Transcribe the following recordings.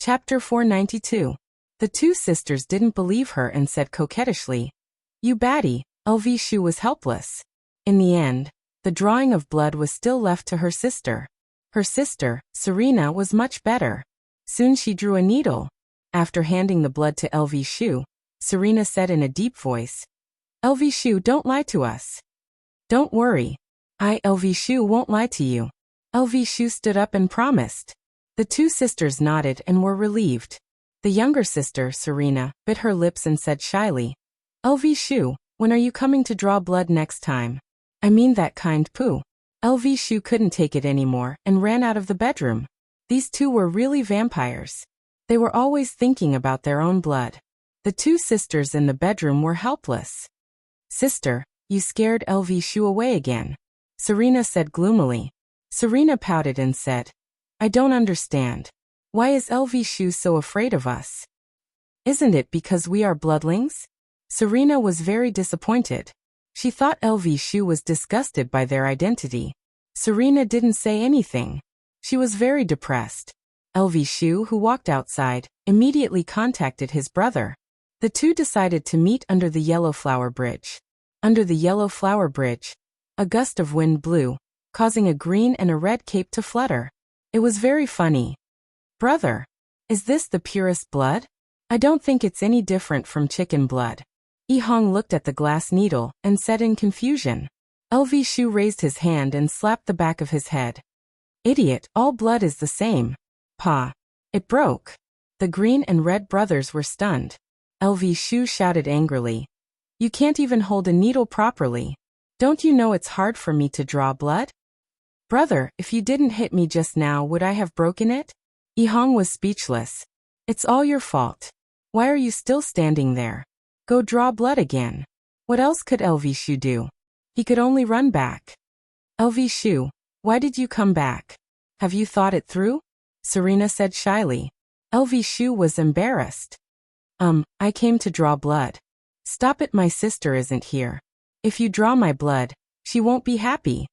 Chapter 492. The two sisters didn't believe her and said coquettishly, "You baddie." Shu was helpless. In the end, the drawing of blood was still left to her sister. Her sister, Serena, was much better. Soon she drew a needle. After handing the blood to Shu, Serena said in a deep voice, "Shu, don't lie to us." "Don't worry. Shu won't lie to you." Shu stood up and promised. The two sisters nodded and were relieved. The younger sister, Serena, bit her lips and said shyly, "Shu, when are you coming to draw blood next time? I mean that kind poo." Shu couldn't take it anymore and ran out of the bedroom. These two were really vampires. They were always thinking about their own blood. The two sisters in the bedroom were helpless. "Sister, you scared Shu away again," Serena said gloomily. Serena pouted and said, "I don't understand. Why is Shu so afraid of us? Isn't it because we are bloodlings?" Serena was very disappointed. She thought Shu was disgusted by their identity. Serena didn't say anything. She was very depressed. Shu, who walked outside, immediately contacted his brother. The two decided to meet under the Yellow Flower Bridge. Under the Yellow Flower Bridge, a gust of wind blew, causing a green and a red cape to flutter. It was very funny. "Brother, is this the purest blood? I don't think it's any different from chicken blood." Hong looked at the glass needle and said in confusion. Shu raised his hand and slapped the back of his head. "Idiot, all blood is the same." "Pa." It broke. The green and red brothers were stunned. Shu shouted angrily, "You can't even hold a needle properly. Don't you know it's hard for me to draw blood?" "Brother, if you didn't hit me just now, would I have broken it?" Hong was speechless. "It's all your fault. Why are you still standing there? Go draw blood again." What else could Shu do? He could only run back. "Shu, why did you come back? Have you thought it through?" Serena said shyly. Shu was embarrassed. I came to draw blood." "Stop it, my sister isn't here. If you draw my blood, she won't be happy."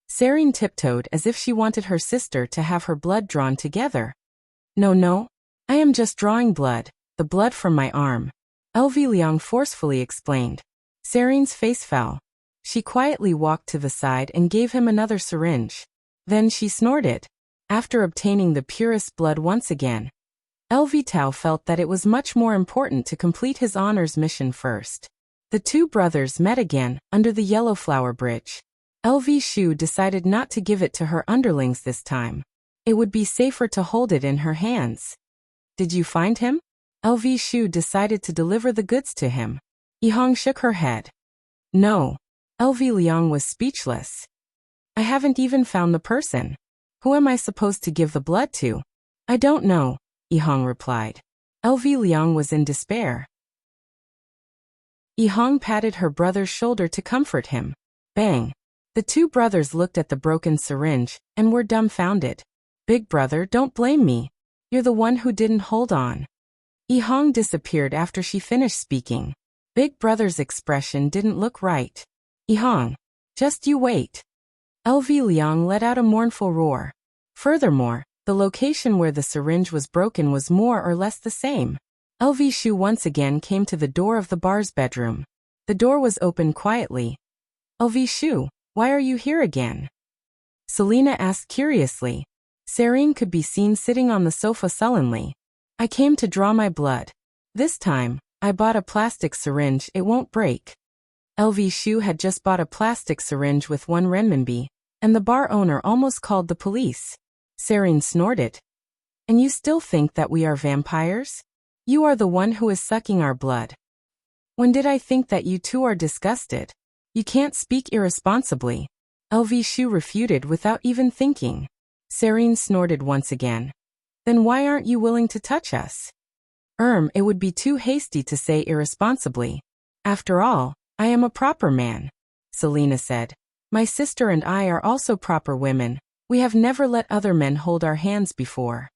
Serene tiptoed as if she wanted her sister to have her blood drawn together. No, I am just drawing blood, the blood from my arm," Liang forcefully explained. Serene's face fell. She quietly walked to the side and gave him another syringe. Then she snorted. After obtaining the purest blood once again, Tao felt that it was much more important to complete his honors mission first. The two brothers met again under the Yellow Flower Bridge. Shu decided not to give it to her underlings this time. It would be safer to hold it in her hands. "Did you find him?" Shu decided to deliver the goods to him. Hong shook her head. "No." Liang was speechless. "I haven't even found the person. Who am I supposed to give the blood to?" "I don't know," Hong replied. Liang was in despair. Hong patted her brother's shoulder to comfort him. Bang! The two brothers looked at the broken syringe and were dumbfounded. "Big brother, don't blame me. You're the one who didn't hold on." Hong disappeared after she finished speaking. Big brother's expression didn't look right. "Hong, just you wait." Liang let out a mournful roar. Furthermore, the location where the syringe was broken was more or less the same. Shu once again came to the door of the bar's bedroom. The door was opened quietly. "Shu, why are you here again?" Selena asked curiously. Serene could be seen sitting on the sofa sullenly. "I came to draw my blood. This time, I bought a plastic syringe, it won't break." Shu had just bought a plastic syringe with 1 renminbi, and the bar owner almost called the police. Serene snorted. "And you still think that we are vampires? You are the one who is sucking our blood. When did I think that you two are disgusted? You can't speak irresponsibly." Shu refuted without even thinking. Serene snorted once again. "Then why aren't you willing to touch us?" It would be too hasty to say irresponsibly. After all, I am a proper man," Selena said. "My sister and I are also proper women. We have never let other men hold our hands before."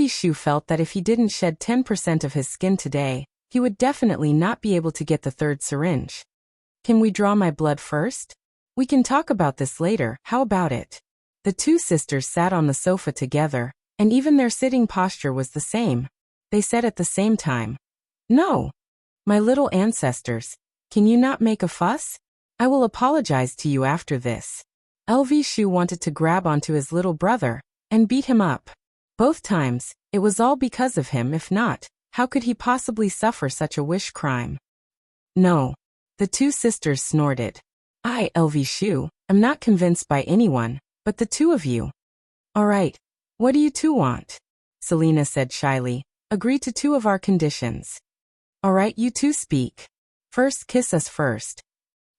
Shu felt that if he didn't shed 10% of his skin today, he would definitely not be able to get the third syringe. "Can we draw my blood first? We can talk about this later, how about it?" The two sisters sat on the sofa together and even their sitting posture was the same. They said at the same time, "No! My little ancestors, can you not make a fuss? I will apologize to you after this." LV Shu wanted to grab onto his little brother and beat him up. Both times, it was all because of him. If not, how could he possibly suffer such a wish crime? "No." The two sisters snorted. "LV Shu, am not convinced by anyone, but the two of you." "All right, what do you two want?" Selena said shyly. "Agree to two of our conditions." "All right, you two speak. First, kiss us first."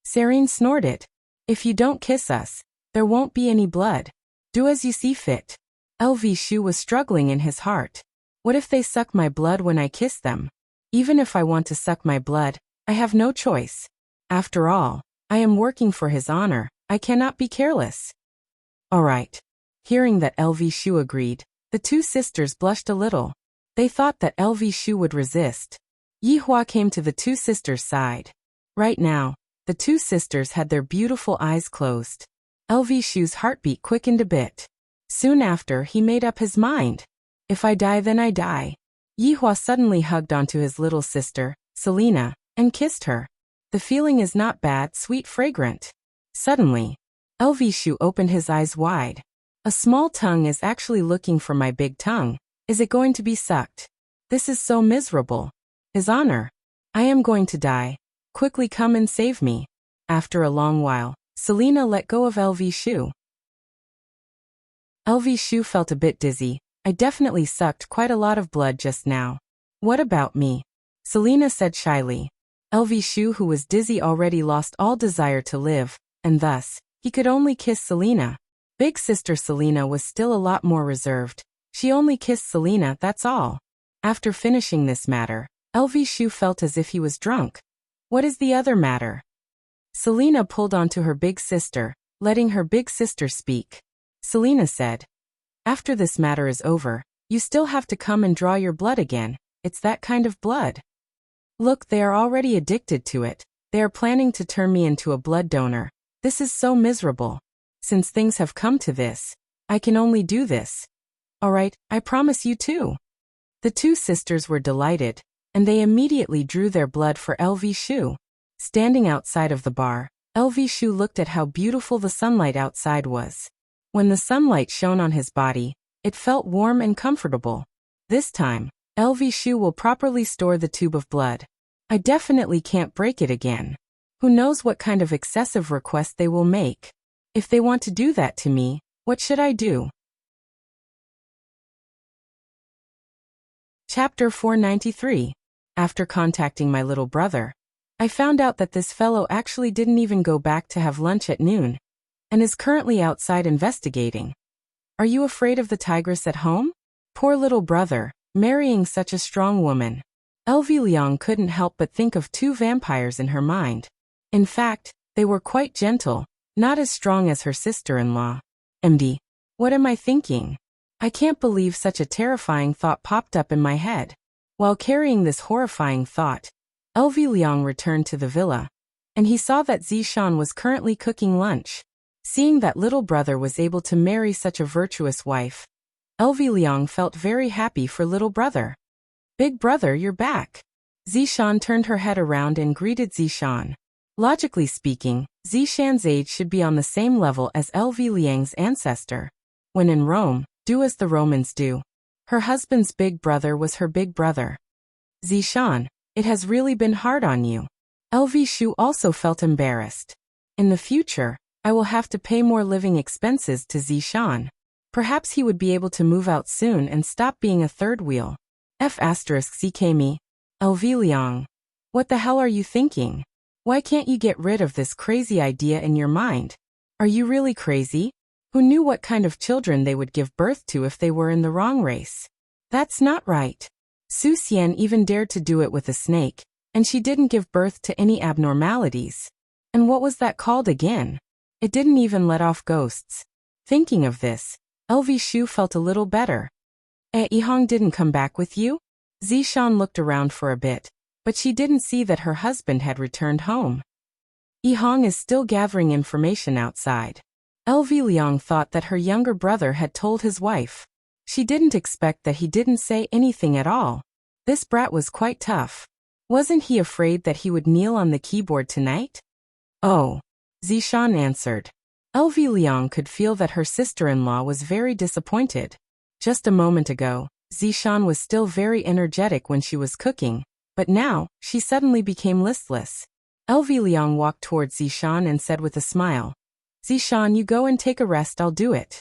Serene snorted. "If you don't kiss us, there won't be any blood. Do as you see fit." LV Shu was struggling in his heart. What if they suck my blood when I kiss them? Even if I want to suck my blood, I have no choice. After all, I am working for his honor. I cannot be careless. "All right." Hearing that LV Shu agreed, the two sisters blushed a little. They thought that LV Shu would resist. Yi Hua came to the two sisters' side. Right now, the two sisters had their beautiful eyes closed. LV Shu's heartbeat quickened a bit. Soon after, he made up his mind. "If I die, then I die." Yi Hua suddenly hugged onto his little sister, Selena, and kissed her. The feeling is not bad, sweet, fragrant. Suddenly, LV Shu opened his eyes wide. A small tongue is actually looking for my big tongue. Is it going to be sucked? This is so miserable. His honor. I am going to die. Quickly come and save me. After a long while, Selena let go of LV Shu. LV Shu felt a bit dizzy. "I definitely sucked quite a lot of blood just now." "What about me?" Selena said shyly. LV Shu, who was dizzy, already lost all desire to live, and thus, he could only kiss Selena. Big sister Selena was still a lot more reserved. She only kissed Selena, that's all. After finishing this matter, LV Shu felt as if he was drunk. What is the other matter? Selena pulled onto her big sister, letting her big sister speak. Selena said, "After this matter is over, you still have to come and draw your blood again. It's that kind of blood. Look, they are already addicted to it. They are planning to turn me into a blood donor. This is so miserable. Since things have come to this, I can only do this. All right, I promise you too." The two sisters were delighted, and they immediately drew their blood for LV Shu. Standing outside of the bar, LV Shu looked at how beautiful the sunlight outside was. When the sunlight shone on his body, it felt warm and comfortable. This time, LV Shu will properly store the tube of blood. I definitely can't break it again. Who knows what kind of excessive request they will make? If they want to do that to me, what should I do? Chapter 493. After contacting my little brother, I found out that this fellow actually didn't even go back to have lunch at noon, and is currently outside investigating. Are you afraid of the tigress at home? Poor little brother, marrying such a strong woman. LV Liang couldn't help but think of two vampires in her mind. In fact, they were quite gentle, not as strong as her sister-in-law. MD. What am I thinking? I can't believe such a terrifying thought popped up in my head. While carrying this horrifying thought, LV Liang returned to the villa, and he saw that Zishan was currently cooking lunch. Seeing that little brother was able to marry such a virtuous wife, LV Liang felt very happy for little brother. "Big brother, you're back." Zishan turned her head around and greeted Zishan. Logically speaking, Zishan's age should be on the same level as LV Liang's ancestor. When in Rome, do as the Romans do. Her husband's big brother was her big brother. "Zishan, it has really been hard on you." LV Shu also felt embarrassed. In the future, I will have to pay more living expenses to Zishan. Perhaps he would be able to move out soon and stop being a third wheel. CKME. LV Liang. What the hell are you thinking? Why can't you get rid of this crazy idea in your mind? Are you really crazy? Who knew what kind of children they would give birth to if they were in the wrong race? That's not right. Su Xian even dared to do it with a snake, and she didn't give birth to any abnormalities. And what was that called again? It didn't even let off ghosts. Thinking of this, LV Shu felt a little better. Yihong didn't come back with you? Zishan looked around for a bit, but she didn't see that her husband had returned home. Yihong is still gathering information outside. LV Liang thought that her younger brother had told his wife. She didn't expect that he didn't say anything at all. This brat was quite tough. Wasn't he afraid that he would kneel on the keyboard tonight? Oh, Zishan answered. LV Liang could feel that her sister-in-law was very disappointed. Just a moment ago, Zishan was still very energetic when she was cooking, but now, she suddenly became listless. LV Liang walked towards Zishan and said with a smile, Zishan, you go and take a rest, I'll do it.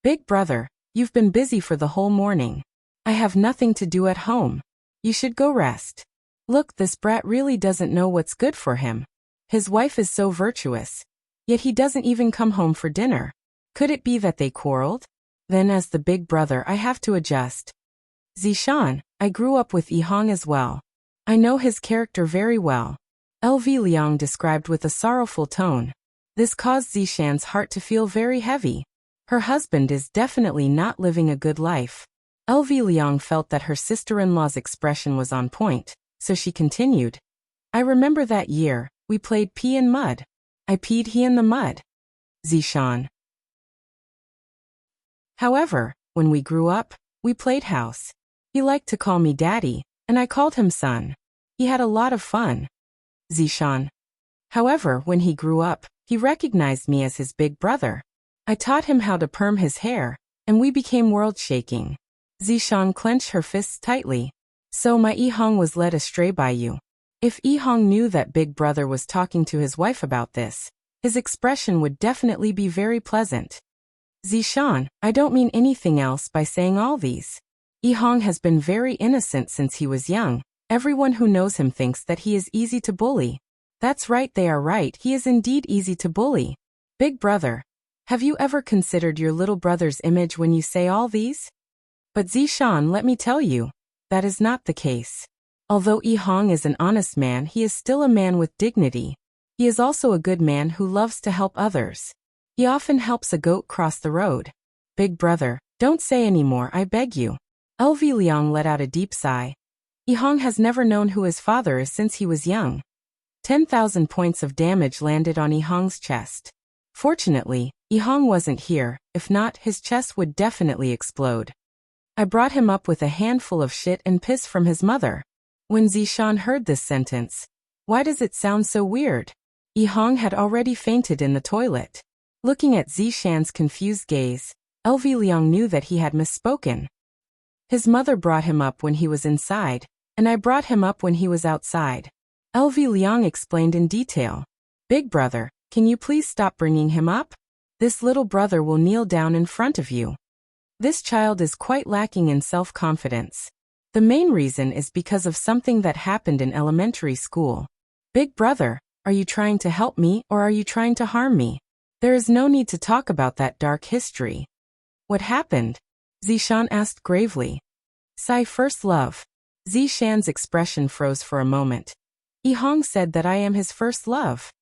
Big brother, you've been busy for the whole morning. I have nothing to do at home. You should go rest. Look, this brat really doesn't know what's good for him. His wife is so virtuous, yet he doesn't even come home for dinner. Could it be that they quarreled? Then as the big brother I have to adjust. Zishan, I grew up with Yihong as well. I know his character very well. LV Liang described with a sorrowful tone. This caused Zishan's heart to feel very heavy. Her husband is definitely not living a good life. LV Liang felt that her sister-in-law's expression was on point, so she continued. I remember that year, we played pea in mud. I peed he in the mud. Zishan. However, when we grew up, we played house. He liked to call me daddy, and I called him son. He had a lot of fun. Zishan. However, when he grew up, he recognized me as his big brother. I taught him how to perm his hair, and we became world-shaking. Zishan clenched her fists tightly. So my Yihong was led astray by you. If Yihong knew that big brother was talking to his wife about this, his expression would definitely be very pleasant. Zishan, I don't mean anything else by saying all these. Yihong has been very innocent since he was young. Everyone who knows him thinks that he is easy to bully. That's right, they are right, he is indeed easy to bully. Big brother, have you ever considered your little brother's image when you say all these? But Zishan, let me tell you, that is not the case. Although Yihong is an honest man, he is still a man with dignity. He is also a good man who loves to help others. He often helps a goat cross the road. Big brother, don't say any more, I beg you. LV Liang let out a deep sigh. Yihong has never known who his father is since he was young. 10,000 points of damage landed on Yihong's chest. Fortunately, Yihong wasn't here, if not, his chest would definitely explode. I brought him up with a handful of shit and piss from his mother. When Zishan heard this sentence, why does it sound so weird? Yihong had already fainted in the toilet. Looking at Zishan's confused gaze, LV Liang knew that he had misspoken. His mother brought him up when he was inside, and I brought him up when he was outside. LV Liang explained in detail. Big brother, can you please stop bringing him up? This little brother will kneel down in front of you. This child is quite lacking in self-confidence. The main reason is because of something that happened in elementary school. Big brother, are you trying to help me or are you trying to harm me? There is no need to talk about that dark history. What happened? Zishan asked gravely. Sai first love. Zishan's expression froze for a moment. Yihong said that I am his first love.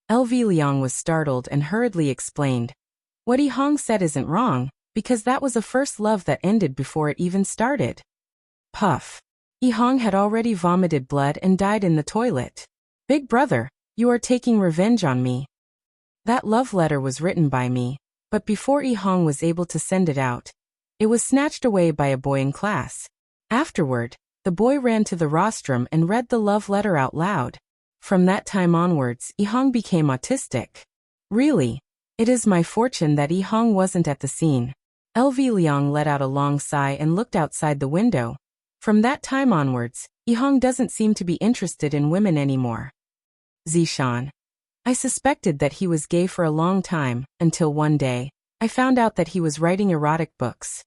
LV Liang was startled and hurriedly explained. What Yihong said isn't wrong, because that was a first love that ended before it even started. Puff. Yihong had already vomited blood and died in the toilet. Big brother, you are taking revenge on me. That love letter was written by me, but before Yihong was able to send it out, it was snatched away by a boy in class. Afterward, the boy ran to the rostrum and read the love letter out loud. From that time onwards, Yihong became autistic. Really? It is my fortune that Yihong wasn't at the scene. LV Liang let out a long sigh and looked outside the window. From that time onwards, Yihong doesn't seem to be interested in women anymore. Zishan. I suspected that he was gay for a long time, until one day, I found out that he was writing erotic books.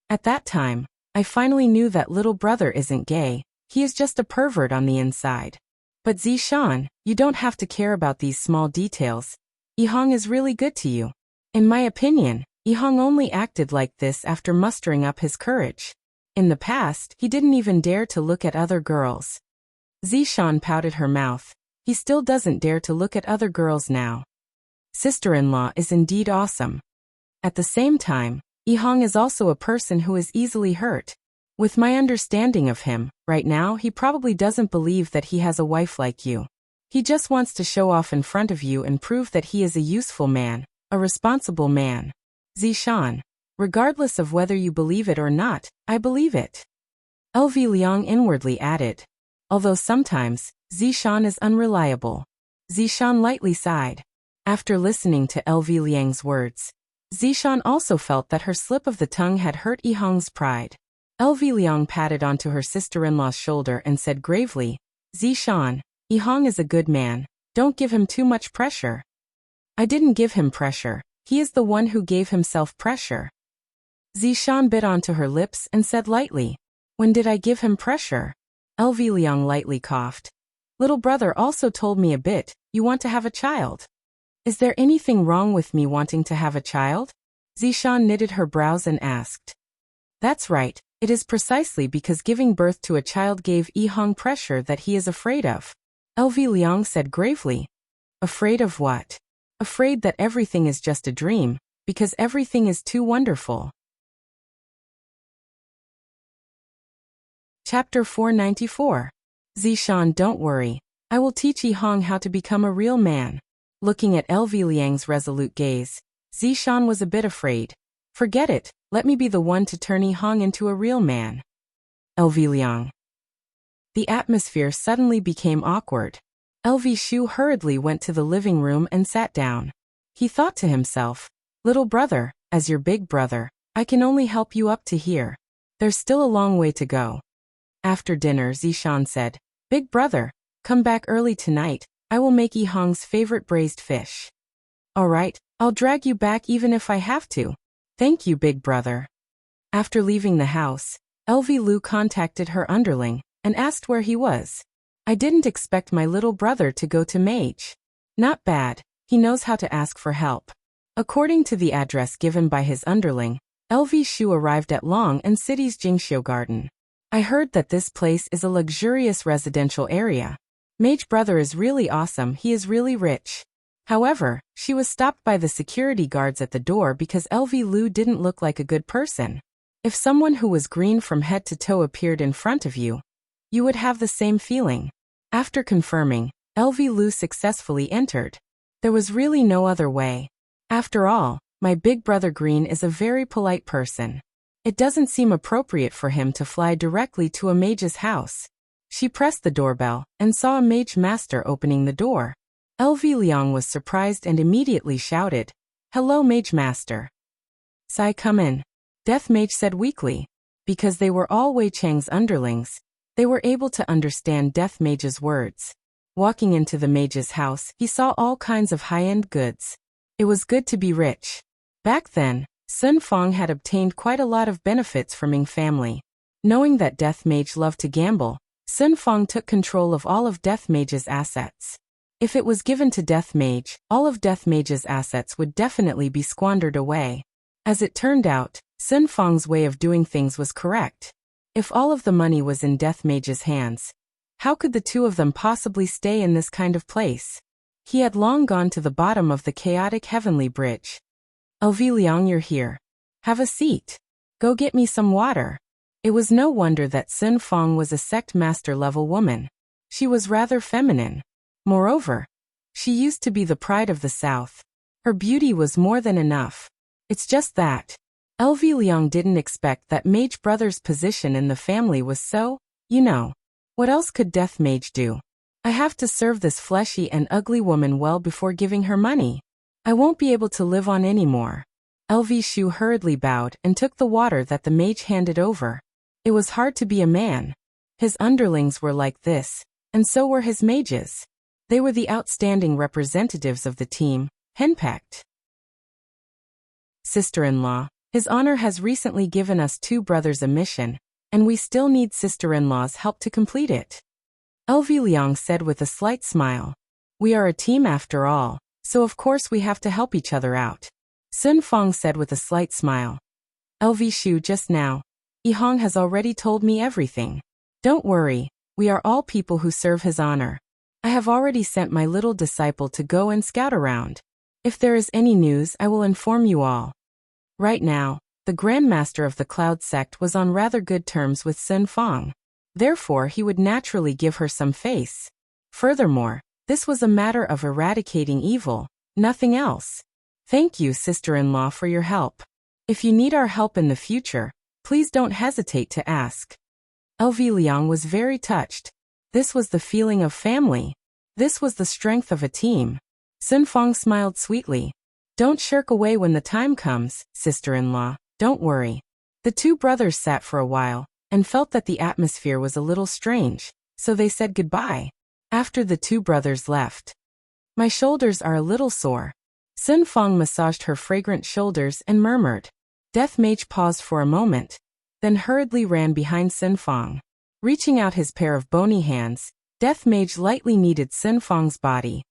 At that time, I finally knew that little brother isn't gay, he is just a pervert on the inside. But Zishan, you don't have to care about these small details. Yihong is really good to you. In my opinion, Yihong only acted like this after mustering up his courage. In the past, he didn't even dare to look at other girls. Zishan pouted her mouth. He still doesn't dare to look at other girls now. Sister-in-law is indeed awesome. At the same time, Yihong is also a person who is easily hurt. With my understanding of him, right now he probably doesn't believe that he has a wife like you. He just wants to show off in front of you and prove that he is a useful man, a responsible man. Zishan. Regardless of whether you believe it or not, I believe it. LV Liang inwardly added. Although sometimes, Zishan is unreliable. Zishan lightly sighed. After listening to LV Liang's words, Zishan also felt that her slip of the tongue had hurt Yihang's pride. LV Liang patted onto her sister-in-law's shoulder and said gravely, Zishan, Yihang is a good man. Don't give him too much pressure. I didn't give him pressure. He is the one who gave himself pressure. Zishan bit onto her lips and said lightly, when did I give him pressure? LV Liang lightly coughed. Little brother also told me a bit, you want to have a child. Is there anything wrong with me wanting to have a child? Zishan knitted her brows and asked. That's right, it is precisely because giving birth to a child gave Yihang pressure that he is afraid of. LV Liang said gravely. Afraid of what? Afraid that everything is just a dream, because everything is too wonderful. Chapter 494. Zishan, don't worry. I will teach Yihang how to become a real man. Looking at LV Liang's resolute gaze, Zishan was a bit afraid. Forget it, let me be the one to turn Yihang into a real man. LV Liang. The atmosphere suddenly became awkward. LV Shu hurriedly went to the living room and sat down. He thought to himself, little brother, as your big brother, I can only help you up to here. There's still a long way to go. After dinner, Zishan said, Big brother, come back early tonight, I will make Yihang's favorite braised fish. Alright, I'll drag you back even if I have to. Thank you, big brother. After leaving the house, LV Lu contacted her underling and asked where he was. I didn't expect my little brother to go to Mage. Not bad, he knows how to ask for help. According to the address given by his underling, LV Shu arrived at Long and City's Jingxiu Garden. I heard that this place is a luxurious residential area. Mage brother is really awesome, he is really rich. However, she was stopped by the security guards at the door because LV Lu didn't look like a good person. If someone who was green from head to toe appeared in front of you, you would have the same feeling. After confirming, LV Lu successfully entered. There was really no other way. After all, my big brother Green is a very polite person. It doesn't seem appropriate for him to fly directly to a mage's house. She pressed the doorbell and saw a mage master opening the door. LV Liang was surprised and immediately shouted, Hello, mage master. Sai, come in. Death Mage said weakly. Because they were all Wei Chang's underlings, they were able to understand Death Mage's words. Walking into the mage's house, he saw all kinds of high-end goods. It was good to be rich. Back then, Sun Fong had obtained quite a lot of benefits from Ming family. Knowing that Death Mage loved to gamble, Sun Fong took control of all of Death Mage's assets. If it was given to Death Mage, all of Death Mage's assets would definitely be squandered away. As it turned out, Sun Fong's way of doing things was correct. If all of the money was in Death Mage's hands, how could the two of them possibly stay in this kind of place? He had long gone to the bottom of the chaotic heavenly bridge. LV Liang, you're here. Have a seat. Go get me some water. It was no wonder that Sun Fong was a sect master level woman. She was rather feminine. Moreover, she used to be the pride of the South. Her beauty was more than enough. It's just that LV Liang didn't expect that Mage Brother's position in the family was so, What else could Death Mage do? I have to serve this fleshy and ugly woman well before giving her money. I won't be able to live on anymore. LV Shu hurriedly bowed and took the water that the mage handed over. It was hard to be a man. His underlings were like this, and so were his mages. They were the outstanding representatives of the team, henpecked. Sister-in-law, His Honor has recently given us two brothers a mission, and we still need sister-in-law's help to complete it. LV Liang said with a slight smile. We are a team after all, so of course we have to help each other out. Sun Fong said with a slight smile. LV Shu, just now, Yihang has already told me everything. Don't worry, we are all people who serve His Honor. I have already sent my little disciple to go and scout around. If there is any news, I will inform you all. Right now, the Grand Master of the Cloud Sect was on rather good terms with Sun Fong. Therefore, he would naturally give her some face. Furthermore, this was a matter of eradicating evil, nothing else. Thank you, sister-in-law, for your help. If you need our help in the future, please don't hesitate to ask. LV Liang was very touched. This was the feeling of family. This was the strength of a team. Sun Fong smiled sweetly. Don't shirk away when the time comes, sister-in-law, don't worry. The two brothers sat for a while, and felt that the atmosphere was a little strange, so they said goodbye. After the two brothers left. My shoulders are a little sore. Sun Fong massaged her fragrant shoulders and murmured. Death Mage paused for a moment, then hurriedly ran behind Sun Fong. Reaching out his pair of bony hands, Death Mage lightly kneaded Sun Fong's body.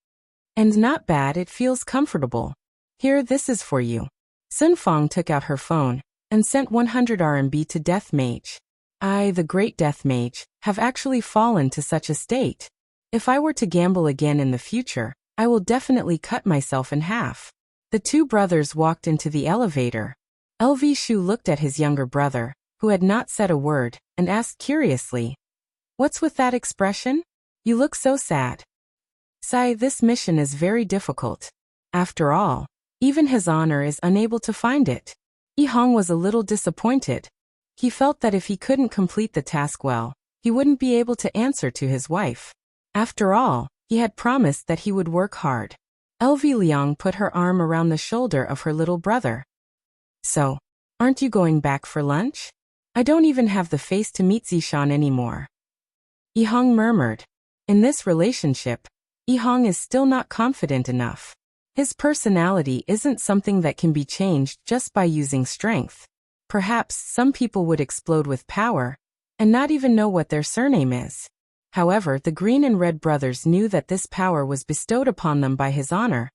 And not bad, it feels comfortable. Here, this is for you. Sun Fong took out her phone and sent 100 RMB to Death Mage. I, the great Death Mage, have actually fallen to such a state. If I were to gamble again in the future, I will definitely cut myself in half. The two brothers walked into the elevator. LV Shu looked at his younger brother, who had not said a word, and asked curiously, What's with that expression? You look so sad. Sai, this mission is very difficult. After all, even his honor is unable to find it. Yi Hong was a little disappointed. He felt that if he couldn't complete the task well, he wouldn't be able to answer to his wife. After all, he had promised that he would work hard. LV Liang put her arm around the shoulder of her little brother. So, aren't you going back for lunch? I don't even have the face to meet Zishan anymore. Yi Hong murmured. In this relationship, Yi Hong is still not confident enough. His personality isn't something that can be changed just by using strength. Perhaps some people would explode with power, and not even know what their surname is. However, the Green and Red brothers knew that this power was bestowed upon them by his honor,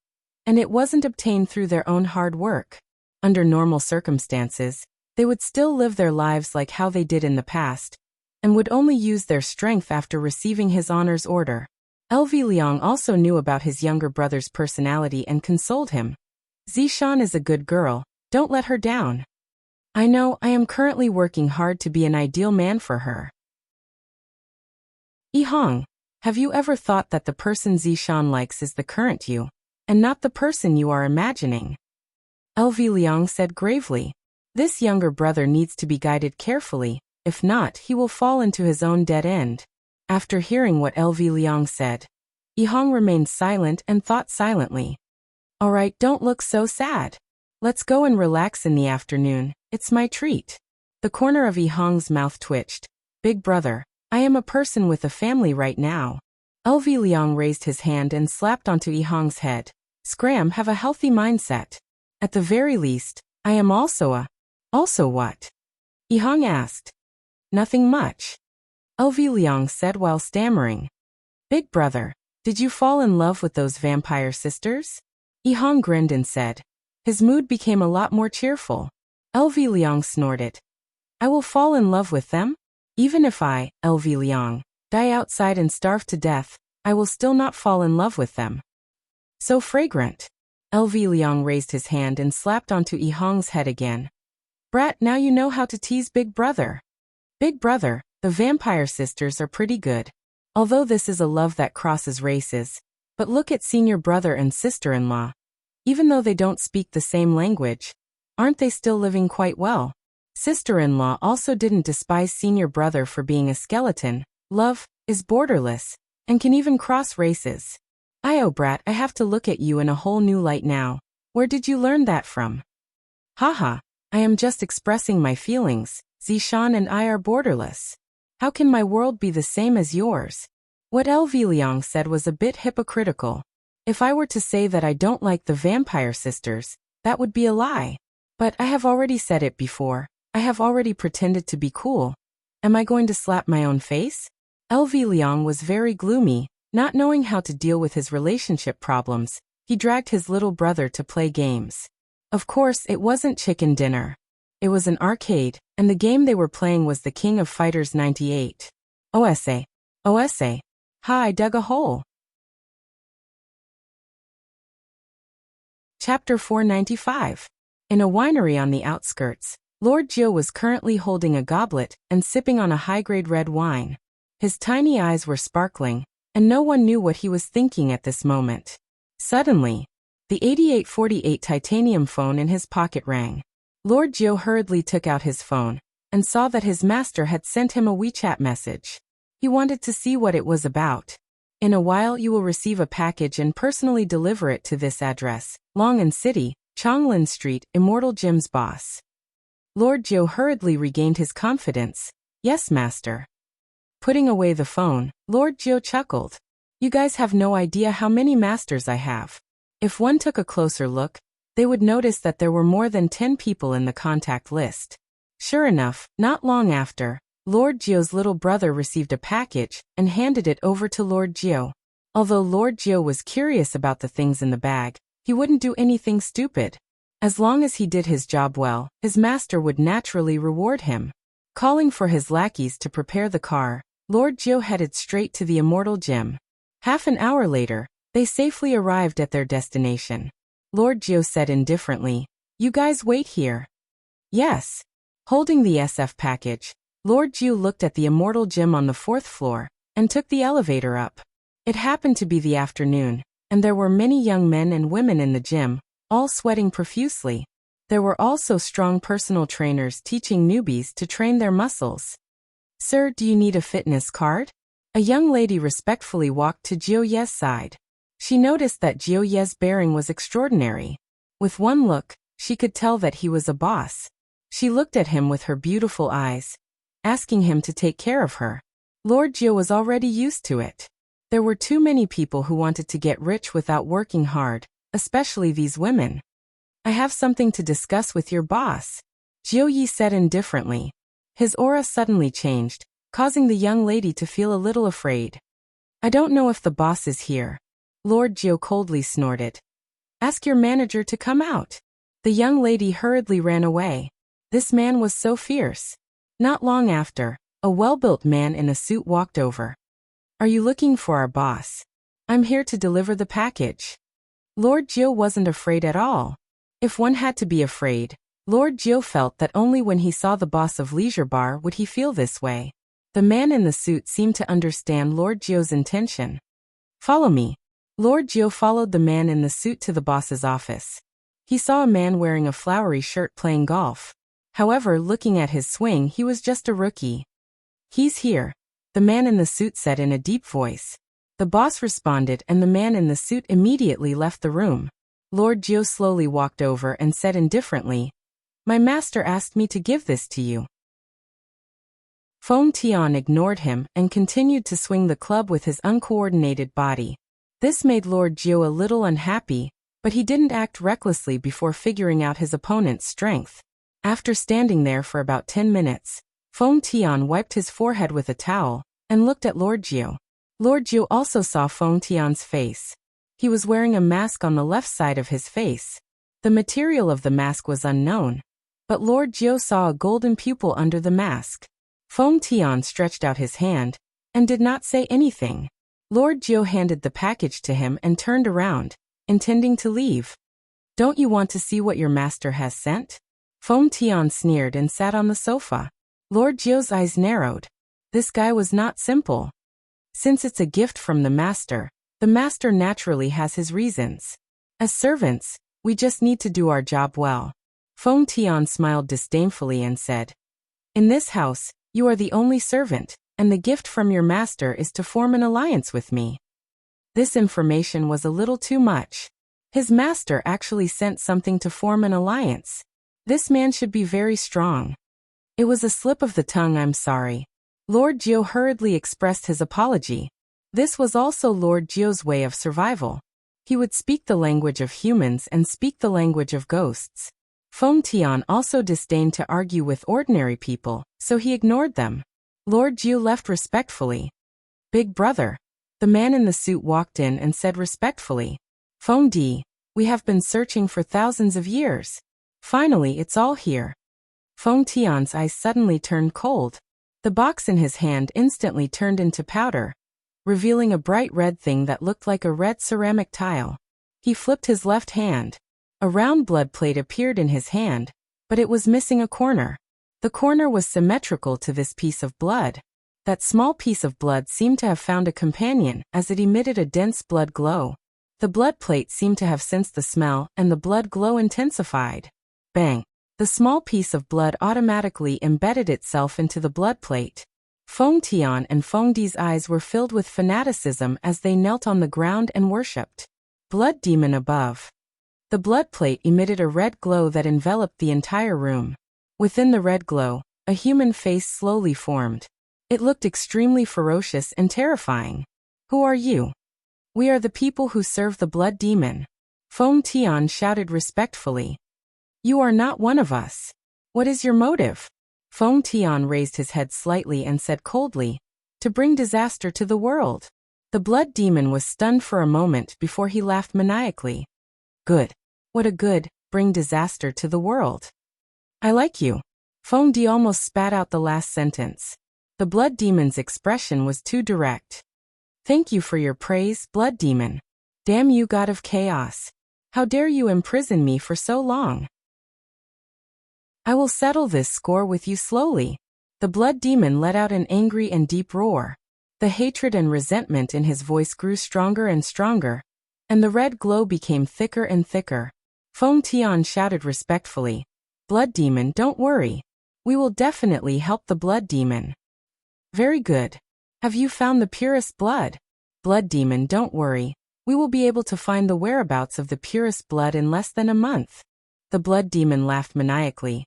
and it wasn't obtained through their own hard work. Under normal circumstances, they would still live their lives like how they did in the past, and would only use their strength after receiving his honor's order. LV Liang also knew about his younger brother's personality and consoled him. Zishan is a good girl, don't let her down. I know, I am currently working hard to be an ideal man for her. Yi Hong, have you ever thought that the person Zishan likes is the current you, and not the person you are imagining? LV Liang said gravely. This younger brother needs to be guided carefully, if not, he will fall into his own dead end. After hearing what LV Liang said, Yi Hong remained silent and thought silently. Alright, don't look so sad. Let's go and relax in the afternoon, it's my treat. The corner of Yi Hong's mouth twitched. Big brother, I am a person with a family right now. LV Liang raised his hand and slapped onto Yi Hong's head. Scram, have a healthy mindset. At the very least, I am also a... Also what? Yi Hong asked. Nothing much. LV Liang said while stammering. Big brother, did you fall in love with those vampire sisters? Yi Hong grinned and said. His mood became a lot more cheerful. LV Liang snorted. I will fall in love with them? Even if I, LV Liang, die outside and starve to death, I will still not fall in love with them. So fragrant. LV Liang raised his hand and slapped onto Yi Hong's head again. Brat, now you know how to tease Big brother. Big brother, the vampire sisters are pretty good. Although this is a love that crosses races. But look at senior brother and sister-in-law. Even though they don't speak the same language, aren't they still living quite well? Sister-in-law also didn't despise senior brother for being a skeleton. Love is borderless and can even cross races. Brat, I have to look at you in a whole new light now. Where did you learn that from? Haha, I am just expressing my feelings. Zishan and I are borderless. How can my world be the same as yours? What LV Liang said was a bit hypocritical. If I were to say that I don't like the vampire sisters, that would be a lie. But I have already said it before. I have already pretended to be cool. Am I going to slap my own face? LV Liang was very gloomy, not knowing how to deal with his relationship problems. He dragged his little brother to play games. Of course, it wasn't chicken dinner. It was an arcade, and the game they were playing was the King of Fighters 98. OSA. OSA. Ha, I dug a hole. Chapter 495. In a winery on the outskirts, Lord Jiu was currently holding a goblet and sipping on a high-grade red wine. His tiny eyes were sparkling, and no one knew what he was thinking at this moment. Suddenly, the 8848 titanium phone in his pocket rang. Lord Jiu hurriedly took out his phone and saw that his master had sent him a WeChat message. He wanted to see what it was about. In a while you will receive a package and personally deliver it to this address, Longan City, Chonglin Street, Immortal Gym's boss. Lord Jiu hurriedly regained his confidence. Yes, master. Putting away the phone, Lord Jiu chuckled. You guys have no idea how many masters I have. If one took a closer look, they would notice that there were more than 10 people in the contact list. Sure enough, not long after, Lord Jiu's little brother received a package and handed it over to Lord Jiu. Although Lord Jiu was curious about the things in the bag, he wouldn't do anything stupid. As long as he did his job well, his master would naturally reward him. Calling for his lackeys to prepare the car, Lord Jiu headed straight to the Immortal Gym. Half an hour later, they safely arrived at their destination. Lord Jiu said indifferently, "You guys wait here." Yes. Holding the SF package, Lord Jiu looked at the Immortal Gym on the 4th floor and took the elevator up. It happened to be the afternoon, and there were many young men and women in the gym, all sweating profusely. There were also strong personal trainers teaching newbies to train their muscles. "Sir, do you need a fitness card?" A young lady respectfully walked to Jiu Ye's side. She noticed that Jiu Ye's bearing was extraordinary. With one look, she could tell that he was a boss. She looked at him with her beautiful eyes, asking him to take care of her. Lord Jiu was already used to it. There were too many people who wanted to get rich without working hard, especially these women. "I have something to discuss with your boss," Jiu Yi said indifferently. His aura suddenly changed, causing the young lady to feel a little afraid. "I don't know if the boss is here," Lord Jiu coldly snorted. "Ask your manager to come out." The young lady hurriedly ran away. This man was so fierce. Not long after, a well-built man in a suit walked over. "Are you looking for our boss?" "I'm here to deliver the package." Lord Jiu wasn't afraid at all. If one had to be afraid, Lord Jiu felt that only when he saw the boss of Leisure Bar would he feel this way. The man in the suit seemed to understand Lord Jiu's intention. "Follow me." Lord Jiu followed the man in the suit to the boss's office. He saw a man wearing a flowery shirt playing golf. However, looking at his swing, he was just a rookie. "He's here," the man in the suit said in a deep voice. The boss responded and the man in the suit immediately left the room. Lord Jiu slowly walked over and said indifferently, "My master asked me to give this to you." Feng Tian ignored him and continued to swing the club with his uncoordinated body. This made Lord Jiu a little unhappy, but he didn't act recklessly before figuring out his opponent's strength. After standing there for about 10 minutes, Feng Tian wiped his forehead with a towel and looked at Lord Jiu. Lord Jiu also saw Feng Tian's face. He was wearing a mask on the left side of his face. The material of the mask was unknown, but Lord Jiu saw a golden pupil under the mask. Feng Tian stretched out his hand and did not say anything. Lord Jiu handed the package to him and turned around, intending to leave. "Don't you want to see what your master has sent?" Feng Tian sneered and sat on the sofa. Lord Jiu's eyes narrowed. This guy was not simple. Since it's a gift from the master naturally has his reasons. As servants, we just need to do our job well. Feng Tian smiled disdainfully and said, "In this house, you are the only servant, and the gift from your master is to form an alliance with me." This information was a little too much. His master actually sent something to form an alliance. This man should be very strong. "It was a slip of the tongue, I'm sorry." Lord Jiu hurriedly expressed his apology. This was also Lord Jiu's way of survival. He would speak the language of humans and speak the language of ghosts. Feng Tian also disdained to argue with ordinary people, so he ignored them. Lord Jiu left respectfully. "Big brother." The man in the suit walked in and said respectfully, "Feng Di, we have been searching for thousands of years. Finally, it's all here." Feng Tian's eyes suddenly turned cold. The box in his hand instantly turned into powder, revealing a bright red thing that looked like a red ceramic tile. He flipped his left hand. A round blood plate appeared in his hand, but it was missing a corner. The corner was symmetrical to this piece of blood. That small piece of blood seemed to have found a companion as it emitted a dense blood glow. The blood plate seemed to have sensed the smell and the blood glow intensified. Bang! The small piece of blood automatically embedded itself into the blood plate. Feng Tian and Feng Di's eyes were filled with fanaticism as they knelt on the ground and worshipped. Blood demon above. The blood plate emitted a red glow that enveloped the entire room. Within the red glow, a human face slowly formed. It looked extremely ferocious and terrifying. Who are you? We are the people who serve the blood demon. Feng Tian shouted respectfully. You are not one of us. What is your motive? Feng Tian raised his head slightly and said coldly, to bring disaster to the world. The blood demon was stunned for a moment before he laughed maniacally. Good. What a good, bring disaster to the world. I like you. Feng Di almost spat out the last sentence. The blood demon's expression was too direct. Thank you for your praise, blood demon. Damn you, god of chaos. How dare you imprison me for so long? I will settle this score with you slowly. The blood demon let out an angry and deep roar. The hatred and resentment in his voice grew stronger and stronger, and the red glow became thicker and thicker. Feng Tian shouted respectfully. Blood demon, don't worry. We will definitely help the blood demon. Very good. Have you found the purest blood? Blood demon, don't worry. We will be able to find the whereabouts of the purest blood in less than a month. The blood demon laughed maniacally.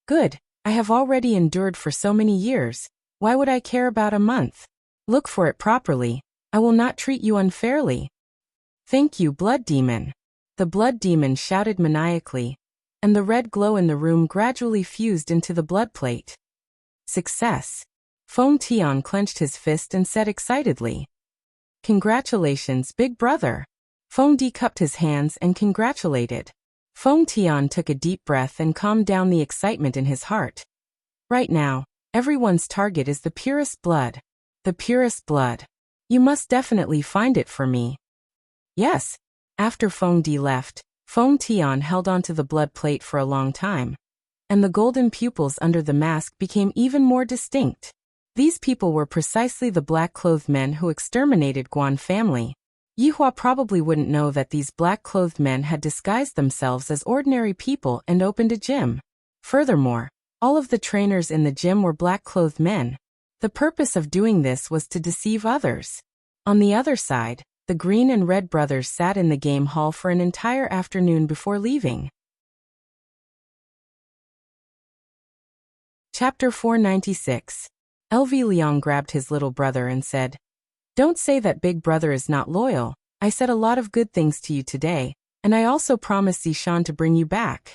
Good. I have already endured for so many years. Why would I care about a month? Look for it properly. I will not treat you unfairly. Thank you, blood demon. The blood demon shouted maniacally, and the red glow in the room gradually fused into the blood plate. Success. Feng Tian clenched his fist and said excitedly. Congratulations, big brother. Feng Di cupped his hands and congratulated. Feng Tian took a deep breath and calmed down the excitement in his heart. Right now, everyone's target is the purest blood. The purest blood. You must definitely find it for me. Yes. After Feng Di left, Feng Tian held onto the blood plate for a long time, and the golden pupils under the mask became even more distinct. These people were precisely the black-clothed men who exterminated Guan family. Yihua probably wouldn't know that these black-clothed men had disguised themselves as ordinary people and opened a gym. Furthermore, all of the trainers in the gym were black-clothed men. The purpose of doing this was to deceive others. On the other side, the green and red brothers sat in the game hall for an entire afternoon before leaving. Chapter 496. LV Liang grabbed his little brother and said, Don't say that big brother is not loyal. I said a lot of good things to you today, and I also promised Zishan to bring you back.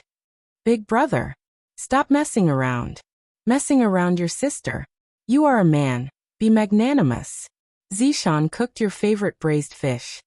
Big brother. Stop messing around. Messing around your sister. You are a man. Be magnanimous. Zishan cooked your favorite braised fish.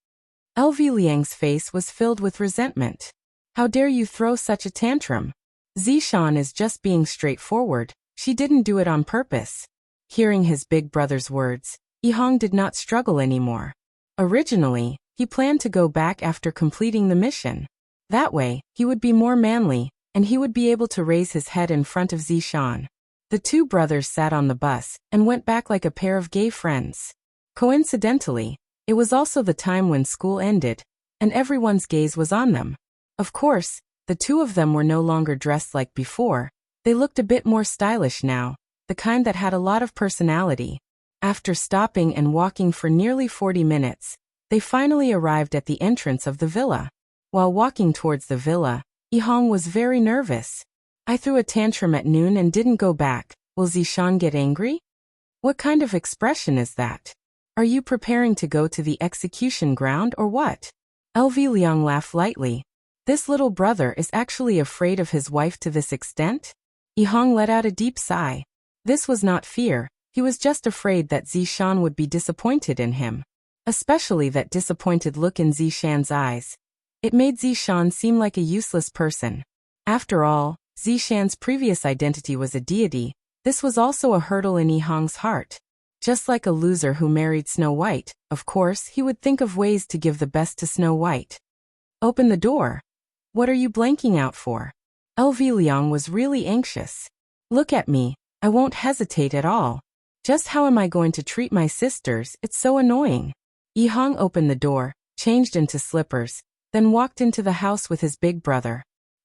LV Liang's face was filled with resentment. How dare you throw such a tantrum? Zishan is just being straightforward. She didn't do it on purpose. Hearing his big brother's words, Yihang did not struggle anymore. Originally, he planned to go back after completing the mission. That way, he would be more manly, and he would be able to raise his head in front of Zishan. The two brothers sat on the bus and went back like a pair of gay friends. Coincidentally, it was also the time when school ended, and everyone's gaze was on them. Of course, the two of them were no longer dressed like before. They looked a bit more stylish now, the kind that had a lot of personality. After stopping and walking for nearly 40 minutes, they finally arrived at the entrance of the villa. While walking towards the villa, Yihang was very nervous. I threw a tantrum at noon and didn't go back. Will Zishan get angry? What kind of expression is that? Are you preparing to go to the execution ground or what? LV Liang laughed lightly. This little brother is actually afraid of his wife to this extent? Yihang let out a deep sigh. This was not fear, he was just afraid that Zishan would be disappointed in him. Especially that disappointed look in Zishan's eyes. It made Zishan seem like a useless person. After all, Zishan's previous identity was a deity. This was also a hurdle in Yihang's heart. Just like a loser who married Snow White, of course, he would think of ways to give the best to Snow White. Open the door. What are you blanking out for? LV Liang was really anxious. Look at me. I won't hesitate at all. Just how am I going to treat my sisters? It's so annoying. Yihang opened the door, changed into slippers, then walked into the house with his big brother.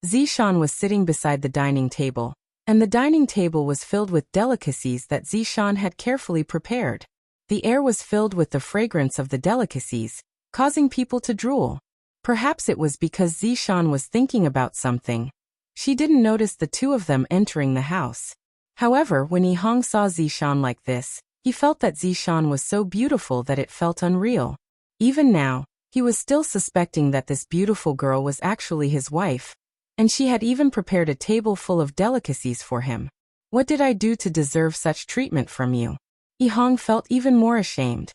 Zishan was sitting beside the dining table, and the dining table was filled with delicacies that Zishan had carefully prepared. The air was filled with the fragrance of the delicacies, causing people to drool. Perhaps it was because Zishan was thinking about something. She didn't notice the two of them entering the house. However, when Yihang saw Zishan like this, he felt that Zishan was so beautiful that it felt unreal. Even now, he was still suspecting that this beautiful girl was actually his wife, and she had even prepared a table full of delicacies for him. What did I do to deserve such treatment from you? Yihang felt even more ashamed.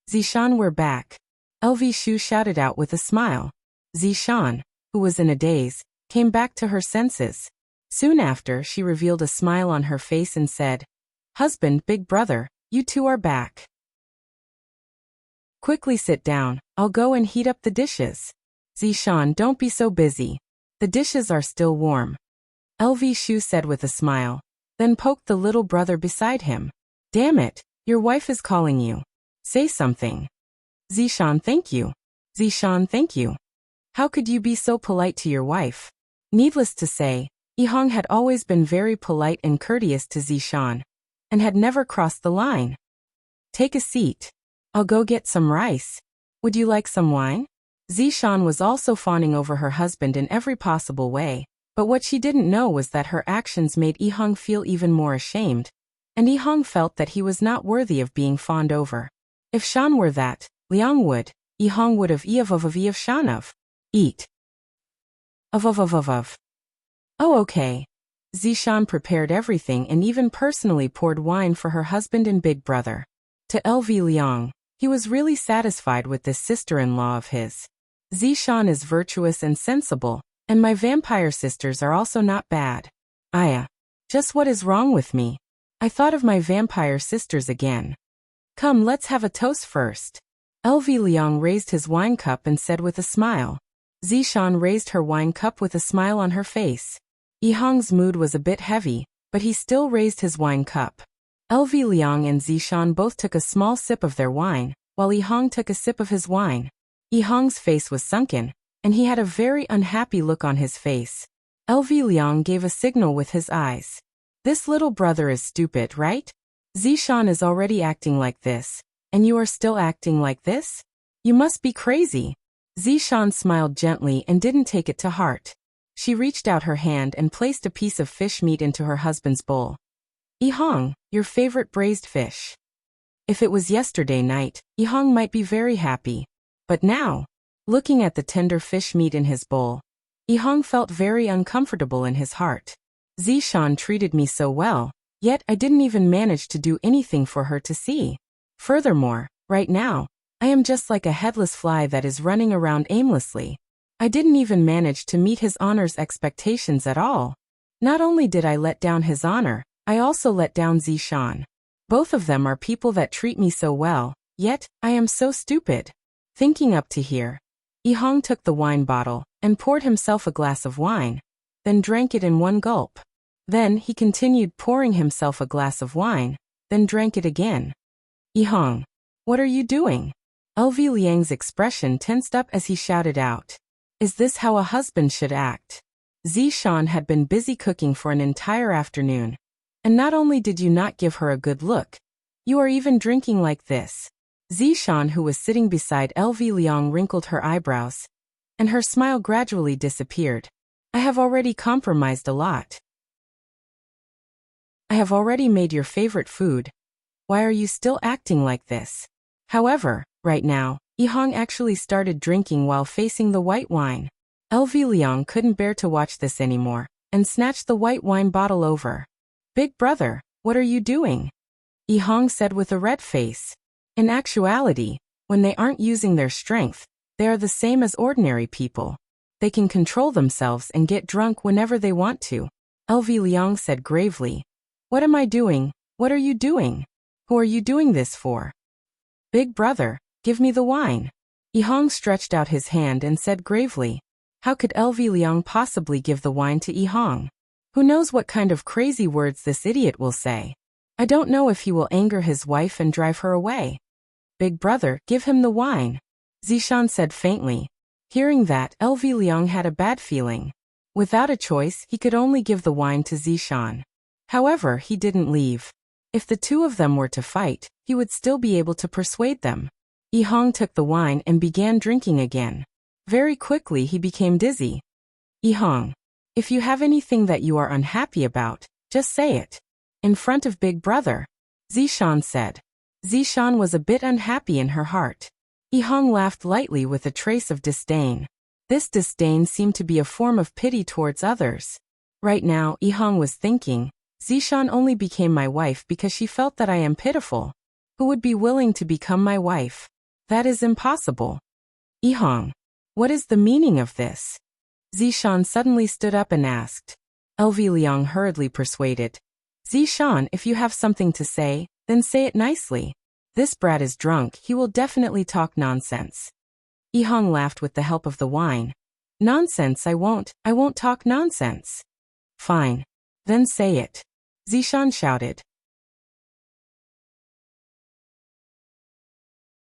Zishan, we're back. LV Shu shouted out with a smile. Zishan, who was in a daze, came back to her senses. Soon after, she revealed a smile on her face and said, "Husband, big brother, you two are back. Quickly sit down, I'll go and heat up the dishes." "Zishan, don't be so busy. The dishes are still warm," LV Shu said with a smile, then poked the little brother beside him. "Damn it, your wife is calling you. Say something." "Zishan, thank you. Zishan, thank you. How could you be so polite to your wife?" Needless to say, Yihang had always been very polite and courteous to Zishan, and had never crossed the line. "Take a seat. I'll go get some rice. Would you like some wine?" Zishan was also fawning over her husband in every possible way, but what she didn't know was that her actions made Yihang feel even more ashamed, and Yihang felt that he was not worthy of being fawned over. If Shan were that, Liang would, Yihang would have of Shan of. Eat. Of. Oh, okay. Zishan prepared everything and even personally poured wine for her husband and big brother. To LV Liang, he was really satisfied with this sister-in-law of his. Zishan is virtuous and sensible, and my vampire sisters are also not bad. Aya. Just what is wrong with me? I thought of my vampire sisters again. Come, let's have a toast first. LV Liang raised his wine cup and said with a smile. Zishan raised her wine cup with a smile on her face. Yihang's mood was a bit heavy, but he still raised his wine cup. LV Liang and Zishan both took a small sip of their wine, while Yihang took a sip of his wine. Yihang's face was sunken, and he had a very unhappy look on his face. LV Liang gave a signal with his eyes. This little brother is stupid, right? Zishan is already acting like this, and you are still acting like this? You must be crazy. Zishan smiled gently and didn't take it to heart. She reached out her hand and placed a piece of fish meat into her husband's bowl. Yihang, your favorite braised fish. If it was yesterday night, Yihang might be very happy. But now, looking at the tender fish meat in his bowl, Yihang felt very uncomfortable in his heart. Zishan treated me so well, yet I didn't even manage to do anything for her to see. Furthermore, right now, I am just like a headless fly that is running around aimlessly. I didn't even manage to meet his honor's expectations at all. Not only did I let down his honor, I also let down Zishan. Both of them are people that treat me so well, yet I am so stupid. Thinking up to here, Yihang took the wine bottle and poured himself a glass of wine, then drank it in one gulp. Then he continued pouring himself a glass of wine, then drank it again. Yihang, what are you doing? LV Liang's expression tensed up as he shouted out. Is this how a husband should act? Zishan had been busy cooking for an entire afternoon. And not only did you not give her a good look, you are even drinking like this. Zishan, who was sitting beside LV Liang, wrinkled her eyebrows, and her smile gradually disappeared. I have already compromised a lot. I have already made your favorite food. Why are you still acting like this? However, right now, Yihang actually started drinking while facing the white wine. LV Liang couldn't bear to watch this anymore, and snatched the white wine bottle over. Big brother, what are you doing? Yihang said with a red face. In actuality, when they aren't using their strength, they are the same as ordinary people. They can control themselves and get drunk whenever they want to. LV Liang said gravely. What am I doing? What are you doing? Who are you doing this for? Big brother, give me the wine. Yihang stretched out his hand and said gravely. How could LV Liang possibly give the wine to Yihang? Who knows what kind of crazy words this idiot will say? I don't know if he will anger his wife and drive her away. Big brother, give him the wine. Zishan said faintly. Hearing that, LV Liang had a bad feeling. Without a choice, he could only give the wine to Zishan. However, he didn't leave. If the two of them were to fight, he would still be able to persuade them. Yihang took the wine and began drinking again. Very quickly he became dizzy. Yihang, if you have anything that you are unhappy about, just say it. In front of Big Brother, Zishan said. Zishan was a bit unhappy in her heart. Yihang laughed lightly with a trace of disdain. This disdain seemed to be a form of pity towards others. Right now, Yihang was thinking, Zishan only became my wife because she felt that I am pitiful. Who would be willing to become my wife? That is impossible. Yihang, what is the meaning of this? Zishan suddenly stood up and asked. LV Liang hurriedly persuaded. Zishan, if you have something to say, then say it nicely. This brat is drunk, he will definitely talk nonsense. Yihang laughed with the help of the wine. Nonsense, I won't talk nonsense. Fine. Then say it. Zishan shouted.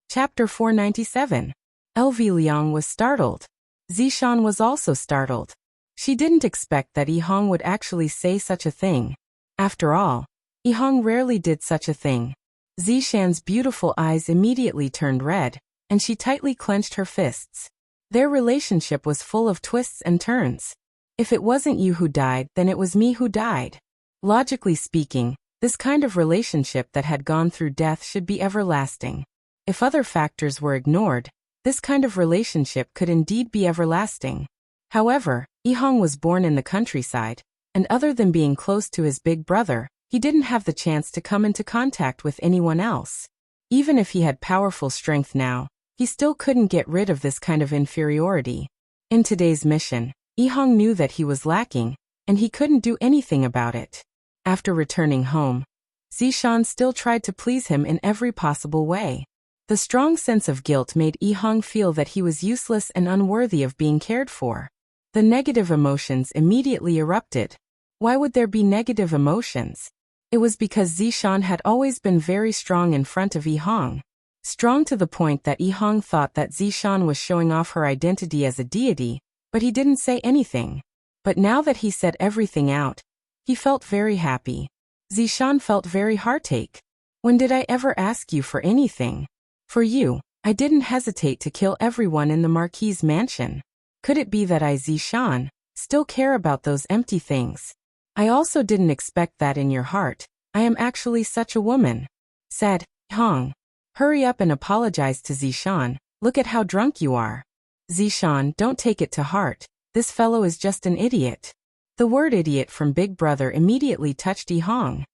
Chapter 497. LV Liang was startled. Zishan was also startled. She didn't expect that Yihang would actually say such a thing. After all, Yihang rarely did such a thing. Zishan's beautiful eyes immediately turned red, and she tightly clenched her fists. Their relationship was full of twists and turns. If it wasn't you who died, then it was me who died. Logically speaking, this kind of relationship that had gone through death should be everlasting. If other factors were ignored, this kind of relationship could indeed be everlasting. However, Yihang was born in the countryside, and other than being close to his big brother, he didn't have the chance to come into contact with anyone else. Even if he had powerful strength now, he still couldn't get rid of this kind of inferiority. In today's mission, Yihang knew that he was lacking, and he couldn't do anything about it. After returning home, Zishan still tried to please him in every possible way. The strong sense of guilt made Yihang feel that he was useless and unworthy of being cared for. The negative emotions immediately erupted. Why would there be negative emotions? It was because Zishan had always been very strong in front of Yihang. Strong to the point that Yihang thought that Zishan was showing off her identity as a deity, but he didn't say anything. But now that he said everything out, he felt very happy. Zishan felt very heartache. When did I ever ask you for anything? For you, I didn't hesitate to kill everyone in the Marquis's mansion. Could it be that I, Zishan, still care about those empty things? I also didn't expect that in your heart. I am actually such a woman. Said, Yihang. Hurry up and apologize to Zishan. Look at how drunk you are. Zishan, don't take it to heart. This fellow is just an idiot. The word idiot from Big Brother immediately touched Yihang.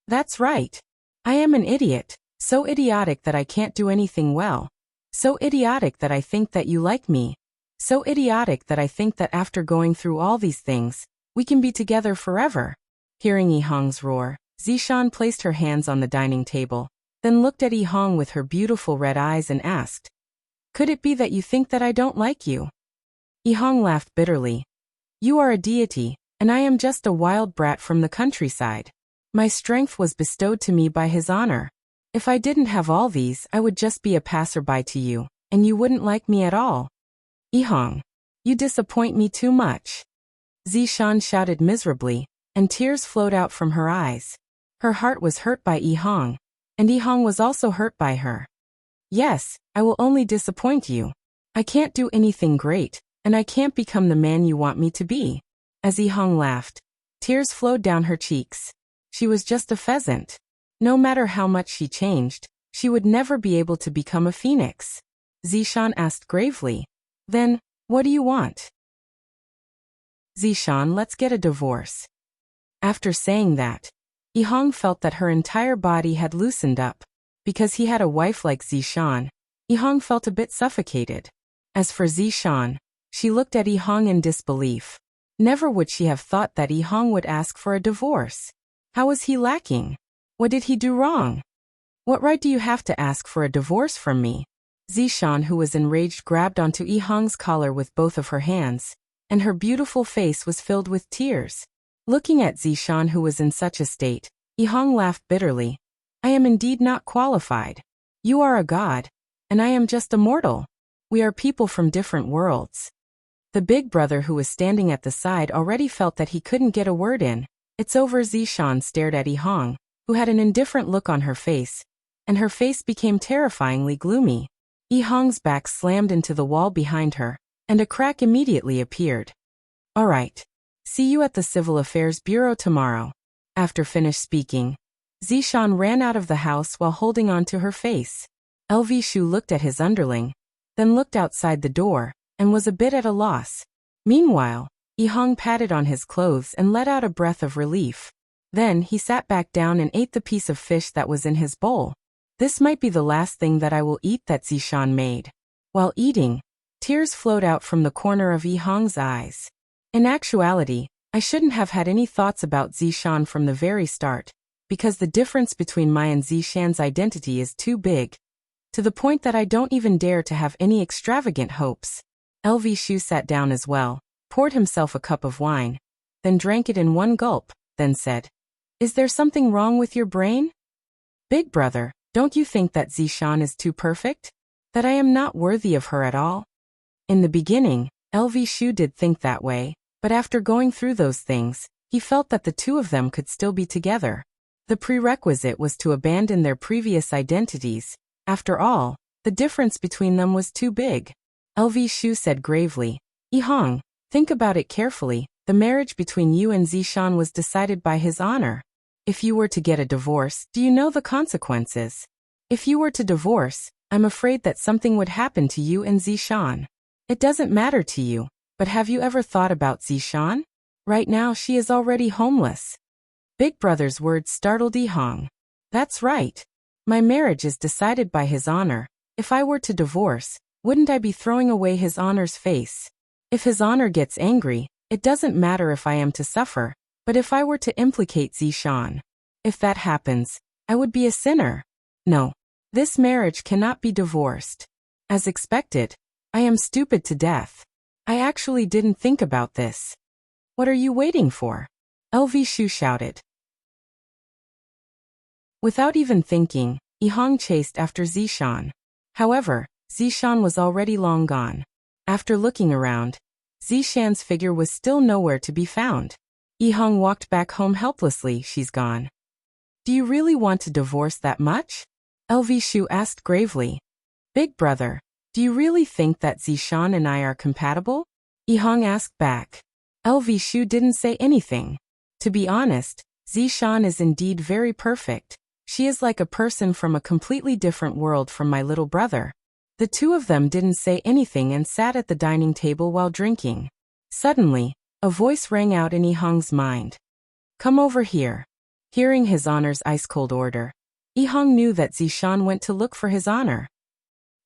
That's right. I am an idiot. So idiotic that I can't do anything well. So idiotic that I think that you like me. So idiotic that I think that after going through all these things, we can be together forever. Hearing Yihang's roar, Zishan placed her hands on the dining table, then looked at Yihang with her beautiful red eyes and asked, Could it be that you think that I don't like you? Yihang laughed bitterly. You are a deity, and I am just a wild brat from the countryside. My strength was bestowed to me by his honor. If I didn't have all these, I would just be a passerby to you, and you wouldn't like me at all. Yihang, you disappoint me too much. Zishan shouted miserably, and tears flowed out from her eyes. Her heart was hurt by Yihang, and Yihang was also hurt by her. Yes, I will only disappoint you. I can't do anything great, and I can't become the man you want me to be. As Yihang laughed, tears flowed down her cheeks. She was just a pheasant. No matter how much she changed, she would never be able to become a phoenix. Zishan asked gravely, Then, what do you want? Zishan, let's get a divorce. After saying that, Yihang felt that her entire body had loosened up. Because he had a wife like Zishan, Yihang felt a bit suffocated. As for Zishan, she looked at Yihang in disbelief. Never would she have thought that Yihang would ask for a divorce. How was he lacking? What did he do wrong? What right do you have to ask for a divorce from me? Zishan, who was enraged, grabbed onto Yihang's collar with both of her hands, and her beautiful face was filled with tears. Looking at Zishan, who was in such a state, Yihang laughed bitterly. I am indeed not qualified. You are a god, and I am just a mortal. We are people from different worlds. The big brother who was standing at the side already felt that he couldn't get a word in. It's over. Zishan stared at Yihang, who had an indifferent look on her face, and her face became terrifyingly gloomy. Yihang's back slammed into the wall behind her, and a crack immediately appeared. All right. See you at the Civil Affairs Bureau tomorrow. After finished speaking, Zishan ran out of the house while holding on to her face. LV Shu looked at his underling, then looked outside the door, and was a bit at a loss. Meanwhile, Yihang patted on his clothes and let out a breath of relief. Then he sat back down and ate the piece of fish that was in his bowl. This might be the last thing that I will eat that Zishan made. While eating, tears flowed out from the corner of Yihang's eyes. In actuality, I shouldn't have had any thoughts about Zishan from the very start, because the difference between my and Zishan's identity is too big, to the point that I don't even dare to have any extravagant hopes. LV Shu sat down as well, poured himself a cup of wine, then drank it in one gulp, then said, Is there something wrong with your brain? Big brother, don't you think that Zishan is too perfect? That I am not worthy of her at all? In the beginning, LV Shu did think that way, but after going through those things, he felt that the two of them could still be together. The prerequisite was to abandon their previous identities. After all, the difference between them was too big. LV Shu said gravely, Yihang, think about it carefully. The marriage between you and Zishan was decided by his honor. If you were to get a divorce, do you know the consequences? If you were to divorce, I'm afraid that something would happen to you and Zishan. It doesn't matter to you, but have you ever thought about Zishan? Right now she is already homeless. Big brother's words startled Yihang. That's right. My marriage is decided by his honor. If I were to divorce, wouldn't I be throwing away his honor's face? If his honor gets angry, it doesn't matter if I am to suffer, but if I were to implicate Zishan, if that happens, I would be a sinner. No, this marriage cannot be divorced. As expected, I am stupid to death. I actually didn't think about this. What are you waiting for? LV Shu shouted. Without even thinking, Yihang chased after Zishan. However, Zishan was already long gone. After looking around, Zishan's figure was still nowhere to be found. Yihang walked back home helplessly. She's gone. Do you really want to divorce that much? LV Shu asked gravely. Big brother, do you really think that Zishan and I are compatible? Yihang asked back. LV Shu didn't say anything. To be honest, Zishan is indeed very perfect. She is like a person from a completely different world from my little brother. The two of them didn't say anything and sat at the dining table while drinking. Suddenly, a voice rang out in Yihang's mind. Come over here. Hearing his honor's ice-cold order, Yihang knew that Zishan went to look for his honor.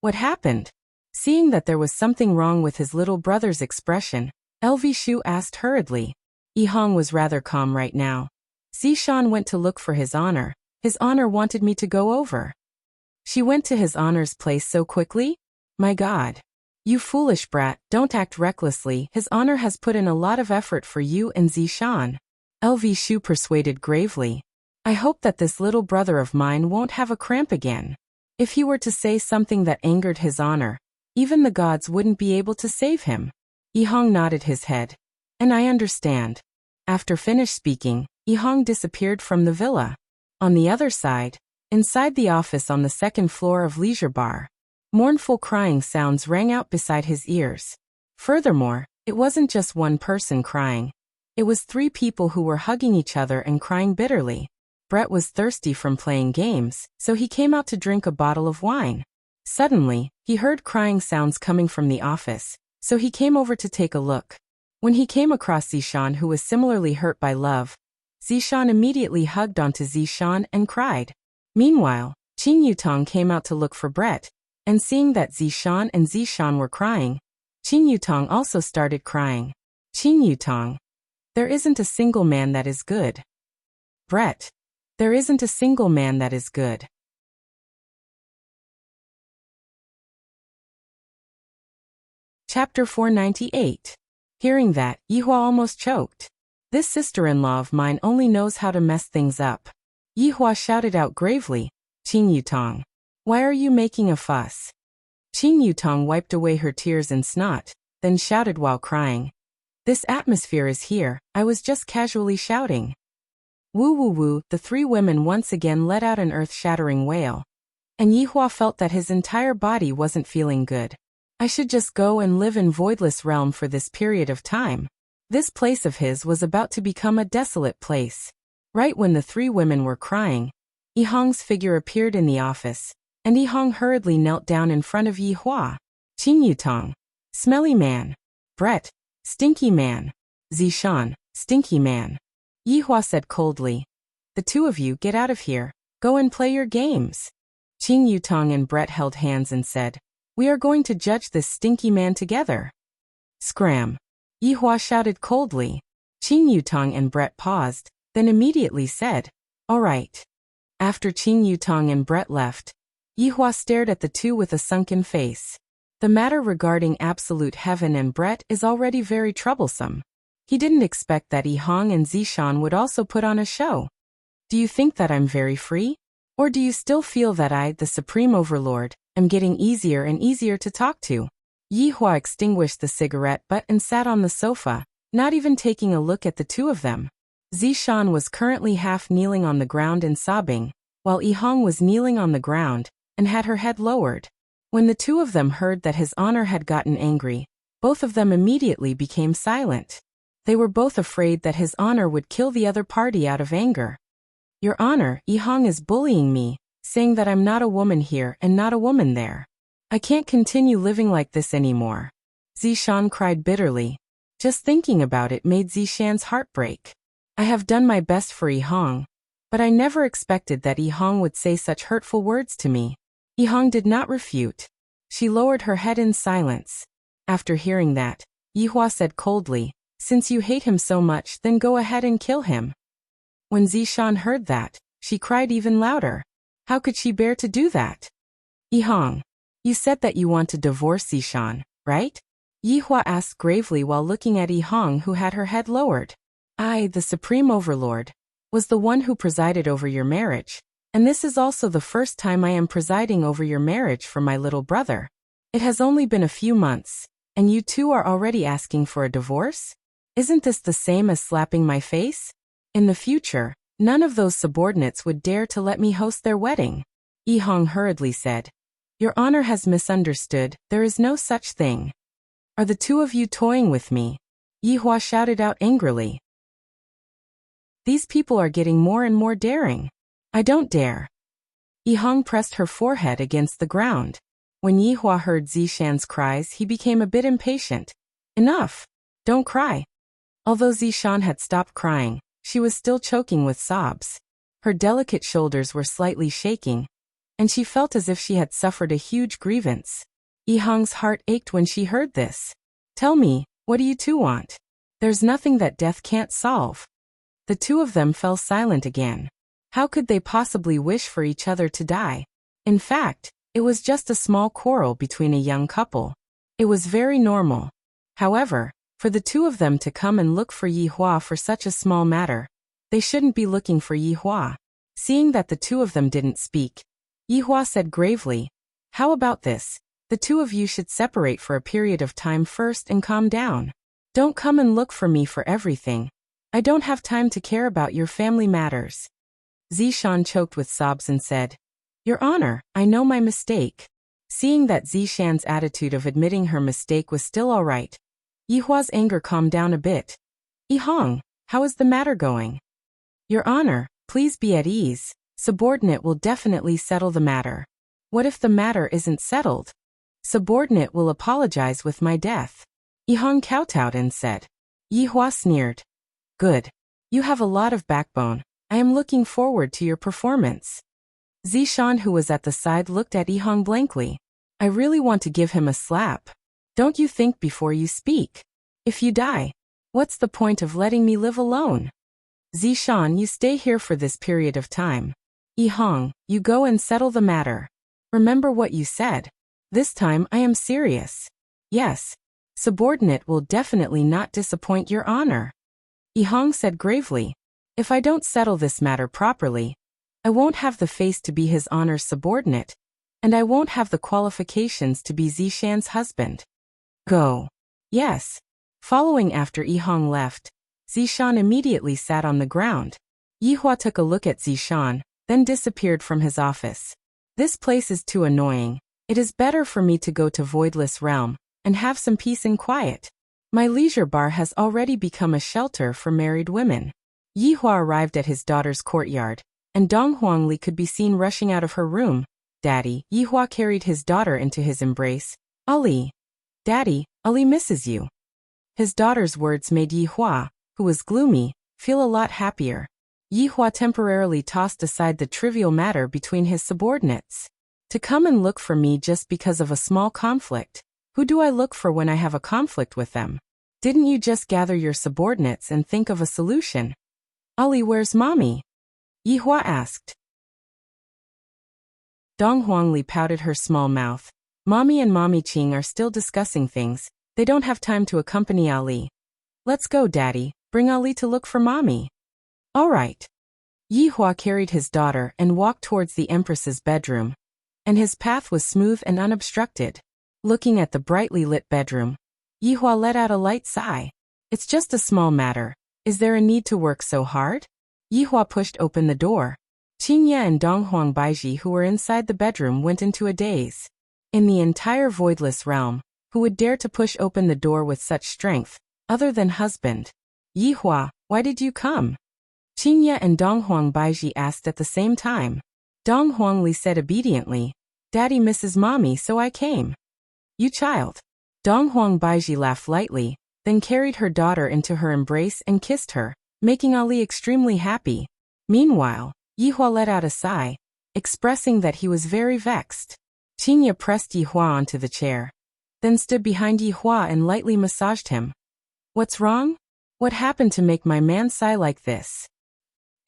What happened? Seeing that there was something wrong with his little brother's expression, LV Shu asked hurriedly. Yihang was rather calm right now. Zishan went to look for his honor. His honor wanted me to go over. She went to his honor's place so quickly? My God. You foolish brat, don't act recklessly. His honor has put in a lot of effort for you and Zishan. LV Shu persuaded gravely. I hope that this little brother of mine won't have a cramp again. If he were to say something that angered his honor, even the gods wouldn't be able to save him. Yihang nodded his head. And I understand. After finished speaking, Yihang disappeared from the villa. On the other side, inside the office on the second floor of Leisure Bar, mournful crying sounds rang out beside his ears. Furthermore, it wasn't just one person crying. It was 3 people who were hugging each other and crying bitterly. Brett was thirsty from playing games, so he came out to drink a bottle of wine. Suddenly, he heard crying sounds coming from the office, so he came over to take a look. When he came across Zishan, who was similarly hurt by love, Zishan immediately hugged onto Zishan and cried. Meanwhile, Qin Yutong came out to look for Brett, and seeing that Zishan and Zishan were crying, Qin Yutong also started crying. Qin Yutong. There isn't a single man that is good. Brett. There isn't a single man that is good. Chapter 498. Hearing that, Yihua almost choked. This sister-in-law of mine only knows how to mess things up. Yihua shouted out gravely, Qin Yutong. Why are you making a fuss? Qin Yutong wiped away her tears and snot, then shouted while crying. This atmosphere is here, I was just casually shouting. Woo woo woo, the three women once again let out an earth-shattering wail. And Yihua felt that his entire body wasn't feeling good. I should just go and live in Voidless Realm for this period of time. This place of his was about to become a desolate place. Right when the three women were crying, Yihong's figure appeared in the office, and Yihong hurriedly knelt down in front of Yihua. Qing Yutong, Smelly Man. Brett, Stinky Man. Zishan, Stinky Man. Yihua said coldly. The two of you get out of here, go and play your games. Qing Yutong and Brett held hands and said, we are going to judge this stinky man together. Scram. Yihua shouted coldly. Qing Yutong and Brett paused, then immediately said, all right. After Qing Yutong and Brett left, Yihua stared at the two with a sunken face. The matter regarding Absolute Heaven and Brett is already very troublesome. He didn't expect that Yihong and Zishan would also put on a show. Do you think that I'm very free? Or do you still feel that I, the Supreme Overlord, am getting easier and easier to talk to? Yihua extinguished the cigarette butt and sat on the sofa, not even taking a look at the two of them. Zishan was currently half kneeling on the ground and sobbing, while Yihong was kneeling on the ground and had her head lowered. When the two of them heard that his honor had gotten angry, both of them immediately became silent. They were both afraid that his honor would kill the other party out of anger. Your honor, Yihong is bullying me, saying that I'm not a woman here and not a woman there. I can't continue living like this anymore. Zishan cried bitterly. Just thinking about it made Zishan's heart break. I have done my best for Yihong, but I never expected that Yihong would say such hurtful words to me. Yihong did not refute. She lowered her head in silence. After hearing that, Yihua said coldly, since you hate him so much, then go ahead and kill him. When Zishan heard that, she cried even louder. How could she bear to do that? Yihong, you said that you want to divorce Zishan, right? Yihua asked gravely while looking at Yihong, who had her head lowered. I, the Supreme Overlord, was the one who presided over your marriage, and this is also the first time I am presiding over your marriage for my little brother. It has only been a few months, and you two are already asking for a divorce? Isn't this the same as slapping my face? In the future, none of those subordinates would dare to let me host their wedding. Yihong hurriedly said. Your honor has misunderstood, there is no such thing. Are the two of you toying with me? Yihua shouted out angrily. These people are getting more and more daring. I don't dare. Yihong pressed her forehead against the ground. When Yihua heard Zishan's cries, he became a bit impatient. Enough. Don't cry. Although Zishan had stopped crying, she was still choking with sobs. Her delicate shoulders were slightly shaking, and she felt as if she had suffered a huge grievance. Yihong's heart ached when she heard this. Tell me, what do you two want? There's nothing that death can't solve. The two of them fell silent again. How could they possibly wish for each other to die? In fact, it was just a small quarrel between a young couple. It was very normal. However, for the two of them to come and look for Yihua for such a small matter, they shouldn't be looking for Yihua. Seeing that the two of them didn't speak, Yihua said gravely, how about this? The two of you should separate for a period of time first and calm down. Don't come and look for me for everything. I don't have time to care about your family matters. Zishan choked with sobs and said, Your honor, I know my mistake. Seeing that Zishan's attitude of admitting her mistake was still all right, Yihua's anger calmed down a bit. Yihong, how is the matter going? Your honor, please be at ease. Subordinate will definitely settle the matter. What if the matter isn't settled? Subordinate will apologize with my death. Yihong kowtowed and said. Yihua sneered. Good. You have a lot of backbone. I am looking forward to your performance. Zishan, who was at the side, looked at Yihong blankly. I really want to give him a slap. Don't you think before you speak? If you die, what's the point of letting me live alone? Zishan, you stay here for this period of time. Yihong, you go and settle the matter. Remember what you said. This time I am serious. Yes. Subordinate will definitely not disappoint your honor. Yihong said gravely. If I don't settle this matter properly, I won't have the face to be his honor's subordinate, and I won't have the qualifications to be Zishan's husband. Go. Yes. Following after Yihong left, Zishan immediately sat on the ground. Yihua took a look at Zishan, then disappeared from his office. This place is too annoying. It is better for me to go to Voidless Realm and have some peace and quiet. My leisure bar has already become a shelter for married women. Yihua arrived at his daughter's courtyard, and Dong Huangli could be seen rushing out of her room. Daddy, Yihua carried his daughter into his embrace. Ali. Daddy, Ali misses you. His daughter's words made Yihua, who was gloomy, feel a lot happier. Yihua temporarily tossed aside the trivial matter between his subordinates. To come and look for me just because of a small conflict. Who do I look for when I have a conflict with them? Didn't you just gather your subordinates and think of a solution? Ali, where's mommy? Yihua asked. Dong Huangli pouted her small mouth. Mommy and Mommy Qing are still discussing things. They don't have time to accompany Ali. Let's go, Daddy. Bring Ali to look for Mommy. All right. Yihua carried his daughter and walked towards the Empress's bedroom. And his path was smooth and unobstructed. Looking at the brightly lit bedroom, Yihua let out a light sigh. It's just a small matter. Is there a need to work so hard? Yihua pushed open the door. Qingye and Donghuang Baiji, who were inside the bedroom, went into a daze. In the entire Voidless Realm, who would dare to push open the door with such strength, other than husband? Yihua, why did you come? Qingye and Donghuang Baiji asked at the same time. Dong Huangli said obediently, Daddy misses Mommy, so I came. You child. Donghuang Baiji laughed lightly, then carried her daughter into her embrace and kissed her, making Ali extremely happy. Meanwhile, Yihua let out a sigh, expressing that he was very vexed. Qingye pressed Yihua onto the chair, then stood behind Yihua and lightly massaged him. What's wrong? What happened to make my man sigh like this?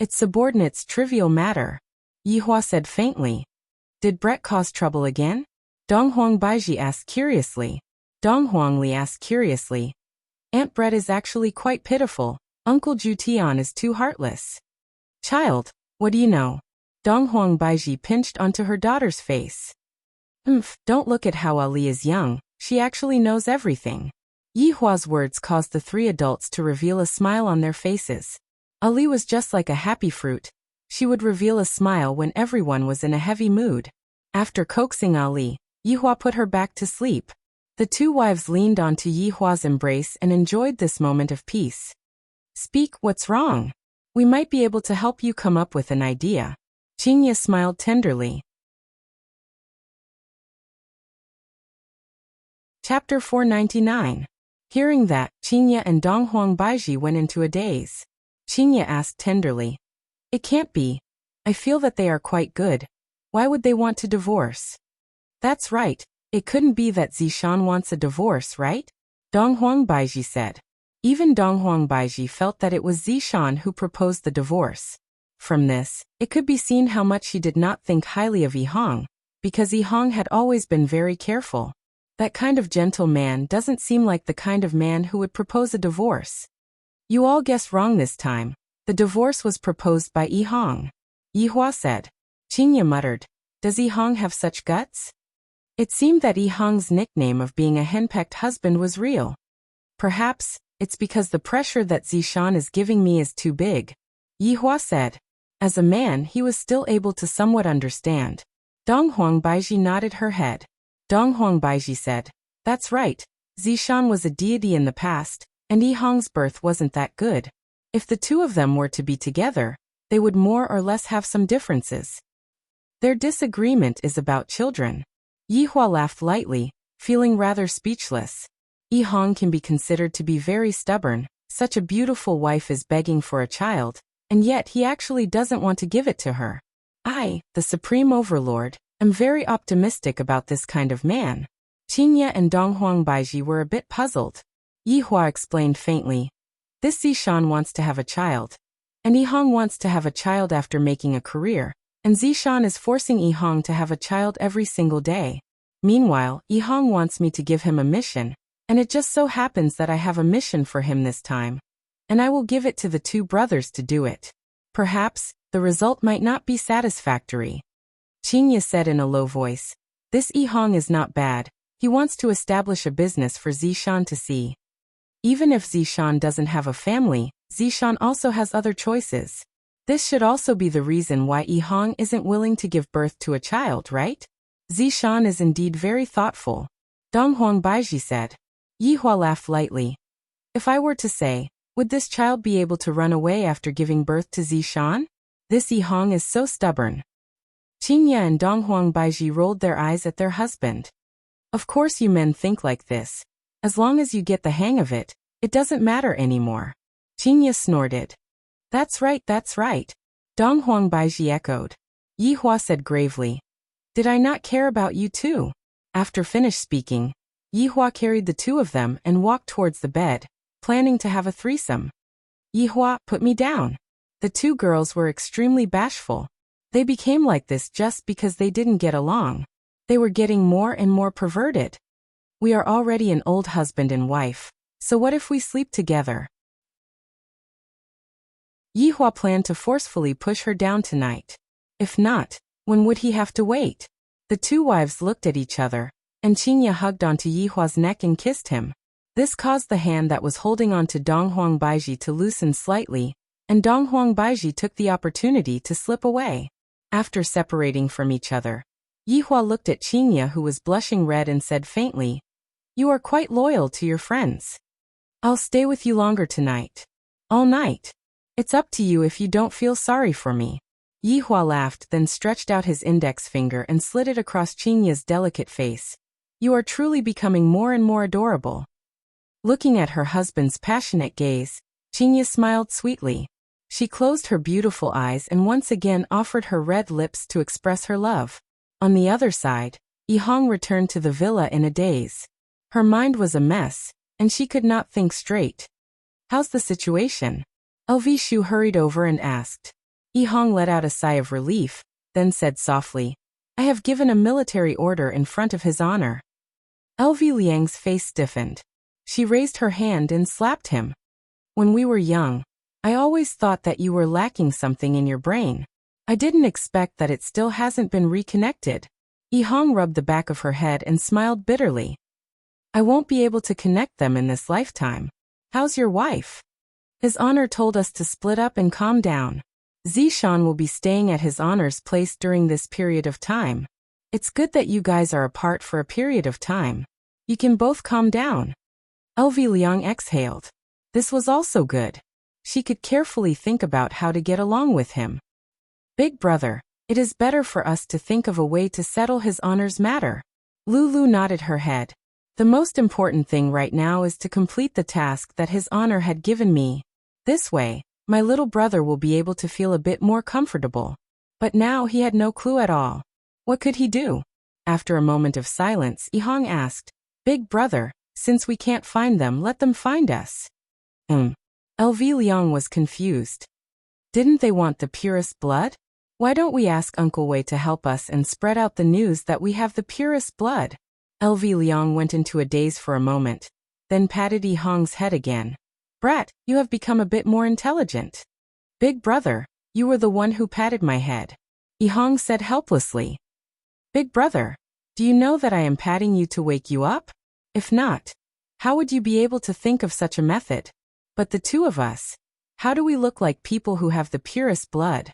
It's subordinate's trivial matter, Yihua said faintly. Did Brett cause trouble again? Donghuang Baiji asked curiously. Dong Huangli asked curiously. Aunt Brett is actually quite pitiful. Uncle Jutian is too heartless. Child, what do you know? Donghuang Baiji pinched onto her daughter's face. Don't look at how Ali is young. She actually knows everything. Yihua's words caused the three adults to reveal a smile on their faces. Ali was just like a happy fruit. She would reveal a smile when everyone was in a heavy mood. After coaxing Ali, Yihua put her back to sleep. The two wives leaned onto Yihua's embrace and enjoyed this moment of peace. Speak, what's wrong? We might be able to help you come up with an idea. Qingye smiled tenderly. Chapter 499. Hearing that, Qingye and Donghuang Baiji went into a daze. Qingye asked tenderly. It can't be. I feel that they are quite good. Why would they want to divorce? That's right. It couldn't be that Zishan wants a divorce, right? Donghuang Baiji said. Even Donghuang Baiji felt that it was Zishan who proposed the divorce. From this, it could be seen how much she did not think highly of Yihong, because Yihong had always been very careful. That kind of gentle man doesn't seem like the kind of man who would propose a divorce. You all guessed wrong this time. The divorce was proposed by Yihong. Yihua said. Qingye muttered. Does Yihong have such guts? It seemed that Yihong's nickname of being a henpecked husband was real. Perhaps, it's because the pressure that Zishan is giving me is too big. Yihua said. As a man, he was still able to somewhat understand. Donghuang Baiji nodded her head. Donghuang Baiji said. That's right. Zishan was a deity in the past, and Yihong's birth wasn't that good. If the two of them were to be together, they would more or less have some differences. Their disagreement is about children. Yihua laughed lightly, feeling rather speechless. Yihong can be considered to be very stubborn. Such a beautiful wife is begging for a child, and yet he actually doesn't want to give it to her. I, the Supreme Overlord, am very optimistic about this kind of man. Qingye and Donghuang Baiji were a bit puzzled. Yihua explained faintly. This Zishan wants to have a child. And Yihong wants to have a child after making a career. And Zishan is forcing Yihong to have a child every single day. Meanwhile, Yihong wants me to give him a mission. And it just so happens that I have a mission for him this time. And I will give it to the two brothers to do it. Perhaps, the result might not be satisfactory. Qingye said in a low voice. This Yihong is not bad. He wants to establish a business for Zishan to see. Even if Zishan doesn't have a family, Zishan also has other choices. This should also be the reason why Yihang isn't willing to give birth to a child, right? Zishan is indeed very thoughtful. Donghuang Baiji said. Yihua laughed lightly. If I were to say, would this child be able to run away after giving birth to Zishan? This Yihang is so stubborn. Qingya and Donghuang Baiji rolled their eyes at their husband. Of course you men think like this. As long as you get the hang of it, it doesn't matter anymore. Qingya snorted. That's right, that's right. Donghuang Baiji echoed. Yihua said gravely. Did I not care about you too? After finished speaking, Yihua carried the two of them and walked towards the bed, planning to have a threesome. Yihua, put me down. The two girls were extremely bashful. They became like this just because they didn't get along. They were getting more and more perverted. We are already an old husband and wife, so what if we sleep together? Yihua planned to forcefully push her down tonight. If not, when would he have to wait? The two wives looked at each other, and Qingya hugged onto Yihua's neck and kissed him. This caused the hand that was holding onto Donghuang Baiji to loosen slightly, and Donghuang Baiji took the opportunity to slip away. After separating from each other, Yihua looked at Qingya, who was blushing red, and said faintly, "You are quite loyal to your friends. I'll stay with you longer tonight. All night. It's up to you if you don't feel sorry for me." Yihua laughed, then stretched out his index finger and slid it across Qingya's delicate face. "You are truly becoming more and more adorable." Looking at her husband's passionate gaze, Qingya smiled sweetly. She closed her beautiful eyes and once again offered her red lips to express her love. On the other side, Yihang returned to the villa in a daze. Her mind was a mess, and she could not think straight. "How's the situation?" LV Shu hurried over and asked. Yihang let out a sigh of relief, then said softly, "I have given a military order in front of his honor." LV Liang's face stiffened. She raised her hand and slapped him. "When we were young, I always thought that you were lacking something in your brain. I didn't expect that it still hasn't been reconnected." Yihang rubbed the back of her head and smiled bitterly. "I won't be able to connect them in this lifetime. How's your wife?" "His honor told us to split up and calm down. Zishan will be staying at his honor's place during this period of time. It's good that you guys are apart for a period of time. You can both calm down." LV Liang exhaled. This was also good. She could carefully think about how to get along with him. "Big brother, it is better for us to think of a way to settle his honor's matter." Lulu nodded her head. "The most important thing right now is to complete the task that his honor had given me. This way, my little brother will be able to feel a bit more comfortable." But now he had no clue at all. What could he do? After a moment of silence, Yihang asked, "Big brother, since we can't find them, let them find us." LV Liang was confused. Didn't they want the purest blood? Why don't we ask Uncle Wei to help us and spread out the news that we have the purest blood? LV Liang went into a daze for a moment, then patted Yihang's head again. "Brat, you have become a bit more intelligent." "Big brother, you were the one who patted my head," Yihang said helplessly. "Big brother, do you know that I am patting you to wake you up? If not, how would you be able to think of such a method? But the two of us, how do we look like people who have the purest blood?"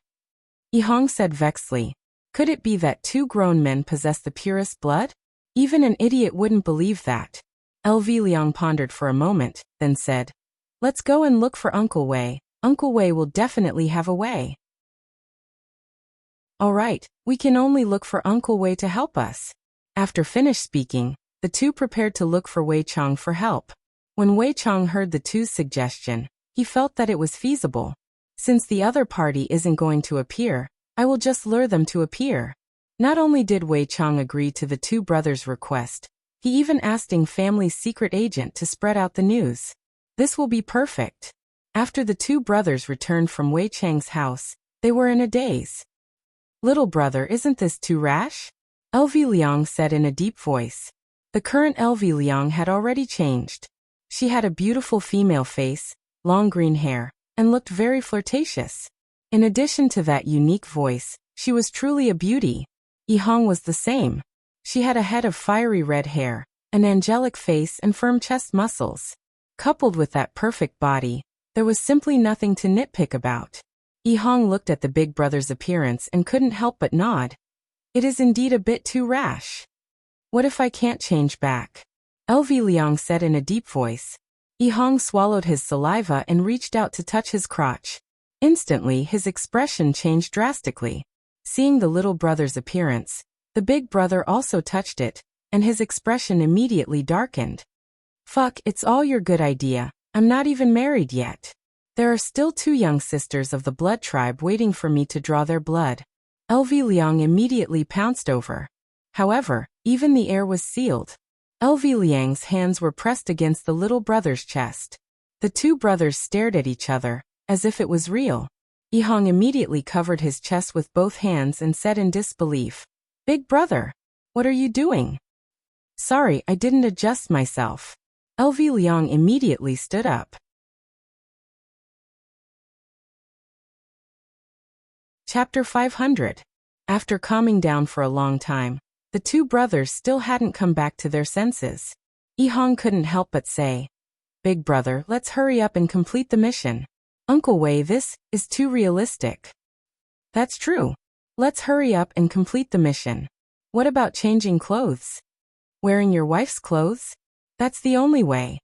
Yihang said vexedly. Could it be that two grown men possess the purest blood? Even an idiot wouldn't believe that. LV Liang pondered for a moment, then said, "Let's go and look for Uncle Wei. Uncle Wei will definitely have a way." "All right, we can only look for Uncle Wei to help us." After finished speaking, the two prepared to look for Wei Chang for help. When Wei Chang heard the two's suggestion, he felt that it was feasible. Since the other party isn't going to appear, I will just lure them to appear. Not only did Wei Chang agree to the two brothers' request, he even asked Ying family's secret agent to spread out the news. This will be perfect. After the two brothers returned from Wei Chang's house, they were in a daze. "Little brother, isn't this too rash?" LV Liang said in a deep voice. The current LV Liang had already changed. She had a beautiful female face, long green hair, and looked very flirtatious. In addition to that unique voice, she was truly a beauty. Yihang was the same. She had a head of fiery red hair, An angelic face and firm chest muscles. Coupled with that perfect body, there was simply nothing to nitpick about. Yihong looked at the big brother's appearance and couldn't help but nod. It is indeed a bit too rash. What if I can't change back? LV Liang said in a deep voice. Yihong swallowed his saliva and reached out to touch his crotch. Instantly, his expression changed drastically. Seeing the little brother's appearance, the big brother also touched it, and his expression immediately darkened. Fuck, it's all your good idea. I'm not even married yet. There are still 2 young sisters of the blood tribe waiting for me to draw their blood. LV Liang immediately pounced over. However, even the air was sealed. LV Liang's hands were pressed against the little brother's chest. The 2 brothers stared at each other, as if it was real. Yihong immediately covered his chest with both hands and said in disbelief, "Big brother, what are you doing?" "Sorry, I didn't adjust myself." LV Liang immediately stood up. Chapter 500. After calming down for a long time, the 2 brothers still hadn't come back to their senses. Yihong couldn't help but say, "Big brother, let's hurry up and complete the mission. Uncle Wei, this is too realistic." "That's true. Let's hurry up and complete the mission. What about changing clothes? Wearing your wife's clothes? That's the only way."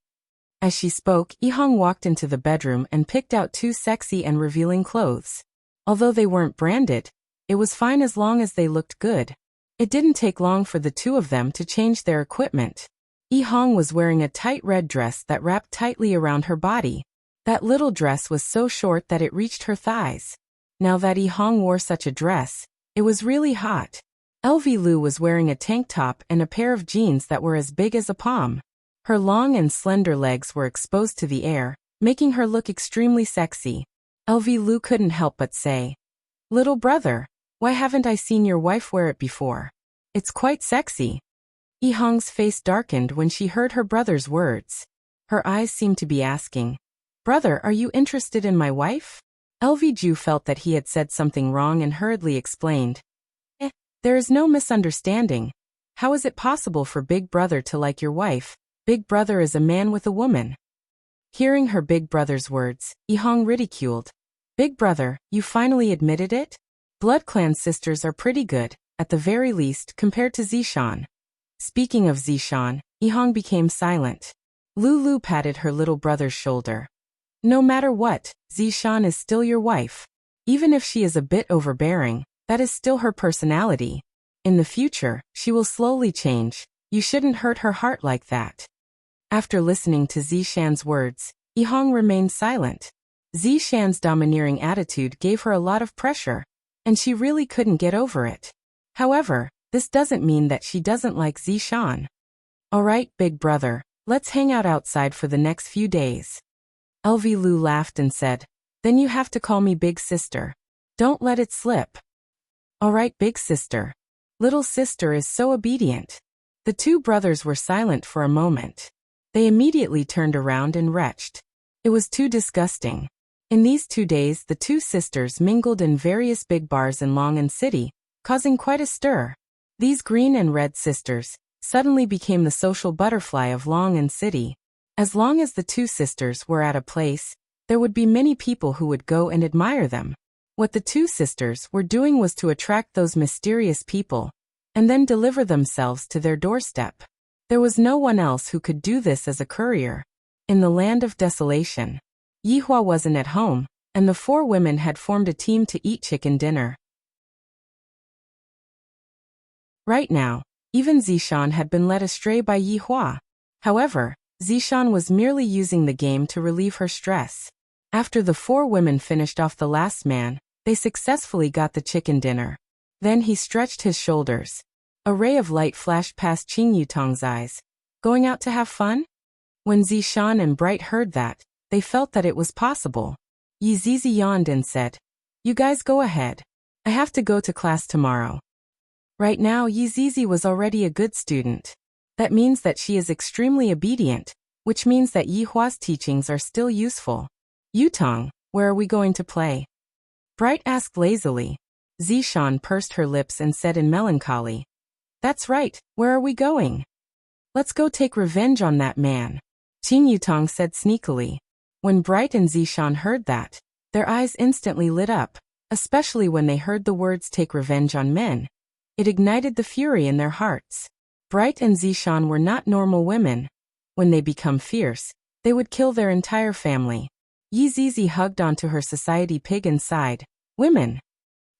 As she spoke, Yihong walked into the bedroom and picked out 2 sexy and revealing clothes. Although they weren't branded, it was fine as long as they looked good. It didn't take long for the 2 of them to change their equipment. Yihong was wearing a tight red dress that wrapped tightly around her body. That little dress was so short that it reached her thighs. Now that Yihong wore such a dress, it was really hot. LV Lu was wearing a tank top and a pair of jeans that were as big as a palm. Her long and slender legs were exposed to the air, making her look extremely sexy. LV Lu couldn't help but say, "Little brother, why haven't I seen your wife wear it before? It's quite sexy." Yihong's face darkened when she heard her brother's words. Her eyes seemed to be asking, "Brother, are you interested in my wife?" LV Ju felt that he had said something wrong and hurriedly explained, "There is no misunderstanding. How is it possible for Big Brother to like your wife? Big Brother is a man with a woman." Hearing her big brother's words, Yihong ridiculed, "Big brother, you finally admitted it? Blood clan sisters are pretty good, at the very least, compared to Zishan." Speaking of Zishan, Yihong became silent. Lulu patted her little brother's shoulder. "No matter what, Zishan is still your wife. Even if she is a bit overbearing, that is still her personality. In the future, she will slowly change. You shouldn't hurt her heart like that." After listening to Zishan's words, Yihong remained silent. Zishan's domineering attitude gave her a lot of pressure, and she really couldn't get over it. However, this doesn't mean that she doesn't like Zishan. "Alright, big brother, let's hang out outside for the next few days." LV Lu laughed and said, "Then you have to call me big sister. Don't let it slip." "Alright, big sister." Little sister is so obedient. The 2 brothers were silent for a moment. They immediately turned around and retched. It was too disgusting. In these 2 days, the 2 sisters mingled in various big bars in Longan City, causing quite a stir. These green and red sisters suddenly became the social butterfly of Longan City. As long as the 2 sisters were at a place, there would be many people who would go and admire them. What the 2 sisters were doing was to attract those mysterious people, and then deliver themselves to their doorstep. There was no one else who could do this as a courier. In the land of desolation, Yihua wasn't at home, and the 4 women had formed a team to eat chicken dinner. Right now, even Zishan had been led astray by Yihua. However, Zishan was merely using the game to relieve her stress. After the 4 women finished off the last man, they successfully got the chicken dinner. Then he stretched his shoulders. A ray of light flashed past Qing Yutong's eyes. "Going out to have fun?" When Zishan and Bright heard that, they felt that it was possible. Yi Zizi yawned and said, "You guys go ahead. I have to go to class tomorrow." Right now, Yi Zizi was already a good student. That means that she is extremely obedient, which means that Yihua's teachings are still useful. "Yutong, where are we going to play?" Bright asked lazily. Zishan pursed her lips and said in melancholy, "That's right, where are we going?" Let's go take revenge on that man, Qing Yutong said sneakily. When Bright and Zishan heard that, their eyes instantly lit up, especially when they heard the words take revenge on men. It ignited the fury in their hearts. Bright and Zishan were not normal women. When they become fierce, they would kill their entire family. Yi Zizi hugged onto her society pig and sighed. Women.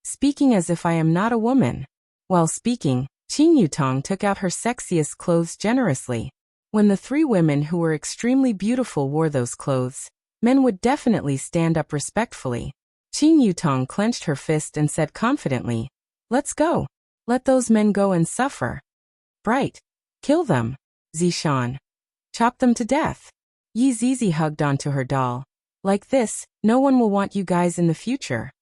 Speaking as if I am not a woman. While speaking, Qing Yutong took out her sexiest clothes generously. When the three women who were extremely beautiful wore those clothes, men would definitely stand up respectfully. Qing Yutong clenched her fist and said confidently, let's go. Let those men go and suffer. Bright. Kill them. Zishan. Chop them to death. Yi Zizi hugged onto her doll. Like this, no one will want you guys in the future.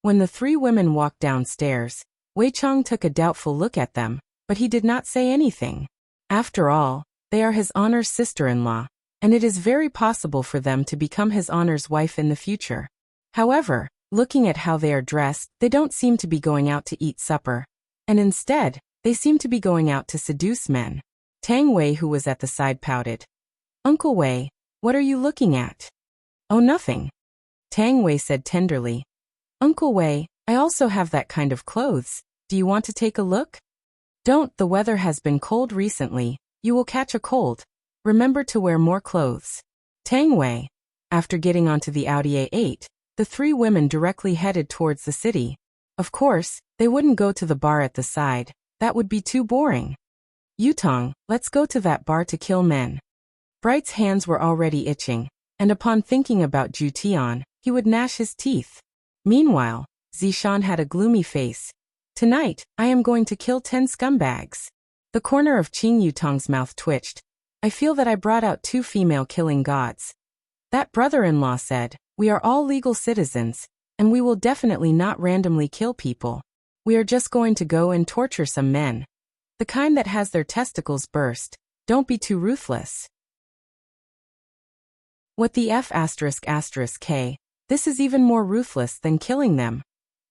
When the three women walked downstairs, Wei Chong took a doubtful look at them, but he did not say anything. After all, they are his honor's sister-in-law, and it is very possible for them to become his honor's wife in the future. However, looking at how they are dressed, they don't seem to be going out to eat supper. And instead, they seem to be going out to seduce men. Tang Wei, who was at the side, pouted. Uncle Wei, what are you looking at? Oh, nothing. Tang Wei said tenderly. Uncle Wei, I also have that kind of clothes. Do you want to take a look? Don't, the weather has been cold recently. You will catch a cold. Remember to wear more clothes. Tang Wei. After getting onto the Audi A8, the three women directly headed towards the city. Of course, they wouldn't go to the bar at the side. That would be too boring. Yutong, let's go to that bar to kill men. Bright's hands were already itching, and upon thinking about Ju Tian, he would gnash his teeth. Meanwhile, Zishan had a gloomy face. Tonight, I am going to kill 10 scumbags. The corner of Qing Yutong's mouth twitched. I feel that I brought out 2 female killing gods. That brother-in-law said, we are all legal citizens, and we will definitely not randomly kill people. We are just going to go and torture some men. The kind that has their testicles burst. Don't be too ruthless. What the F******K? This is even more ruthless than killing them.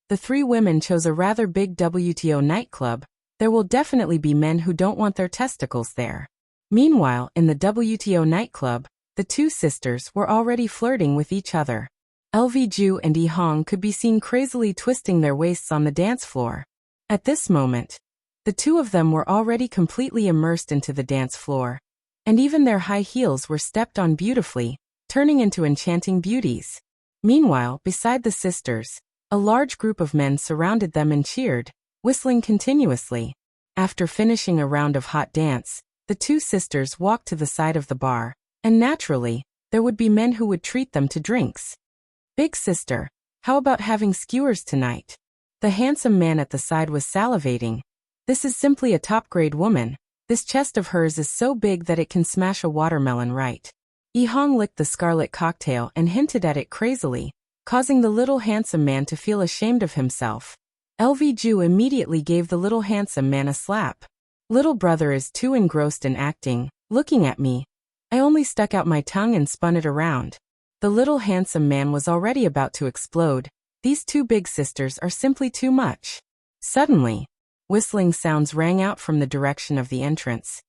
The three women chose a rather big WTO nightclub. There will definitely be men who don't want their testicles there. Meanwhile, in the WTO nightclub, the two sisters were already flirting with each other. LV Ju and Yi Hong could be seen crazily twisting their waists on the dance floor. At this moment, the two of them were already completely immersed into the dance floor, and even their high heels were stepped on beautifully, turning into enchanting beauties. Meanwhile, beside the sisters, a large group of men surrounded them and cheered, whistling continuously. After finishing a round of hot dance, the two sisters walked to the side of the bar, and naturally, there would be men who would treat them to drinks. Big sister, how about having skewers tonight? The handsome man at the side was salivating. This is simply a top-grade woman. This chest of hers is so big that it can smash a watermelon right. Yi Hong licked the scarlet cocktail and hinted at it crazily, causing the little handsome man to feel ashamed of himself. LV Ju immediately gave the little handsome man a slap. Little brother is too engrossed in acting, looking at me. I only stuck out my tongue and spun it around. The little handsome man was already about to explode. These two big sisters are simply too much. Suddenly, whistling sounds rang out from the direction of the entrance.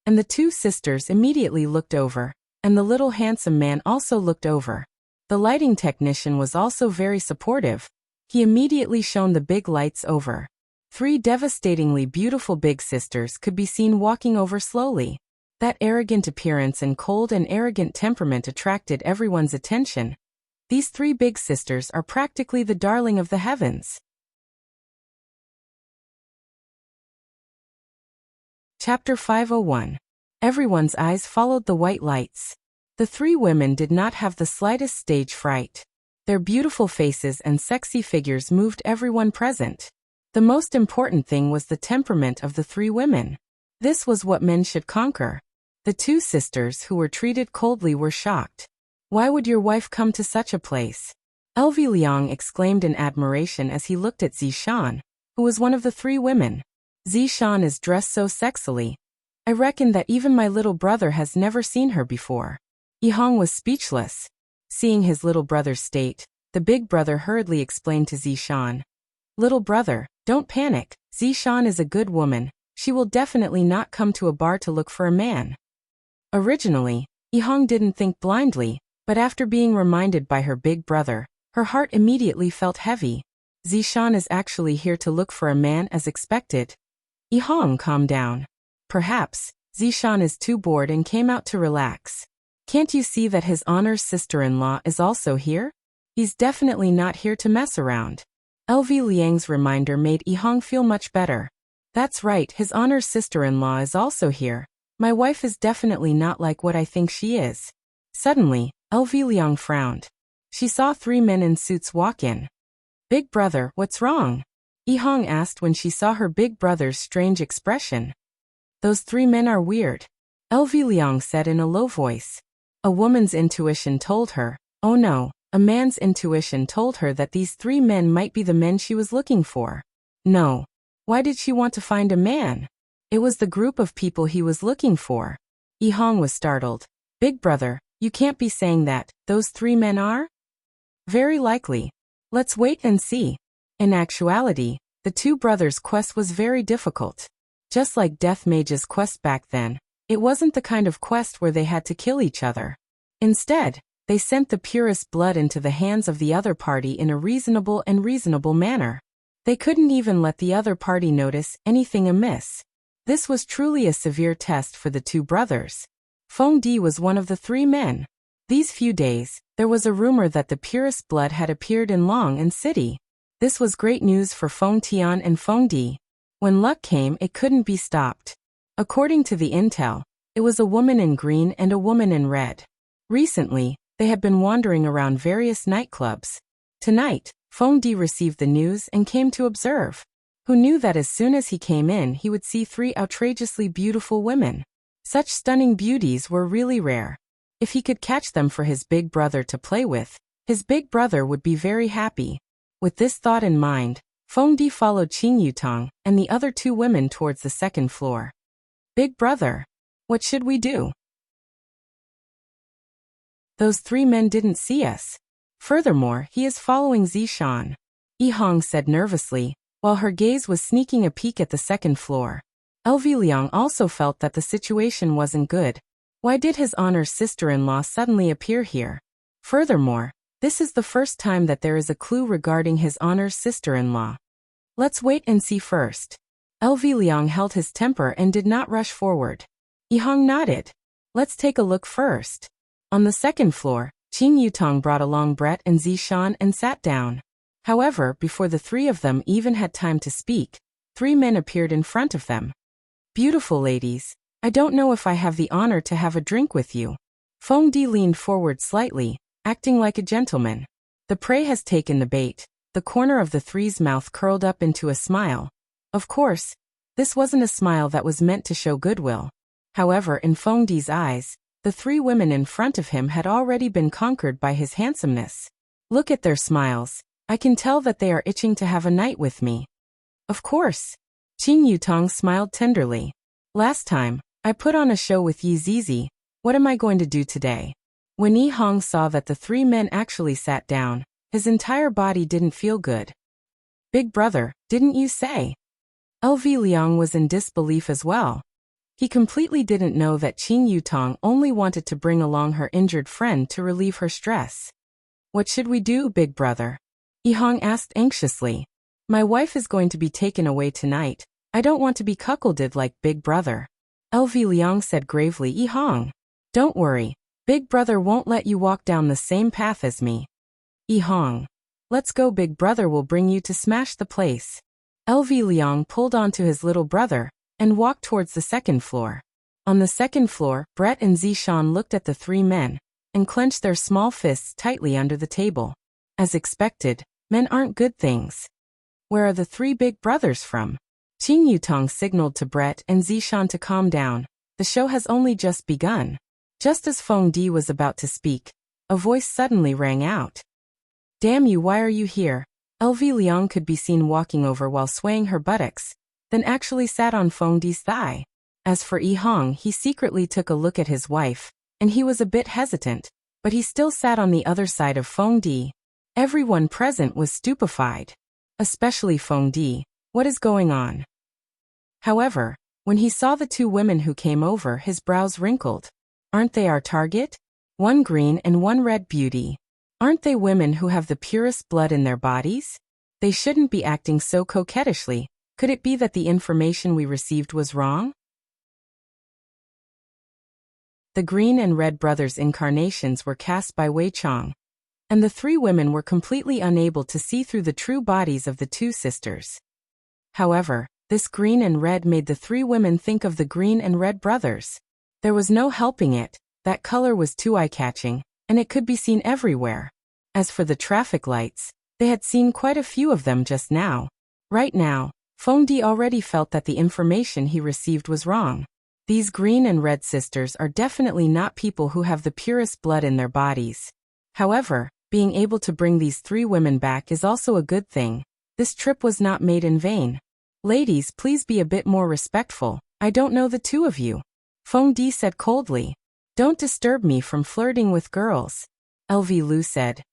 And the two sisters immediately looked over, and the little handsome man also looked over. The lighting technician was also very supportive. He immediately shone the big lights over. 3 devastatingly beautiful big sisters could be seen walking over slowly. That arrogant appearance and cold and arrogant temperament attracted everyone's attention. These 3 big sisters are practically the darling of the heavens. Chapter 501. Everyone's eyes followed the white lights. The 3 women did not have the slightest stage fright. Their beautiful faces and sexy figures moved everyone present. The most important thing was the temperament of the 3 women. This was what men should conquer. The 2 sisters who were treated coldly were shocked. Why would your wife come to such a place? LV Liang exclaimed in admiration as he looked at Zishan, who was one of the 3 women. Zishan is dressed so sexily. I reckon that even my little brother has never seen her before. Yi Hong was speechless. Seeing his little brother's state, the big brother hurriedly explained to Zishan. Little brother, don't panic. Zishan is a good woman. She will definitely not come to a bar to look for a man. Originally, Yihong didn't think blindly, but after being reminded by her big brother, her heart immediately felt heavy. Zishan is actually here to look for a man as expected. Yihong, calm down. Perhaps Zishan is too bored and came out to relax. Can't you see that his honor's sister-in-law is also here? He's definitely not here to mess around. LV Liang's reminder made Yihong feel much better. That's right, his honor's sister-in-law is also here. My wife is definitely not like what I think she is. Suddenly, LV Liang frowned. She saw 3 men in suits walk in. Big brother, what's wrong? Yihong asked when she saw her big brother's strange expression. Those 3 men are weird. LV Liang said in a low voice. A woman's intuition told her, oh no, a man's intuition told her that these 3 men might be the men she was looking for. No. Why did she want to find a man? It was the group of people he was looking for. Yihong was startled. Big brother, you can't be saying that, those 3 men are? Very likely. Let's wait and see. In actuality, the 2 brothers' quest was very difficult. Just like Death Mage's quest back then, it wasn't the kind of quest where they had to kill each other. Instead, they sent the purest blood into the hands of the other party in a reasonable manner. They couldn't even let the other party notice anything amiss. This was truly a severe test for the 2 brothers. Feng Di was one of the 3 men. These few days, there was a rumor that the purest blood had appeared in Long and City. This was great news for Feng Tian and Feng Di. When luck came, it couldn't be stopped. According to the intel, it was a woman in green and a woman in red. Recently, they had been wandering around various nightclubs. Tonight, Feng Di received the news and came to observe. Who knew that as soon as he came in he would see 3 outrageously beautiful women. Such stunning beauties were really rare. If he could catch them for his big brother to play with, his big brother would be very happy. With this thought in mind, Feng Di followed Qing Yutong and the other 2 women towards the 2nd floor. Big brother, what should we do? Those 3 men didn't see us. Furthermore, he is following Zishan. Yihong said nervously, while her gaze was sneaking a peek at the 2nd floor. LV Liang also felt that the situation wasn't good. Why did his honor's sister-in-law suddenly appear here? Furthermore, this is the first time that there is a clue regarding his honor's sister-in-law. Let's wait and see first. LV Liang held his temper and did not rush forward. Yihong nodded. Let's take a look first. On the 2nd floor, Qing Yutong brought along Brett and Zishan and sat down. However, before the 3 of them even had time to speak, 3 men appeared in front of them. Beautiful ladies, I don't know if I have the honor to have a drink with you. Feng Di leaned forward slightly, acting like a gentleman. The prey has taken the bait. The corner of the 3's mouth curled up into a smile. Of course, this wasn't a smile that was meant to show goodwill. However, in Feng Di's eyes, the 3 women in front of him had already been conquered by his handsomeness. Look at their smiles. I can tell that they are itching to have a night with me. Of course. Qing Yutong smiled tenderly. Last time, I put on a show with Yi Zizi. What am I going to do today? When Yihong saw that the 3 men actually sat down, his entire body didn't feel good. Big brother, didn't you say? LV Liang was in disbelief as well. He completely didn't know that Qing Yutong only wanted to bring along her injured friend to relieve her stress. What should we do, big brother? Yihong asked anxiously. My wife is going to be taken away tonight. I don't want to be cuckolded like big brother. LV Liang said gravely. Yihong, don't worry. Big brother won't let you walk down the same path as me. Yihong, let's go. Big brother will bring you to smash the place. LV Liang pulled onto his little brother and walked towards the 2nd floor. On the 2nd floor, Brett and Zishan looked at the 3 men and clenched their small fists tightly under the table. As expected, men aren't good things. Where are the 3 big brothers from? Qing Yutong signaled to Brett and Zishan to calm down. The show has only just begun. Just as Feng Di was about to speak, a voice suddenly rang out. Damn you, why are you here? LV Liang could be seen walking over while swaying her buttocks, then actually sat on Feng Di's thigh. As for Yihong, he secretly took a look at his wife, and he was a bit hesitant, but he still sat on the other side of Feng Di. Everyone present was stupefied. Especially Feng Di. What is going on? However, When he saw the two women who came over, his brows wrinkled. Aren't they our target? One green and one red beauty. Aren't they women who have the purest blood in their bodies? They shouldn't be acting so coquettishly. Could it be that the information we received was wrong? The green and red brothers' incarnations were cast by Wei Chong, and the three women were completely unable to see through the true bodies of the two sisters. However, this green and red made the three women think of the green and red brothers. There was no helping it, that color was too eye-catching, and it could be seen everywhere. As for the traffic lights, they had seen quite a few of them just now. Right now, Feng Di already felt that the information he received was wrong. These green and red sisters are definitely not people who have the purest blood in their bodies. However, being able to bring these three women back is also a good thing. This trip was not made in vain. Ladies, please be a bit more respectful. I don't know the two of you. Feng Di said coldly. Don't disturb me from flirting with girls. LV Lu said.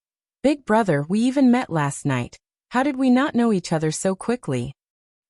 Big brother, we even met last night. How did we not know each other so quickly?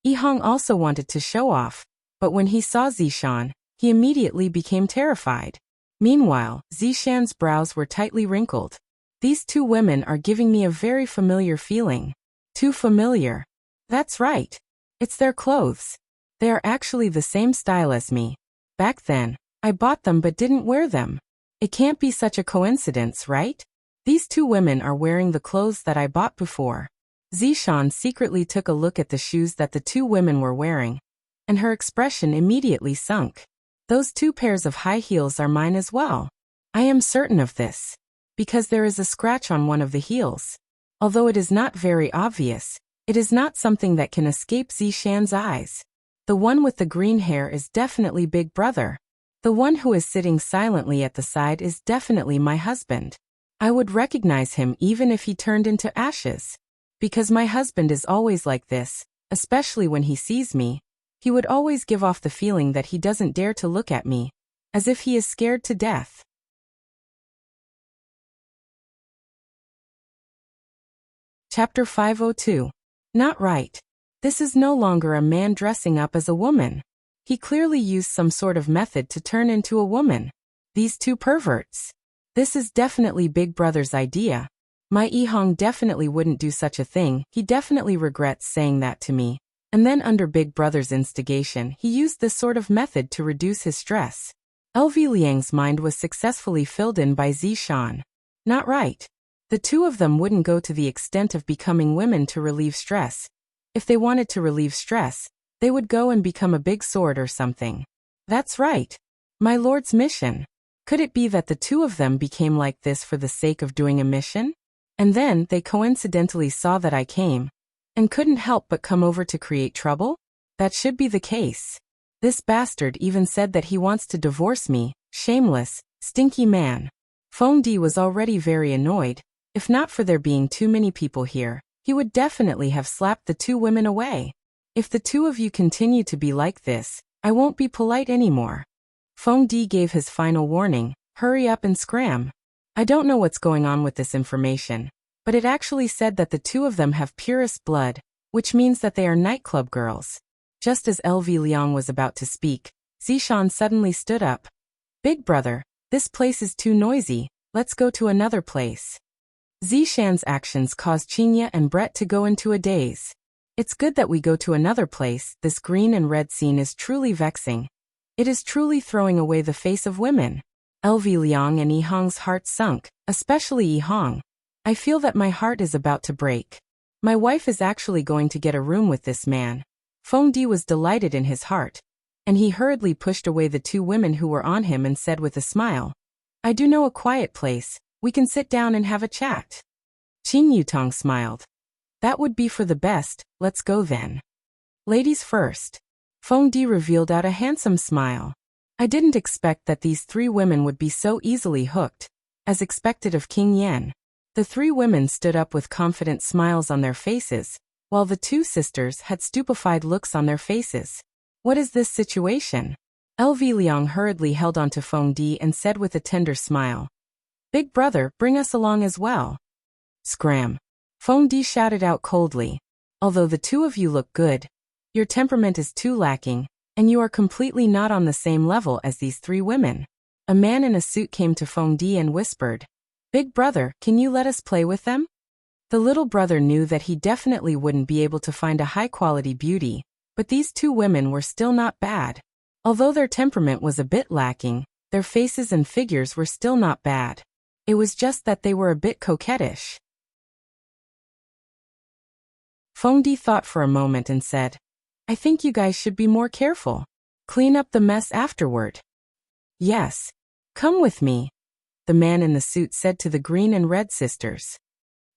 Yihang also wanted to show off, but when he saw Zishan, he immediately became terrified. Meanwhile, Zishan's brows were tightly wrinkled. These two women are giving me a very familiar feeling. Too familiar. That's right. It's their clothes. They are actually the same style as me. Back then, I bought them but didn't wear them. It can't be such a coincidence, right? These two women are wearing the clothes that I bought before. Zishan secretly took a look at the shoes that the two women were wearing, and her expression immediately sunk. Those two pairs of high heels are mine as well. I am certain of this, because there is a scratch on one of the heels. Although it is not very obvious, it is not something that can escape Zishan's eyes. The one with the green hair is definitely Big Brother. The one who is sitting silently at the side is definitely my husband. I would recognize him even if he turned into ashes. Because my husband is always like this, especially when he sees me. He would always give off the feeling that he doesn't dare to look at me, as if he is scared to death. Chapter 502. Not right. This is no longer a man dressing up as a woman. He clearly used some sort of method to turn into a woman. These two perverts. This is definitely Big Brother's idea. My Yihang definitely wouldn't do such a thing. He definitely regrets saying that to me. And then under Big Brother's instigation, he used this sort of method to reduce his stress. LV Liang's mind was successfully filled in by Zishan. Not right. The two of them wouldn't go to the extent of becoming women to relieve stress. If they wanted to relieve stress, they would go and become a big sword or something. That's right. My lord's mission. Could it be that the two of them became like this for the sake of doing a mission? And then they coincidentally saw that I came, and couldn't help but come over to create trouble? That should be the case. This bastard even said that he wants to divorce me. Shameless, stinky man. Feng Di was already very annoyed. If not for there being too many people here, he would definitely have slapped the two women away. If the two of you continue to be like this, I won't be polite anymore. Feng Di gave his final warning. Hurry up and scram. I don't know what's going on with this information, but it actually said that the two of them have purest blood, which means that they are nightclub girls. Just as LV Liang was about to speak, Zishan suddenly stood up. Big brother, this place is too noisy, let's go to another place. Zishan's actions caused Qinya and Brett to go into a daze. It's good that we go to another place. This green and red scene is truly vexing. It is truly throwing away the face of women. LV Liang and Yihang's heart sunk, especially Yihang. I feel that my heart is about to break. My wife is actually going to get a room with this man. Feng Di was delighted in his heart, and he hurriedly pushed away the two women who were on him and said with a smile, I do know a quiet place. We can sit down and have a chat. Qin Yutong smiled. That would be for the best, let's go then. Ladies first. Feng Di revealed out a handsome smile. I didn't expect that these three women would be so easily hooked, as expected of King Yan. The three women stood up with confident smiles on their faces, while the two sisters had stupefied looks on their faces. What is this situation? LV Liang hurriedly held on to Feng Di and said with a tender smile, Big brother, bring us along as well. Scram. Feng Di shouted out coldly. Although the two of you look good, your temperament is too lacking. and you are completely not on the same level as these 3 women. A man in a suit came to Feng Di and whispered, "Big brother, can you let us play with them?" The little brother knew that he definitely wouldn't be able to find a high-quality beauty, but these 2 women were still not bad. Although their temperament was a bit lacking, their faces and figures were still not bad. It was just that they were a bit coquettish. Feng Di thought for a moment and said, "I think you guys should be more careful. Clean up the mess afterward." "Yes. Come with me," the man in the suit said to the green and red sisters.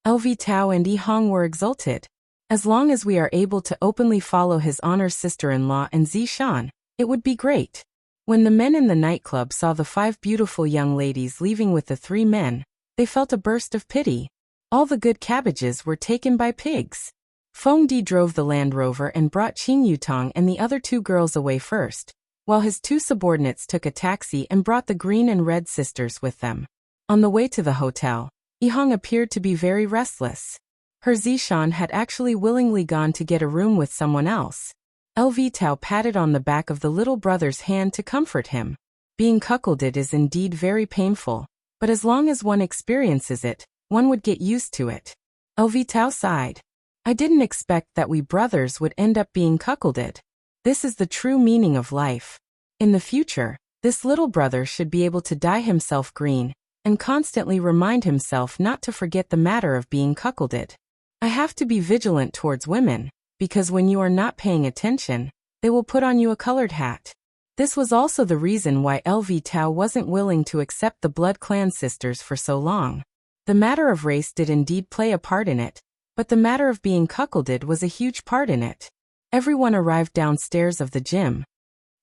LV Tao and Yi Hong were exulted. As long as we are able to openly follow his honor's sister-in-law and Zishan, it would be great. When the men in the nightclub saw the 5 beautiful young ladies leaving with the 3 men, they felt a burst of pity. All the good cabbages were taken by pigs. Feng Di drove the Land Rover and brought Qing Yutong and the other 2 girls away first, while his 2 subordinates took a taxi and brought the green and red sisters with them. On the way to the hotel, Yi Hong appeared to be very restless. Her Zishan had actually willingly gone to get a room with someone else. LV Tao patted on the back of the little brother's hand to comfort him. Being cuckolded is indeed very painful, but as long as one experiences it, one would get used to it. LV Tao sighed. "I didn't expect that we brothers would end up being cuckolded. This is the true meaning of life. In the future, this little brother should be able to dye himself green and constantly remind himself not to forget the matter of being cuckolded. I have to be vigilant towards women, because when you are not paying attention, they will put on you a colored hat." This was also the reason why LV Tao wasn't willing to accept the blood clan sisters for so long. The matter of race did indeed play a part in it, but the matter of being cuckolded was a huge part in it. Everyone arrived downstairs of the gym.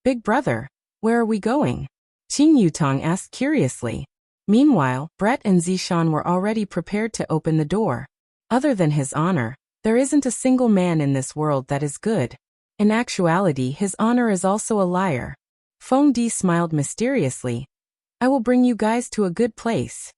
"Big brother, where are we going?" Qing Yutong asked curiously. Meanwhile, Brett and Zishan were already prepared to open the door. Other than his honor, there isn't a single man in this world that is good. In actuality, his honor is also a liar. Feng Di smiled mysteriously. "I will bring you guys to a good place."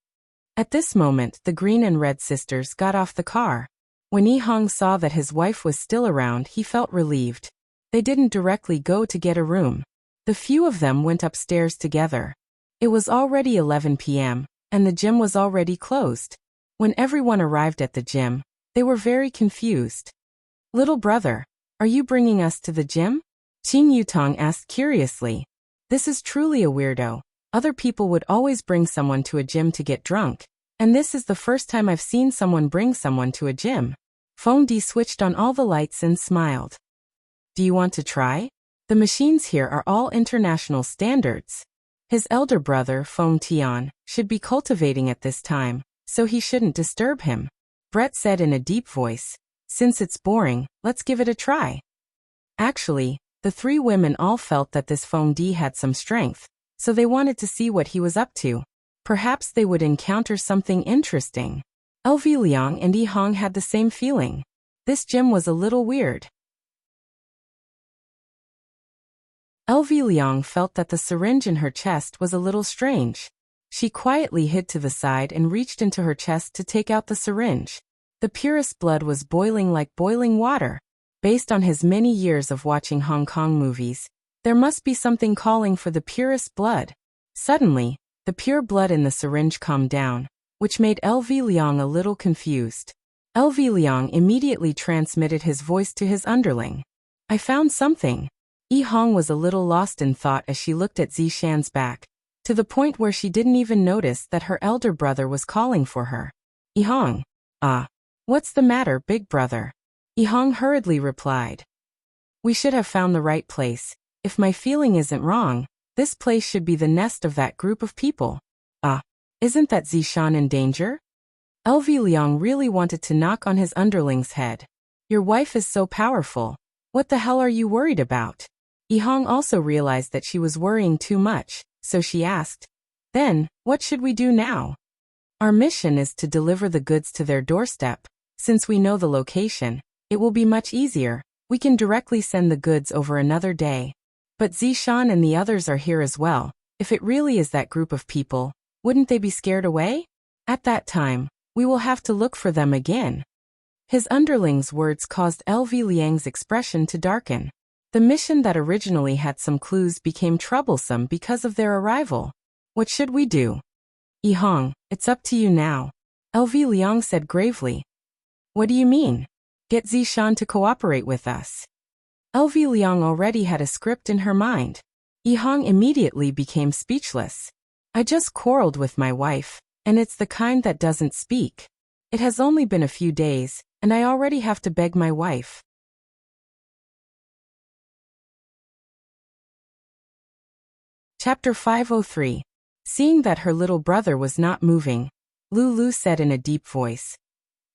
At this moment, the green and red sisters got off the car. When Yi Hong saw that his wife was still around, he felt relieved. They didn't directly go to get a room. The few of them went upstairs together. It was already 11 p.m., and the gym was already closed. When everyone arrived at the gym, they were very confused. "Little brother, are you bringing us to the gym?" Qing Yutong asked curiously. This is truly a weirdo. Other people would always bring someone to a gym to get drunk, and this is the first time I've seen someone bring someone to a gym. Feng Di switched on all the lights and smiled. "Do you want to try? The machines here are all international standards." His elder brother, Feng Tian, should be cultivating at this time, so he shouldn't disturb him. Brett said in a deep voice, "Since it's boring, let's give it a try." Actually, the 3 women all felt that this Feng Di had some strength, so they wanted to see what he was up to. Perhaps they would encounter something interesting. LV Liang and Yi Hong had the same feeling. This gym was a little weird. LV Liang felt that the syringe in her chest was a little strange. She quietly hid to the side and reached into her chest to take out the syringe. The purest blood was boiling like boiling water. Based on his many years of watching Hong Kong movies, there must be something calling for the purest blood. Suddenly, the pure blood in the syringe calmed down, which made LV Liang a little confused. LV Liang immediately transmitted his voice to his underling. "I found something." Yi Hong was a little lost in thought as she looked at Zishan's back, to the point where she didn't even notice that her elder brother was calling for her. "Yi Hong." What's the matter, big brother?" Yi Hong hurriedly replied. "We should have found the right place. If my feeling isn't wrong, this place should be the nest of that group of people." Isn't that Zishan in danger?" LV Liang really wanted to knock on his underling's head. "Your wife is so powerful. What the hell are you worried about?" Yi Hong also realized that she was worrying too much, so she asked, "Then, what should we do now?" "Our mission is to deliver the goods to their doorstep. Since we know the location, it will be much easier. We can directly send the goods over another day." "But Zishan and the others are here as well. If it really is that group of people, wouldn't they be scared away? At that time, we will have to look for them again." His underling's words caused LV Liang's expression to darken. The mission that originally had some clues became troublesome because of their arrival. What should we do? Yihong, it's up to you now. LV Liang said gravely. What do you mean? Get Zishan to cooperate with us. LV Liang already had a script in her mind. Yihong immediately became speechless. I just quarreled with my wife, and it's the kind that doesn't speak. It has only been a few days, and I already have to beg my wife. Chapter 503. Seeing that her little brother was not moving, Lulu said in a deep voice.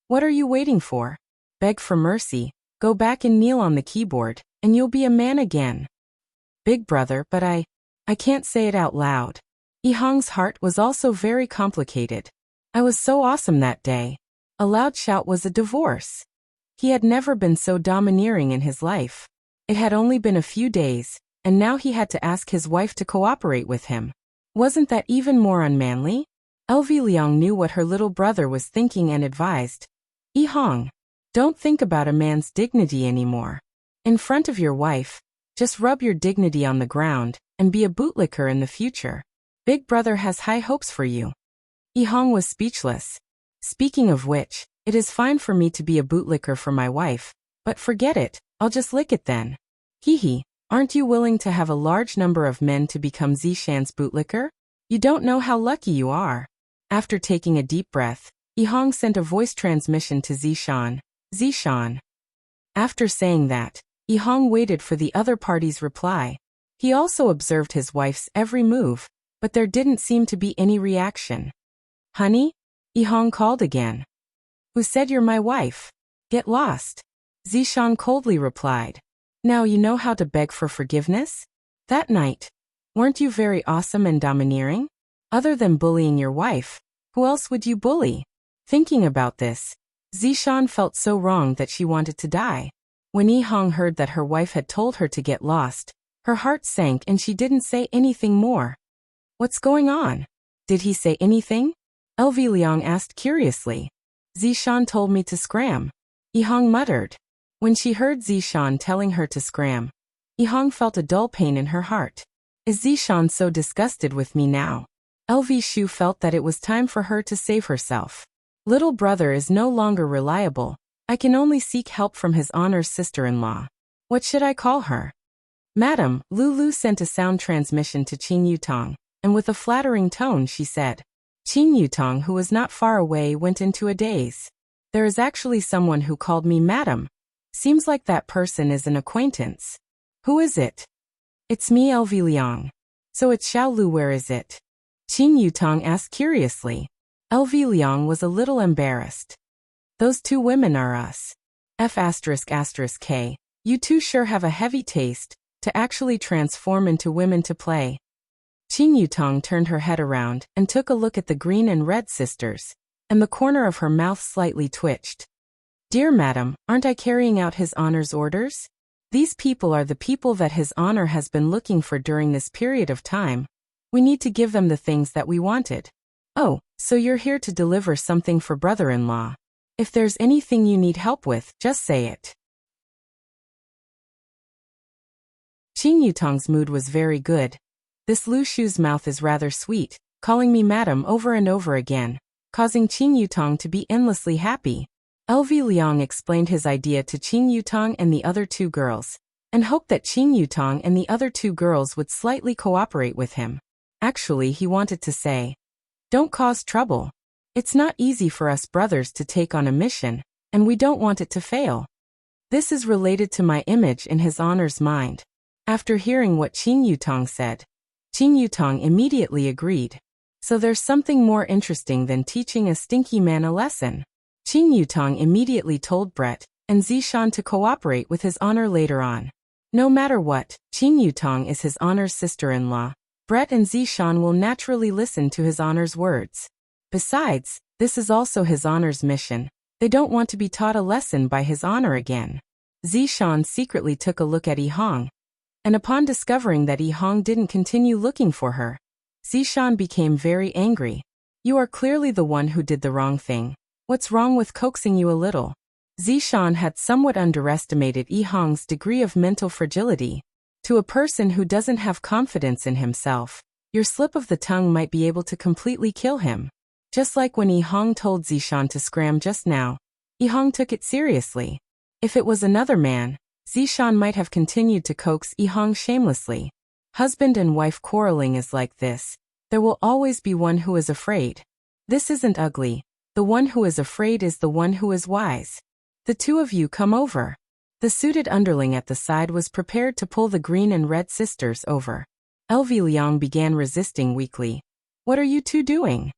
What are you waiting for? Beg for mercy, go back and kneel on the keyboard, and you'll be a man again. Big brother, but I can't say it out loud. Yihong's heart was also very complicated. I was so awesome that day. A loud shout was a divorce. He had never been so domineering in his life. It had only been a few days, and now he had to ask his wife to cooperate with him. Wasn't that even more unmanly? LV Liang knew what her little brother was thinking and advised. Yihong, don't think about a man's dignity anymore. In front of your wife, just rub your dignity on the ground, and be a bootlicker in the future. Big brother has high hopes for you. Yihong was speechless. Speaking of which, it is fine for me to be a bootlicker for my wife, but forget it, I'll just lick it then. Hee. Aren't you willing to have a large number of men to become Zishan's bootlicker? You don't know how lucky you are. After taking a deep breath, Yihong sent a voice transmission to Zishan. Zishan. After saying that, Yihong waited for the other party's reply. He also observed his wife's every move, but there didn't seem to be any reaction. Honey? Yihong called again. Who said you're my wife? Get lost. Zishan coldly replied. Now you know how to beg for forgiveness? That night, weren't you very awesome and domineering? Other than bullying your wife, who else would you bully? Thinking about this, Zishan felt so wrong that she wanted to die. When Yihong heard that her wife had told her to get lost, her heart sank and she didn't say anything more. What's going on? Did he say anything? LV Liang asked curiously. Zishan told me to scram. Yihong muttered. When she heard Zishan telling her to scram, Yihong felt a dull pain in her heart. Is Zishan so disgusted with me now? LV Shu felt that it was time for her to save herself. Little brother is no longer reliable. I can only seek help from his honor's sister-in-law. What should I call her? Madam, Lulu sent a sound transmission to Qing Yutong, and with a flattering tone she said. Qing Yutong, who was not far away, went into a daze. There is actually someone who called me madam. Seems like that person is an acquaintance. Who is it? It's me, LV Liang. So it's Xiao Lu, where is it? Qing Yutong asked curiously. LV Liang was a little embarrassed. Those two women are us. F***K. You two sure have a heavy taste, to actually transform into women to play. Qing Yutong turned her head around and took a look at the green and red sisters, and the corner of her mouth slightly twitched. Dear madam, aren't I carrying out his honor's orders? These people are the people that his honor has been looking for during this period of time. We need to give them the things that we wanted. Oh, so you're here to deliver something for brother-in-law. If there's anything you need help with, just say it. Qing Yutong's mood was very good. This Lu Shu's mouth is rather sweet, calling me madam over and over again, causing Qing Yutong to be endlessly happy. LV Liang explained his idea to Qing Yutong and the other two girls, and hoped that Qing Yutong and the other two girls would slightly cooperate with him. Actually, he wanted to say, don't cause trouble. It's not easy for us brothers to take on a mission, and we don't want it to fail. This is related to my image in his honor's mind. After hearing what Qing Yutong said, Qing Yutong immediately agreed. So there's something more interesting than teaching a stinky man a lesson. Qing Yutong immediately told Brett and Zishan to cooperate with his honor later on. No matter what, Qing Yutong is his honor's sister-in-law. Brett and Zishan will naturally listen to his honor's words. Besides, this is also his honor's mission. They don't want to be taught a lesson by his honor again. Zishan secretly took a look at Yihong, and upon discovering that Yihong didn't continue looking for her, Zishan became very angry. You are clearly the one who did the wrong thing. What's wrong with coaxing you a little? Zishan had somewhat underestimated Yihang's degree of mental fragility. To a person who doesn't have confidence in himself, your slip of the tongue might be able to completely kill him. Just like when Yihang told Zishan to scram just now, Yihang took it seriously. If it was another man, Zishan might have continued to coax Yihang shamelessly. Husband and wife quarreling is like this. There will always be one who is afraid. This isn't ugly. The one who is afraid is the one who is wise. The two of you come over. The suited underling at the side was prepared to pull the green and red sisters over. LV Liang began resisting weakly. What are you two doing?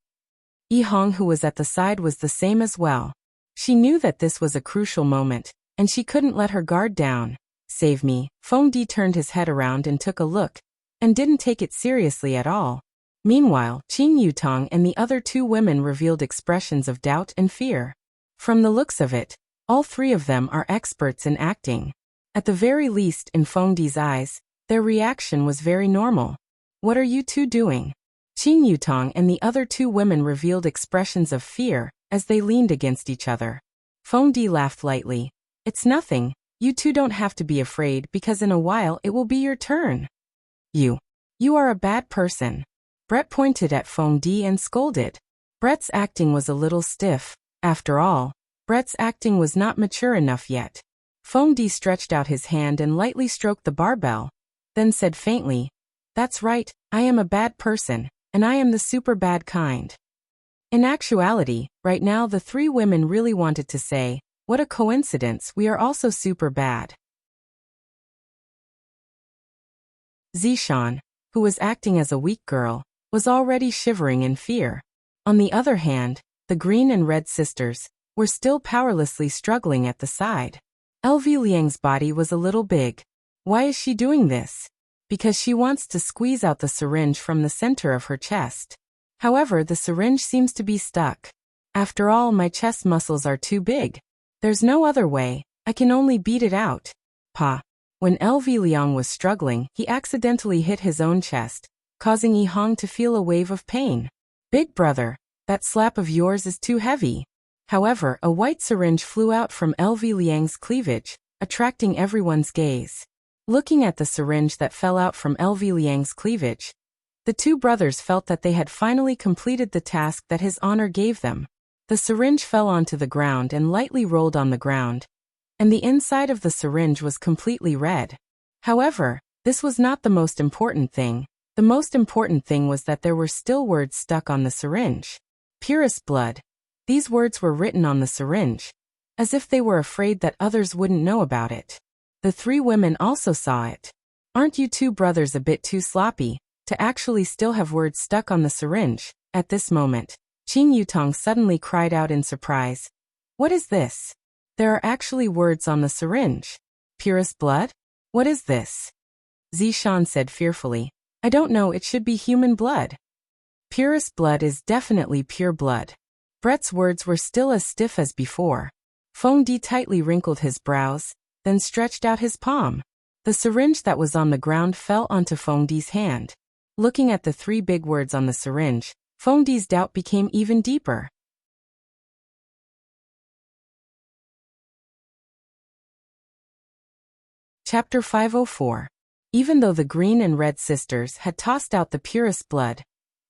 Yihang, who was at the side, was the same as well. She knew that this was a crucial moment, and she couldn't let her guard down. Save me. Feng Di turned his head around and took a look, and didn't take it seriously at all. Meanwhile, Qing Yutong and the other two women revealed expressions of doubt and fear. From the looks of it, all three of them are experts in acting. At the very least, in Feng Di's eyes, their reaction was very normal. What are you two doing? Qing Yutong and the other two women revealed expressions of fear as they leaned against each other. Feng Di laughed lightly. It's nothing. You two don't have to be afraid because in a while it will be your turn. You are a bad person. Brett pointed at Feng Di and scolded. Brett's acting was a little stiff. After all, Brett's acting was not mature enough yet. Feng Di stretched out his hand and lightly stroked the barbell, then said faintly, "That's right, I am a bad person, and I am the super bad kind." In actuality, right now the three women really wanted to say, "What a coincidence, we are also super bad." Zishan, who was acting as a weak girl, was already shivering in fear. On the other hand, the green and red sisters were still powerlessly struggling at the side. LV Liang's body was a little big. Why is she doing this? Because she wants to squeeze out the syringe from the center of her chest. However, the syringe seems to be stuck. After all, my chest muscles are too big. There's no other way, I can only beat it out. Pa. When LV Liang was struggling, he accidentally hit his own chest, causing Yihang to feel a wave of pain. Big brother, that slap of yours is too heavy. However, a white syringe flew out from LV Liang's cleavage, attracting everyone's gaze. Looking at the syringe that fell out from LV Liang's cleavage, the two brothers felt that they had finally completed the task that his honor gave them. The syringe fell onto the ground and lightly rolled on the ground, and the inside of the syringe was completely red. However, this was not the most important thing. The most important thing was that there were still words stuck on the syringe. Purest blood. These words were written on the syringe, as if they were afraid that others wouldn't know about it. The three women also saw it. Aren't you two brothers a bit too sloppy to actually still have words stuck on the syringe? At this moment, Qing Yutong suddenly cried out in surprise. What is this? There are actually words on the syringe. Purest blood? What is this? Zishan said fearfully. I don't know, it should be human blood. Purest blood is definitely pure blood. Brett's words were still as stiff as before. Feng Di tightly wrinkled his brows, then stretched out his palm. The syringe that was on the ground fell onto Feng Di's hand. Looking at the three big words on the syringe, Feng Di's doubt became even deeper. Chapter 504. Even though the green and red sisters had tossed out the purest blood,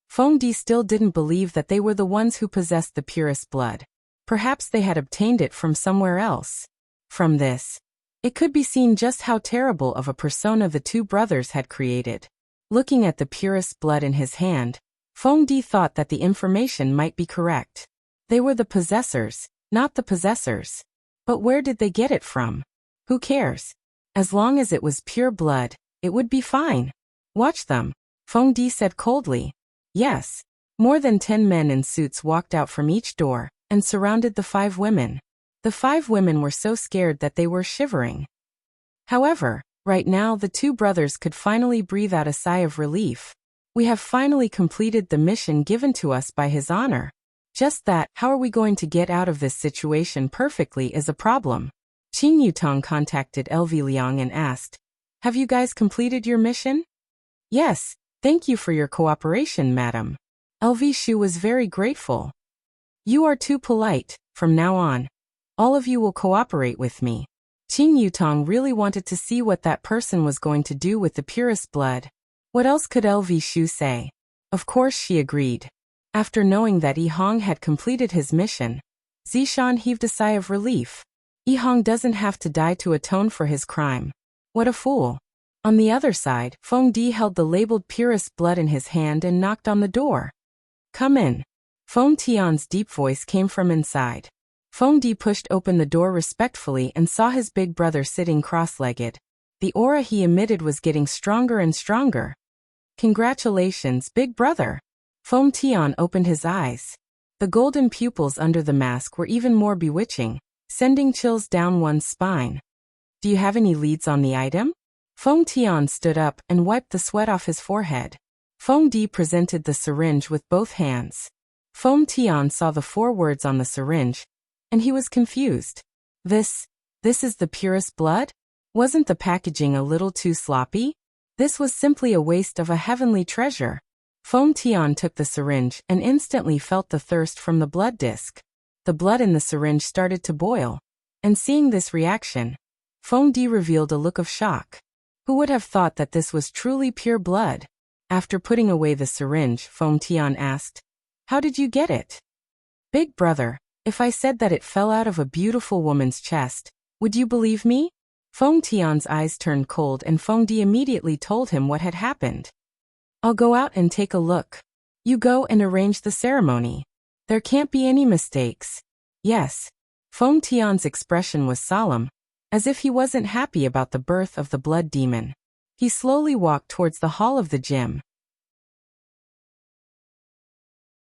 Feng Di still didn't believe that they were the ones who possessed the purest blood. Perhaps they had obtained it from somewhere else. From this, it could be seen just how terrible of a persona the two brothers had created. Looking at the purest blood in his hand, Feng Di thought that the information might be correct. They were the possessors, not the possessors. But where did they get it from? Who cares? As long as it was pure blood, it would be fine. Watch them, Feng Di said coldly. Yes. More than 10 men in suits walked out from each door and surrounded the 5 women. The 5 women were so scared that they were shivering. However, right now the two brothers could finally breathe out a sigh of relief. We have finally completed the mission given to us by His Honor. Just that, how are we going to get out of this situation perfectly is a problem. Qing Yutong contacted LV Liang and asked, "Have you guys completed your mission?" "Yes, thank you for your cooperation, madam." LV Shu was very grateful. "You are too polite, from now on. All of you will cooperate with me. Qing Yutong really wanted to see what that person was going to do with the purest blood. What else could LV Shu say? Of course she agreed. After knowing that Yi Hong had completed his mission, Zishan heaved a sigh of relief. Yi Hong doesn't have to die to atone for his crime. What a fool. On the other side, Feng Di held the labeled purest blood in his hand and knocked on the door. Come in. Feng Tian's deep voice came from inside. Feng Di pushed open the door respectfully and saw his big brother sitting cross-legged. The aura he emitted was getting stronger and stronger. Congratulations, big brother. Feng Tian opened his eyes. The golden pupils under the mask were even more bewitching, sending chills down one's spine. Do you have any leads on the item? Feng Tian stood up and wiped the sweat off his forehead. Feng Di presented the syringe with both hands. Feng Tian saw the 4 words on the syringe, and he was confused. This is the purest blood? Wasn't the packaging a little too sloppy? This was simply a waste of a heavenly treasure. Feng Tian took the syringe and instantly felt the thirst from the blood disc. The blood in the syringe started to boil, and seeing this reaction, Feng Di revealed a look of shock. Who would have thought that this was truly pure blood? After putting away the syringe, Feng Tian asked, "How did you get it?" Big brother, if I said that it fell out of a beautiful woman's chest, would you believe me? Feng Tian's eyes turned cold and Feng Di immediately told him what had happened. I'll go out and take a look. You go and arrange the ceremony. There can't be any mistakes. Yes. Feng Tian's expression was solemn, as if he wasn't happy about the birth of the blood demon. He slowly walked towards the hall of the gym.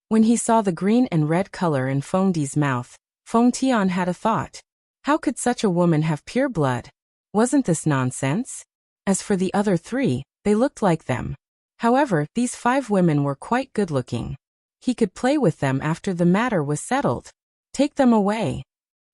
When he saw the green and red color in Feng Di's mouth, Feng Tian had a thought. How could such a woman have pure blood? Wasn't this nonsense? As for the other 3, they looked like them. However, these 5 women were quite good-looking. He could play with them after the matter was settled. Take them away.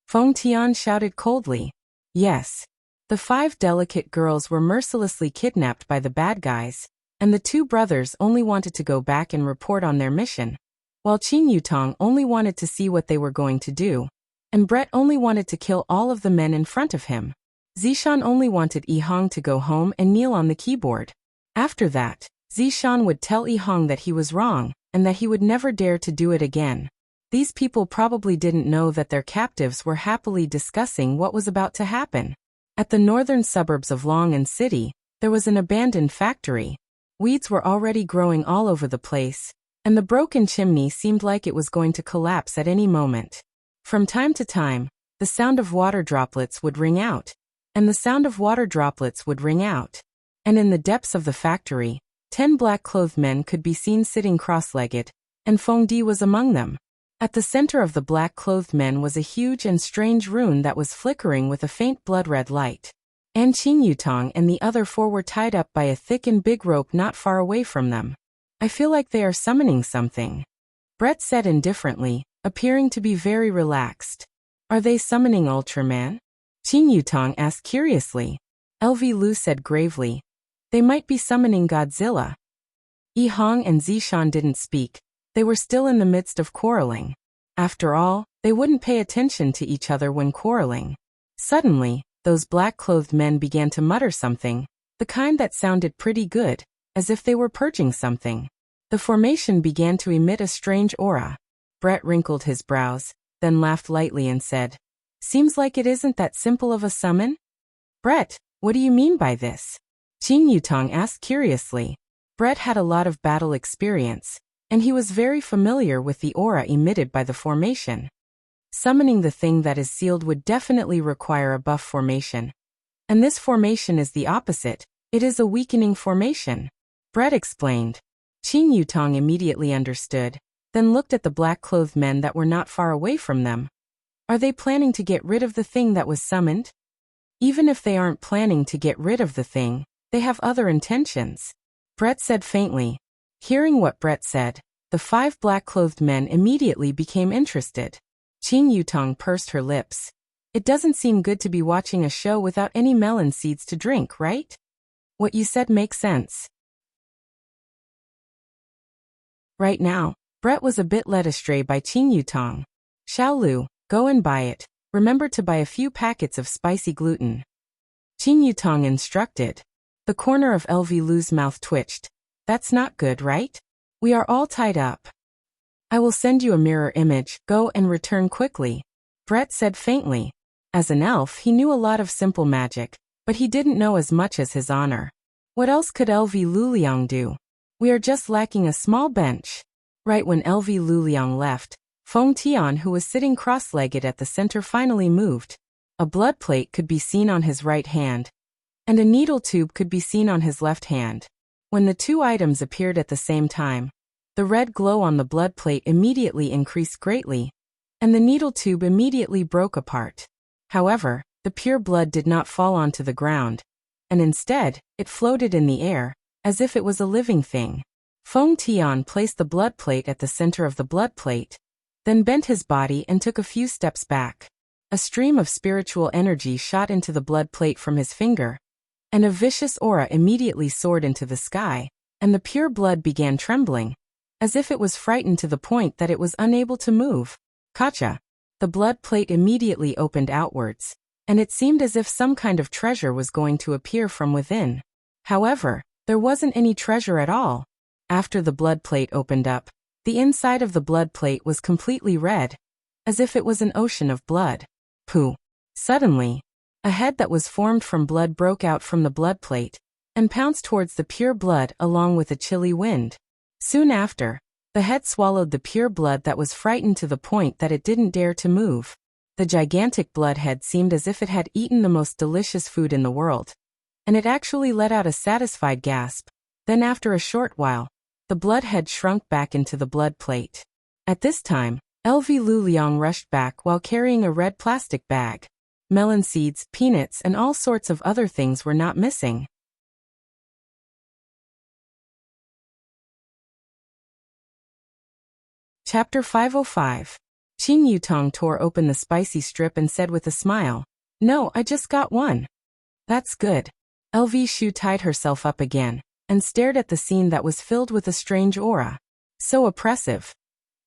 Feng Tian shouted coldly. Yes. The 5 delicate girls were mercilessly kidnapped by the bad guys, and the 2 brothers only wanted to go back and report on their mission, while Qing Yutong only wanted to see what they were going to do, and Brett only wanted to kill all of the men in front of him. Zishan only wanted Yi Hong to go home and kneel on the keyboard. After that, Zishan would tell Yi Hong that he was wrong, and that he would never dare to do it again. These people probably didn't know that their captives were happily discussing what was about to happen. At the northern suburbs of Long'an City, there was an abandoned factory. Weeds were already growing all over the place, and the broken chimney seemed like it was going to collapse at any moment. From time to time, the sound of water droplets would ring out, and the sound of water droplets would ring out. And in the depths of the factory, 10 black-clothed men could be seen sitting cross-legged, and Feng Di was among them. At the center of the black-clothed men was a huge and strange rune that was flickering with a faint blood-red light. And Qing Yutong and the other 4 were tied up by a thick and big rope not far away from them. I feel like they are summoning something, Brett said indifferently, appearing to be very relaxed. Are they summoning Ultraman? Qing Yutong asked curiously. LV Lu said gravely. They might be summoning Godzilla. Yi Hong and Zishan didn't speak. They were still in the midst of quarreling. After all, they wouldn't pay attention to each other when quarreling. Suddenly, those black-clothed men began to mutter something, the kind that sounded pretty good, as if they were purging something. The formation began to emit a strange aura. Brett wrinkled his brows, then laughed lightly and said, Seems like it isn't that simple of a summon? Brett, what do you mean by this? Qing Yutong asked curiously. Brett had a lot of battle experience, and he was very familiar with the aura emitted by the formation. Summoning the thing that is sealed would definitely require a buff formation. And this formation is the opposite, it is a weakening formation. Brett explained. Qing Yutong immediately understood, then looked at the black-clothed men that were not far away from them. Are they planning to get rid of the thing that was summoned? Even if they aren't planning to get rid of the thing, they have other intentions. Brett said faintly. Hearing what Brett said, the 5 black-clothed men immediately became interested. Qing Yutong pursed her lips. It doesn't seem good to be watching a show without any melon seeds to drink, right? What you said makes sense. Right now, Brett was a bit led astray by Qing Yutong. Xiaolu, go and buy it. Remember to buy a few packets of spicy gluten. Qin Yutong instructed. The corner of LV Lu's mouth twitched. That's not good, right? We are all tied up. I will send you a mirror image, go and return quickly. Brett said faintly. As an elf, he knew a lot of simple magic, but he didn't know as much as his honor. What else could LV Luliang do? We are just lacking a small bench. Right when LV Luliang left, Feng Tian, who was sitting cross-legged at the center, finally moved. A blood plate could be seen on his right hand, and a needle tube could be seen on his left hand. When the two items appeared at the same time, the red glow on the blood plate immediately increased greatly, and the needle tube immediately broke apart. However, the pure blood did not fall onto the ground, and instead, it floated in the air, as if it was a living thing. Feng Tian placed the blood plate at the center of the blood plate, then bent his body and took a few steps back. A stream of spiritual energy shot into the blood plate from his finger, and a vicious aura immediately soared into the sky, and the pure blood began trembling, as if it was frightened to the point that it was unable to move. Kacha! The blood plate immediately opened outwards, and it seemed as if some kind of treasure was going to appear from within. However, there wasn't any treasure at all. After the blood plate opened up, the inside of the blood plate was completely red, as if it was an ocean of blood. Pooh! Suddenly, a head that was formed from blood broke out from the blood plate, and pounced towards the pure blood along with a chilly wind. Soon after, the head swallowed the pure blood that was frightened to the point that it didn't dare to move. The gigantic bloodhead seemed as if it had eaten the most delicious food in the world, and it actually let out a satisfied gasp. Then after a short while, the bloodhead shrunk back into the blood plate. At this time, LV Luliang rushed back while carrying a red plastic bag. Melon seeds, peanuts, and all sorts of other things were not missing. Chapter 505. Qin Yutong tore open the spicy strip and said with a smile, "No, I just got one." "That's good." LV Shu tied herself up again, and stared at the scene that was filled with a strange aura. So oppressive.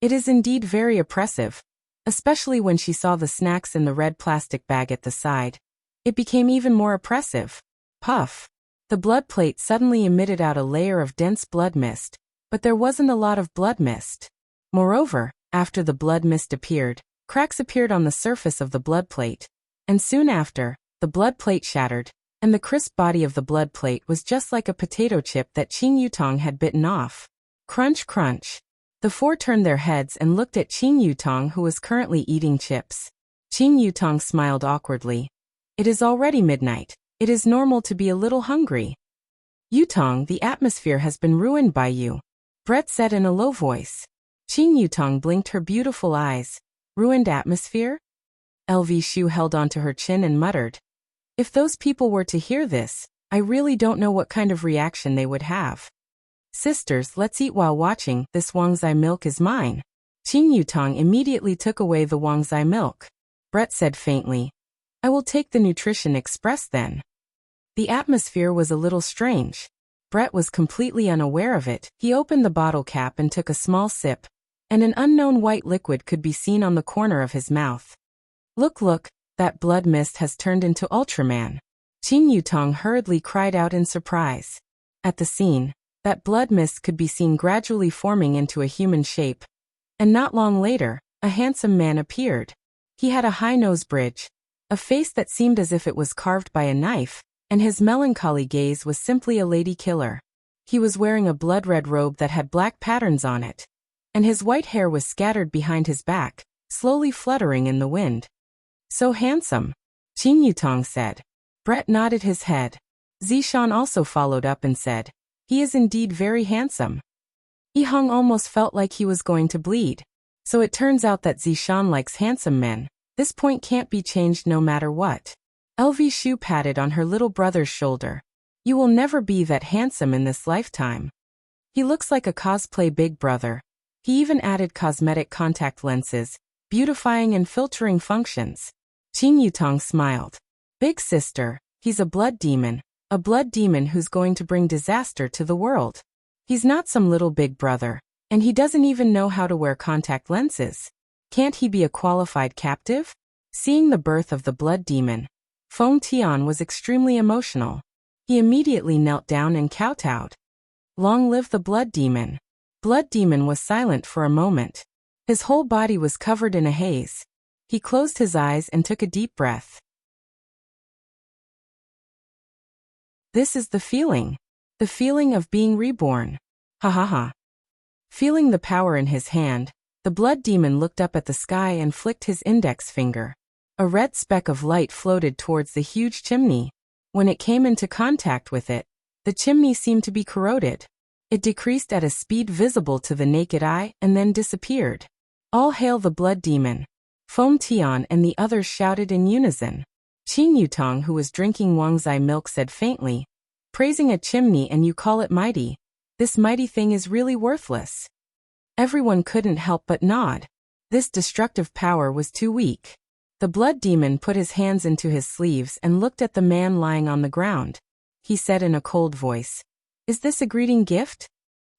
It is indeed very oppressive, especially when she saw the snacks in the red plastic bag at the side. It became even more oppressive. Puff. The blood plate suddenly emitted out a layer of dense blood mist, but there wasn't a lot of blood mist. Moreover, after the blood mist appeared, cracks appeared on the surface of the blood plate, and soon after, the blood plate shattered, and the crisp body of the blood plate was just like a potato chip that Qin Yutong had bitten off. Crunch, crunch. The four turned their heads and looked at Qin Yutong, who was currently eating chips. Qin Yutong smiled awkwardly. "It is already midnight. It is normal to be a little hungry." "Yutong, the atmosphere has been ruined by you," Brett said in a low voice. Qin Yutong blinked her beautiful eyes. "Ruined atmosphere?" LV Shu held onto her chin and muttered. "If those people were to hear this, I really don't know what kind of reaction they would have." "Sisters, let's eat while watching. This Wangzai milk is mine." Qin Yutong immediately took away the Wangzai milk. Brett said faintly, "I will take the Nutrition Express then." The atmosphere was a little strange. Brett was completely unaware of it. He opened the bottle cap and took a small sip, and an unknown white liquid could be seen on the corner of his mouth. Look, look, that blood mist has turned into Ultraman." Qin Yutong hurriedly cried out in surprise. At the scene, that blood mist could be seen gradually forming into a human shape, and not long later, a handsome man appeared. He had a high nose bridge, a face that seemed as if it was carved by a knife, and his melancholy gaze was simply a lady killer. He was wearing a blood-red robe that had black patterns on it, and his white hair was scattered behind his back, slowly fluttering in the wind. "So handsome," Qin Yutong said. Brett nodded his head. Zishan also followed up and said, "He is indeed very handsome." Yihong almost felt like he was going to bleed. So it turns out that Zishan likes handsome men. This point can't be changed no matter what. LV Shu patted on her little brother's shoulder. "You will never be that handsome in this lifetime. He looks like a cosplay big brother." He even added cosmetic contact lenses, beautifying and filtering functions. Qin Yutong smiled. "Big sister, he's a blood demon who's going to bring disaster to the world. He's not some little big brother, and he doesn't even know how to wear contact lenses. Can't he be a qualified captive?" Seeing the birth of the blood demon, Feng Tian was extremely emotional. He immediately knelt down and kowtowed. Long live the blood demon. Blood demon was silent for a moment. His whole body was covered in a haze. He closed his eyes and took a deep breath. This is the feeling. The feeling of being reborn. Ha ha ha. Feeling the power in his hand, the blood demon looked up at the sky and flicked his index finger. A red speck of light floated towards the huge chimney. When it came into contact with it, the chimney seemed to be corroded. It decreased at a speed visible to the naked eye and then disappeared. All hail the blood demon. Feng Tian and the others shouted in unison. Qin Yutong, who was drinking Wangzai milk, said faintly, praising a chimney and you call it mighty? This mighty thing is really worthless. Everyone couldn't help but nod. This destructive power was too weak. The blood demon put his hands into his sleeves and looked at the man lying on the ground. He said in a cold voice, is this a greeting gift?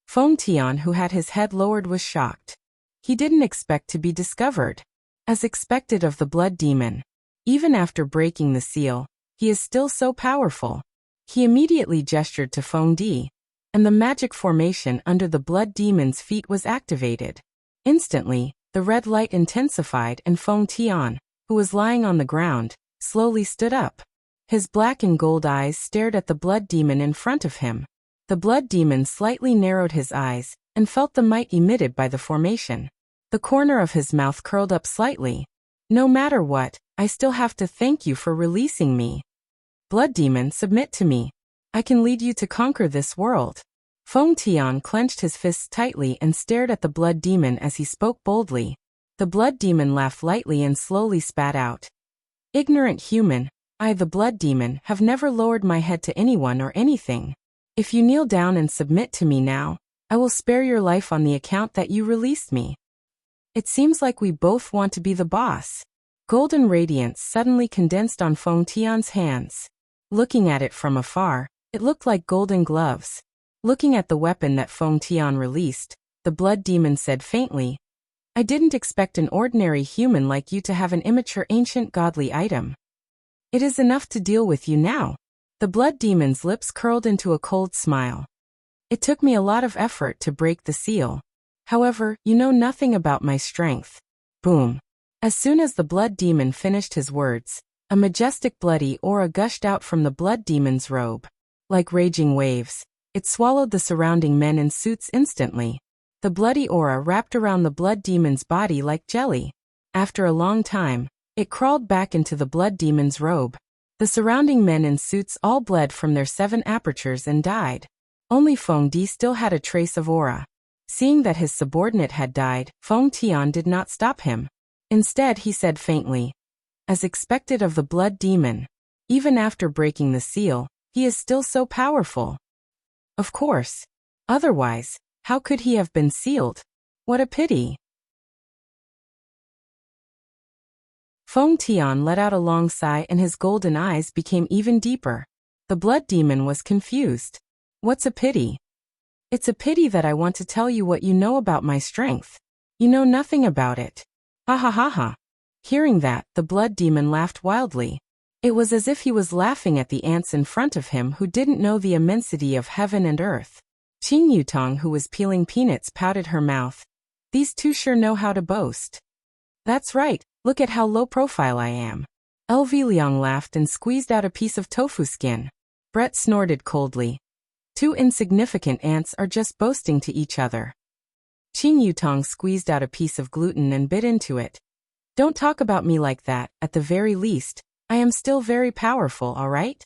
Feng Tian, who had his head lowered, was shocked. He didn't expect to be discovered. As expected of the blood demon, even after breaking the seal, he is still so powerful. He immediately gestured to Feng Di, and the magic formation under the blood demon's feet was activated. Instantly, the red light intensified and Feng Tian, who was lying on the ground, slowly stood up. His black and gold eyes stared at the blood demon in front of him. The blood demon slightly narrowed his eyes and felt the might emitted by the formation. The corner of his mouth curled up slightly. No matter what, I still have to thank you for releasing me. Blood demon, submit to me. I can lead you to conquer this world. Feng Tian clenched his fists tightly and stared at the blood demon as he spoke boldly. The blood demon laughed lightly and slowly spat out. Ignorant human, I, the blood demon, have never lowered my head to anyone or anything. If you kneel down and submit to me now, I will spare your life on the account that you released me. It seems like we both want to be the boss. Golden radiance suddenly condensed on Feng Tian's hands. Looking at it from afar, it looked like golden gloves. Looking at the weapon that Feng Tian released, the blood demon said faintly, I didn't expect an ordinary human like you to have an immature ancient godly item. It is enough to deal with you now. The blood demon's lips curled into a cold smile. It took me a lot of effort to break the seal. However, you know nothing about my strength. Boom. As soon as the blood demon finished his words, a majestic bloody aura gushed out from the blood demon's robe. Like raging waves, it swallowed the surrounding men in suits instantly. The bloody aura wrapped around the blood demon's body like jelly. After a long time, it crawled back into the blood demon's robe. The surrounding men in suits all bled from their 7 apertures and died. Only Feng Di still had a trace of aura. Seeing that his subordinate had died, Feng Tian did not stop him. Instead, he said faintly, as expected of the blood demon, even after breaking the seal, he is still so powerful. Of course. Otherwise, how could he have been sealed? What a pity. Feng Tian let out a long sigh and his golden eyes became even deeper. The blood demon was confused. What's a pity? It's a pity that I want to tell you what you know about my strength. You know nothing about it. Ha ha ha ha. Hearing that, the blood demon laughed wildly. It was as if he was laughing at the ants in front of him who didn't know the immensity of heaven and earth. Qin Yutong, who was peeling peanuts, pouted her mouth. These two sure know how to boast. That's right, look at how low profile I am. LV Liang laughed and squeezed out a piece of tofu skin. Brett snorted coldly. Two insignificant ants are just boasting to each other. Qin Yutong squeezed out a piece of gluten and bit into it. Don't talk about me like that, at the very least, I am still very powerful, alright?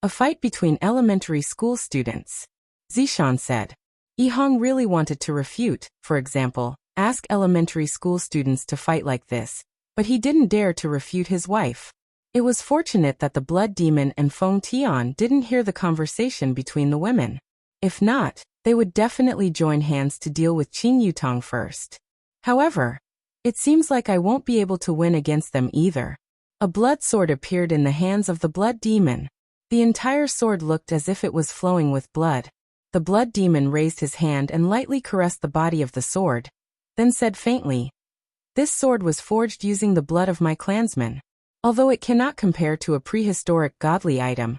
A fight between elementary school students. Zishan said. Yihong really wanted to refute, for example, ask elementary school students to fight like this, but he didn't dare to refute his wife. It was fortunate that the blood demon and Feng Tian didn't hear the conversation between the women. If not, they would definitely join hands to deal with Qin Yutong first. However, it seems like I won't be able to win against them either. A blood sword appeared in the hands of the blood demon. The entire sword looked as if it was flowing with blood. The blood demon raised his hand and lightly caressed the body of the sword, then said faintly, This sword was forged using the blood of my clansmen. Although it cannot compare to a prehistoric godly item,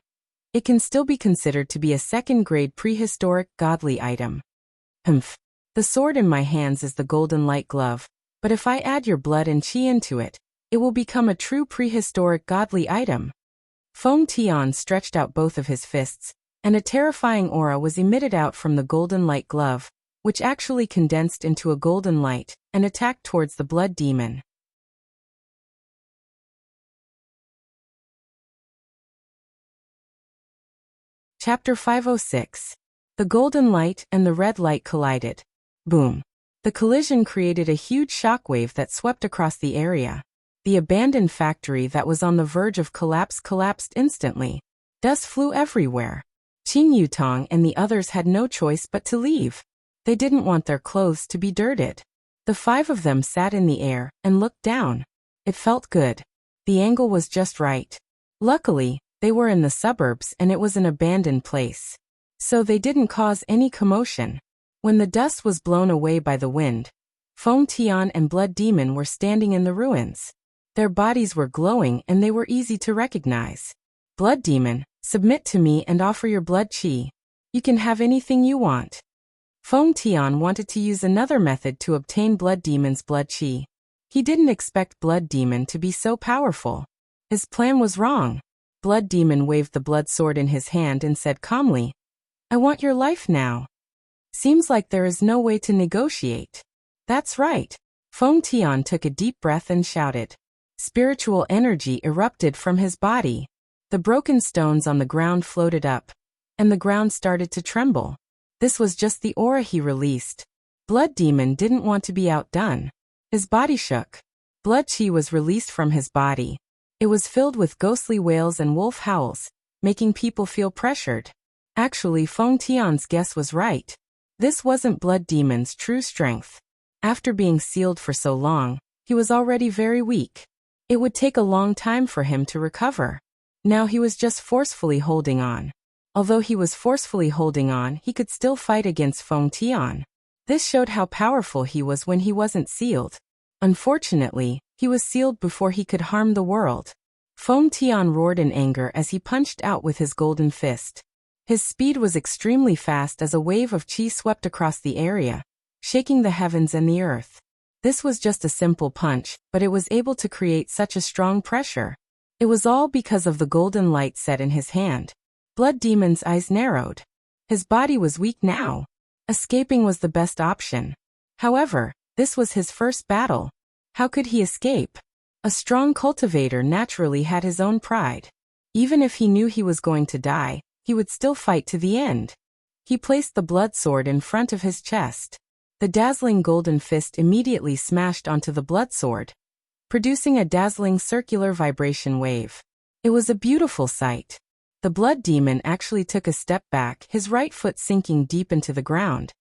it can still be considered to be a second-grade prehistoric godly item. Humph. The sword in my hands is the golden light glove, but if I add your blood and chi into it, it will become a true prehistoric godly item. Feng Tian stretched out both of his fists, and a terrifying aura was emitted out from the golden light glove, which actually condensed into a golden light and attacked towards the blood demon. Chapter 506. The golden light and the red light collided. Boom. The collision created a huge shockwave that swept across the area. The abandoned factory that was on the verge of collapse collapsed instantly. Dust flew everywhere. Qing Yutong and the others had no choice but to leave. They didn't want their clothes to be dirted. The 5 of them sat in the air and looked down. It felt good. The angle was just right. Luckily, they were in the suburbs and it was an abandoned place. So they didn't cause any commotion. When the dust was blown away by the wind, Feng Tian and Blood Demon were standing in the ruins. Their bodies were glowing and they were easy to recognize. Blood Demon, submit to me and offer your blood chi. You can have anything you want. Feng Tian wanted to use another method to obtain Blood Demon's blood chi. He didn't expect Blood Demon to be so powerful. His plan was wrong. Blood Demon waved the blood sword in his hand and said calmly, I want your life now. Seems like there is no way to negotiate. That's right. Feng Tian took a deep breath and shouted. Spiritual energy erupted from his body. The broken stones on the ground floated up, and the ground started to tremble. This was just the aura he released. Blood Demon didn't want to be outdone. His body shook. Blood chi was released from his body. It was filled with ghostly wails and wolf howls, making people feel pressured. Actually, Feng Tian's guess was right. This wasn't Blood Demon's true strength. After being sealed for so long, he was already very weak. It would take a long time for him to recover. Now he was just forcefully holding on. Although he was forcefully holding on, he could still fight against Feng Tian. This showed how powerful he was when he wasn't sealed. Unfortunately, he was sealed before he could harm the world. Feng Tian roared in anger as he punched out with his golden fist. His speed was extremely fast as a wave of chi swept across the area, shaking the heavens and the earth. This was just a simple punch, but it was able to create such a strong pressure. It was all because of the golden light set in his hand. Blood Demon's eyes narrowed. His body was weak now. Escaping was the best option. However, this was his first battle. How could he escape? A strong cultivator naturally had his own pride. Even if he knew he was going to die, he would still fight to the end. He placed the blood sword in front of his chest. The dazzling golden fist immediately smashed onto the blood sword, producing a dazzling circular vibration wave. It was a beautiful sight. The Blood Demon actually took a step back, his right foot sinking deep into the ground.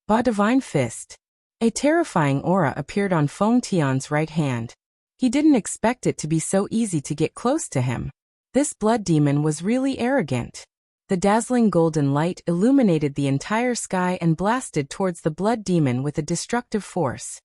Ba Divine Fist. A terrifying aura appeared on Feng Tian's right hand. He didn't expect it to be so easy to get close to him. This Blood Demon was really arrogant. The dazzling golden light illuminated the entire sky and blasted towards the Blood Demon with a destructive force.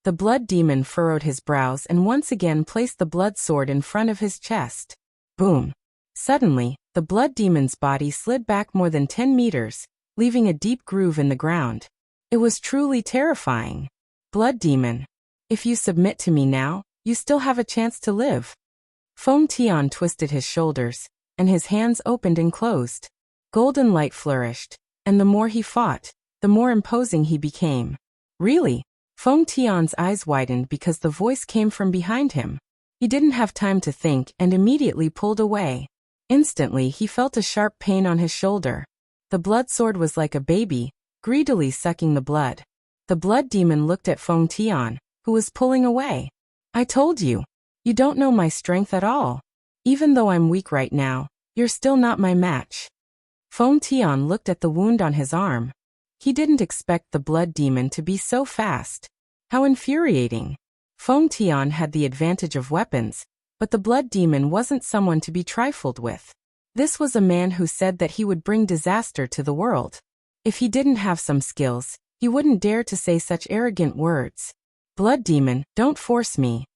The Blood Demon furrowed his brows and once again placed the blood sword in front of his chest. Boom! Suddenly, the Blood Demon's body slid back more than 10 meters, leaving a deep groove in the ground. It was truly terrifying. Blood Demon, if you submit to me now, you still have a chance to live. Feng Tian twisted his shoulders, and his hands opened and closed. Golden light flourished, and the more he fought, the more imposing he became. Really? Feng Tian's eyes widened because the voice came from behind him. He didn't have time to think and immediately pulled away. Instantly, he felt a sharp pain on his shoulder. The blood sword was like a baby, greedily sucking the blood. The Blood Demon looked at Feng Tian, who was pulling away. I told you. You don't know my strength at all. Even though I'm weak right now, you're still not my match. Feng Tian looked at the wound on his arm. He didn't expect the Blood Demon to be so fast. How infuriating. Feng Tian had the advantage of weapons, but the Blood Demon wasn't someone to be trifled with. This was a man who said that he would bring disaster to the world. If he didn't have some skills, He wouldn't dare to say such arrogant words. Blood demon, don't force me.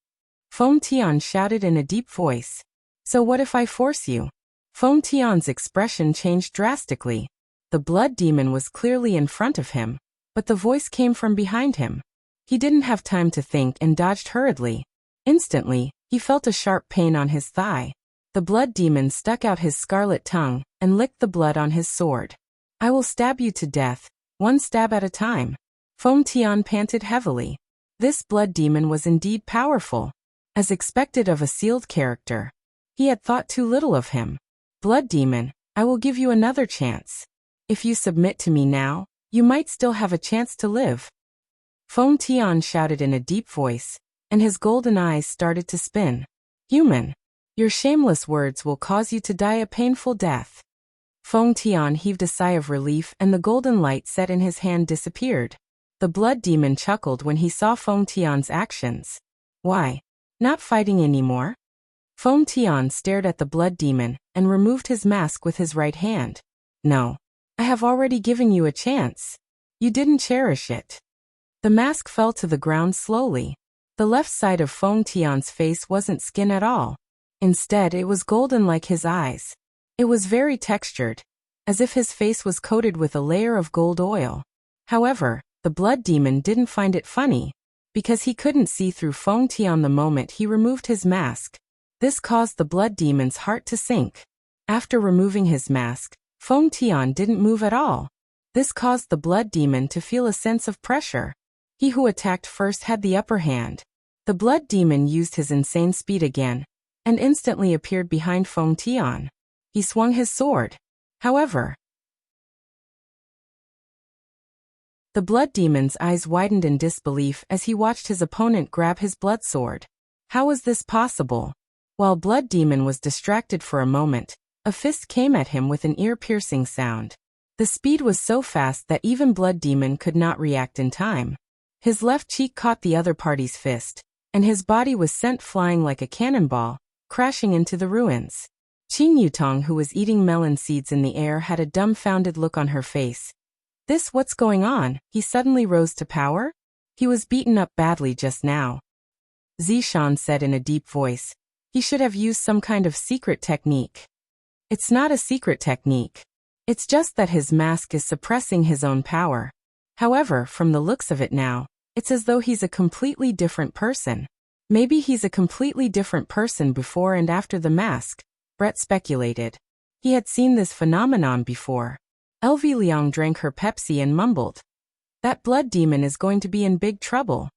Feng Tian shouted in a deep voice. So what if I force you? Feng Tian's expression changed drastically. The blood demon was clearly in front of him, but the voice came from behind him. He didn't have time to think and dodged hurriedly. Instantly, he felt a sharp pain on his thigh. The blood demon stuck out his scarlet tongue and licked the blood on his sword. I will stab you to death, one stab at a time. Feng Tian panted heavily. This blood demon was indeed powerful. As expected of a sealed character. He had thought too little of him. Blood demon, I will give you another chance. If you submit to me now, you might still have a chance to live. Feng Tian shouted in a deep voice, and his golden eyes started to spin. Human, your shameless words will cause you to die a painful death. Feng Tian heaved a sigh of relief and the golden light set in his hand disappeared. The blood demon chuckled when he saw Feng Tian's actions. Why? Not fighting anymore? Feng Tian stared at the blood demon and removed his mask with his right hand. No. I have already given you a chance. You didn't cherish it. The mask fell to the ground slowly. The left side of Feng Tian's face wasn't skin at all. Instead, it was golden like his eyes. It was very textured, as if his face was coated with a layer of gold oil. However, the blood demon didn't find it funny, because he couldn't see through Feng Tian the moment he removed his mask. This caused the blood demon's heart to sink. After removing his mask, Feng Tian didn't move at all. This caused the blood demon to feel a sense of pressure. He who attacked first had the upper hand. The blood demon used his insane speed again, and instantly appeared behind Feng Tian. He swung his sword. However, the blood demon's eyes widened in disbelief as he watched his opponent grab his blood sword. How was this possible? While blood demon was distracted for a moment, a fist came at him with an ear-piercing sound. The speed was so fast that even blood demon could not react in time. His left cheek caught the other party's fist, and his body was sent flying like a cannonball, crashing into the ruins. Qing Yutong, who was eating melon seeds in the air, had a dumbfounded look on her face. What's going on? He suddenly rose to power? He was beaten up badly just now. Zishan said in a deep voice. He should have used some kind of secret technique. It's not a secret technique. It's just that his mask is suppressing his own power. However, from the looks of it now, it's as though he's a completely different person. Maybe he's a completely different person before and after the mask, Brett speculated. He had seen this phenomenon before. Elvie Liang drank her Pepsi and mumbled. That blood demon is going to be in big trouble.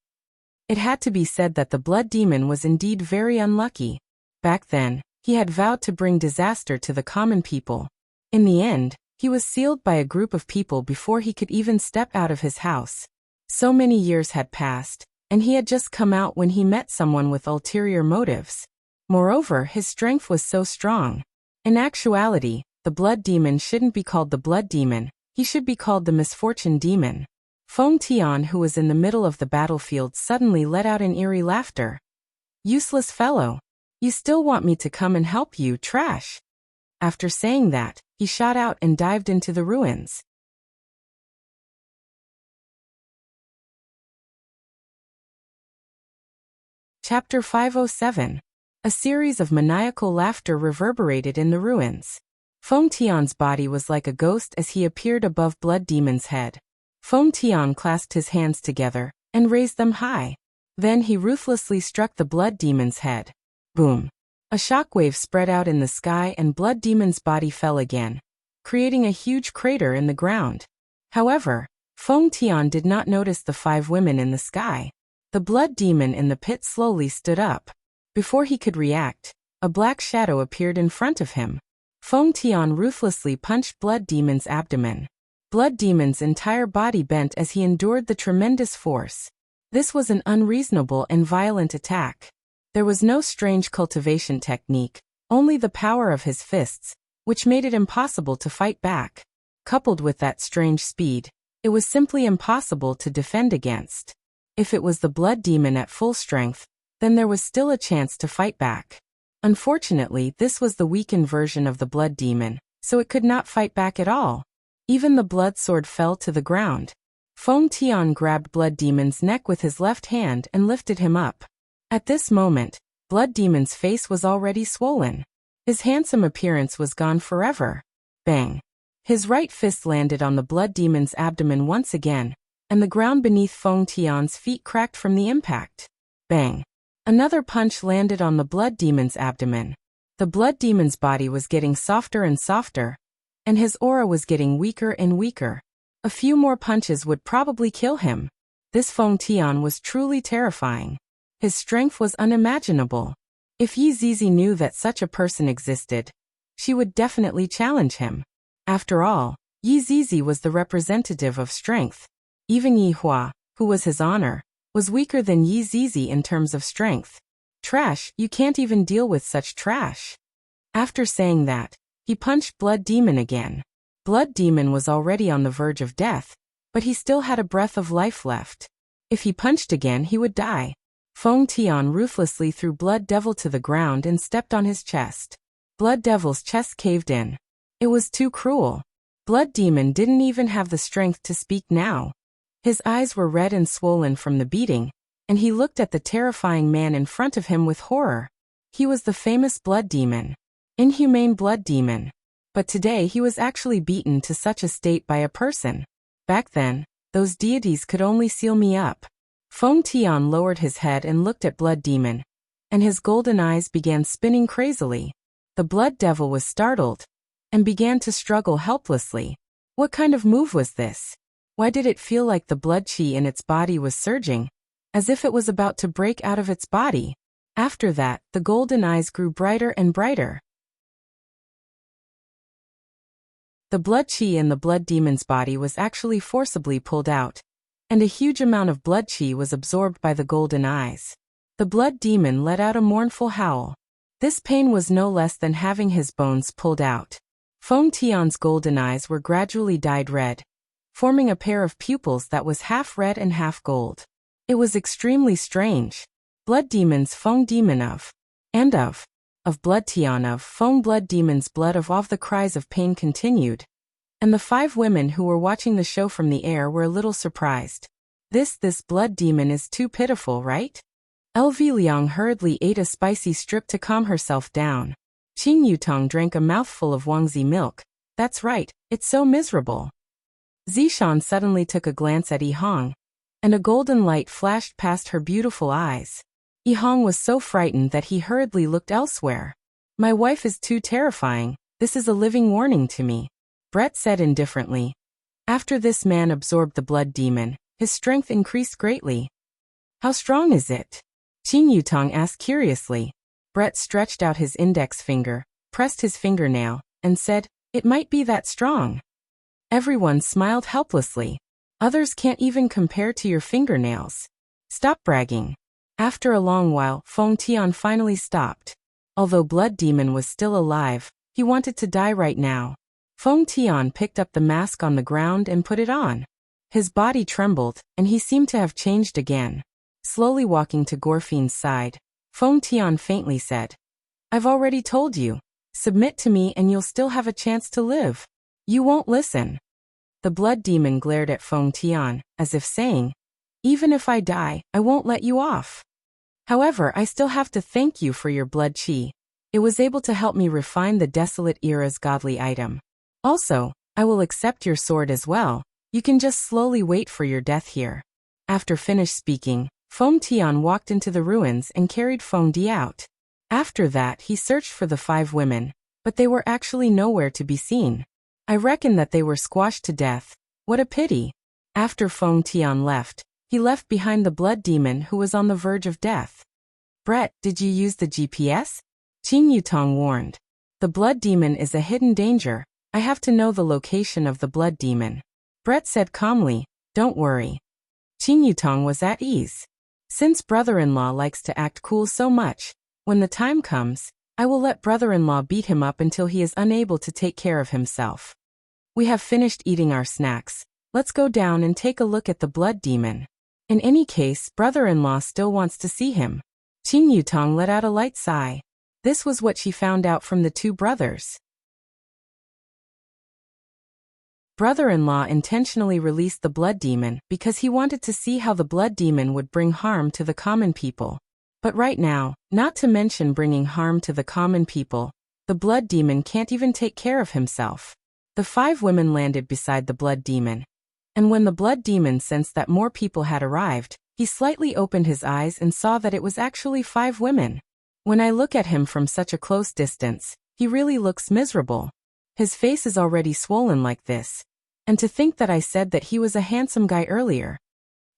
It had to be said that the blood demon was indeed very unlucky. Back then, he had vowed to bring disaster to the common people. In the end, he was sealed by a group of people before he could even step out of his house. So many years had passed, and he had just come out when he met someone with ulterior motives. Moreover, his strength was so strong. In actuality, the blood demon shouldn't be called the blood demon, he should be called the misfortune demon. Feng Tian, who was in the middle of the battlefield, suddenly let out an eerie laughter. Useless fellow. You still want me to come and help you, trash? After saying that, he shot out and dived into the ruins. Chapter 507. A series of maniacal laughter reverberated in the ruins. Feng Tian's body was like a ghost as he appeared above Blood Demon's head. Feng Tian clasped his hands together and raised them high. Then he ruthlessly struck the Blood Demon's head. Boom! A shockwave spread out in the sky and Blood Demon's body fell again, creating a huge crater in the ground. However, Feng Tian did not notice the 5 women in the sky. The Blood Demon in the pit slowly stood up. Before he could react, a black shadow appeared in front of him. Feng Tian ruthlessly punched Blood Demon's abdomen. Blood Demon's entire body bent as he endured the tremendous force. This was an unreasonable and violent attack. There was no strange cultivation technique, only the power of his fists, which made it impossible to fight back. Coupled with that strange speed, it was simply impossible to defend against. If it was the Blood Demon at full strength, then there was still a chance to fight back. Unfortunately, this was the weakened version of the Blood Demon, so it could not fight back at all. Even the blood sword fell to the ground. Feng Tian grabbed Blood Demon's neck with his left hand and lifted him up. At this moment, Blood Demon's face was already swollen. His handsome appearance was gone forever. Bang! His right fist landed on the Blood Demon's abdomen once again, and the ground beneath Feng Tian's feet cracked from the impact. Bang! Another punch landed on the Blood Demon's abdomen. The Blood Demon's body was getting softer and softer, and his aura was getting weaker and weaker. A few more punches would probably kill him. This Feng Tian was truly terrifying. His strength was unimaginable. If Yi Zizi knew that such a person existed, she would definitely challenge him. After all, Yi Zizi was the representative of strength. Even Yi Hua, who was his honor, was weaker than Yi Zizi in terms of strength. Trash, you can't even deal with such trash. After saying that, he punched Blood Demon again. Blood Demon was already on the verge of death, but he still had a breath of life left. If he punched again, he would die. Feng Tian ruthlessly threw Blood Devil to the ground and stepped on his chest. Blood Devil's chest caved in. It was too cruel. Blood Demon didn't even have the strength to speak now. His eyes were red and swollen from the beating, and he looked at the terrifying man in front of him with horror. He was the famous Blood Demon. Inhumane Blood Demon. But today he was actually beaten to such a state by a person. Back then, those deities could only seal me up. Feng Tian lowered his head and looked at Blood Demon, and his golden eyes began spinning crazily. The Blood Devil was startled, and began to struggle helplessly. What kind of move was this? Why did it feel like the blood qi in its body was surging, as if it was about to break out of its body? After that, the golden eyes grew brighter and brighter. The blood qi in the Blood Demon's body was actually forcibly pulled out, and a huge amount of blood qi was absorbed by the golden eyes. The Blood Demon let out a mournful howl. This pain was no less than having his bones pulled out. Feng Tian's golden eyes were gradually dyed red, forming a pair of pupils that was half red and half gold. It was extremely strange. Blood Demon's Feng Demon of Blood Tian of Feng Blood Demon's blood of the cries of pain continued, and the 5 women who were watching the show from the air were a little surprised. This Blood Demon is too pitiful, right? LV Liang hurriedly ate a spicy strip to calm herself down. Qing Yutong drank a mouthful of Wangzi milk. That's right, it's so miserable. Zishan suddenly took a glance at Yihong, and a golden light flashed past her beautiful eyes. Yihong was so frightened that he hurriedly looked elsewhere. My wife is too terrifying, this is a living warning to me, Brett said indifferently. After this man absorbed the Blood Demon, his strength increased greatly. How strong is it? Qing Yutong asked curiously. Brett stretched out his index finger, pressed his fingernail, and said, "It might be that strong." Everyone smiled helplessly. Others can't even compare to your fingernails. Stop bragging. After a long while, Feng Tian finally stopped. Although Blood Demon was still alive, he wanted to die right now. Feng Tian picked up the mask on the ground and put it on. His body trembled, and he seemed to have changed again. Slowly walking to Gorfine's side, Feng Tian faintly said, "I've already told you. Submit to me and you'll still have a chance to live. You won't listen." The Blood Demon glared at Feng Tian, as if saying, "Even if I die, I won't let you off. However, I still have to thank you for your blood qi. It was able to help me refine the Desolate Era's godly item. Also, I will accept your sword as well. You can just slowly wait for your death here." After finished speaking, Feng Tian walked into the ruins and carried Feng Di out. After that, he searched for the 5 women, but they were actually nowhere to be seen. I reckon that they were squashed to death. What a pity. After Feng Tian left, he left behind the Blood Demon who was on the verge of death. "Brett, did you use the GPS?" Qing Yutong warned. "The Blood Demon is a hidden danger. I have to know the location of the Blood Demon." Brett said calmly, "Don't worry." Qing Yutong was at ease. Since brother-in-law likes to act cool so much, when the time comes, I will let brother-in-law beat him up until he is unable to take care of himself. We have finished eating our snacks. Let's go down and take a look at the Blood Demon. In any case, brother-in-law still wants to see him. Qing Yutong let out a light sigh. This was what she found out from the 2 brothers. Brother-in-law intentionally released the blood demon because he wanted to see how the blood demon would bring harm to the common people. But right now, not to mention bringing harm to the common people, the blood demon can't even take care of himself. The 5 women landed beside the blood demon. And when the blood demon sensed that more people had arrived, he slightly opened his eyes and saw that it was actually 5 women. When I look at him from such a close distance, he really looks miserable. His face is already swollen like this. And to think that I said that he was a handsome guy earlier.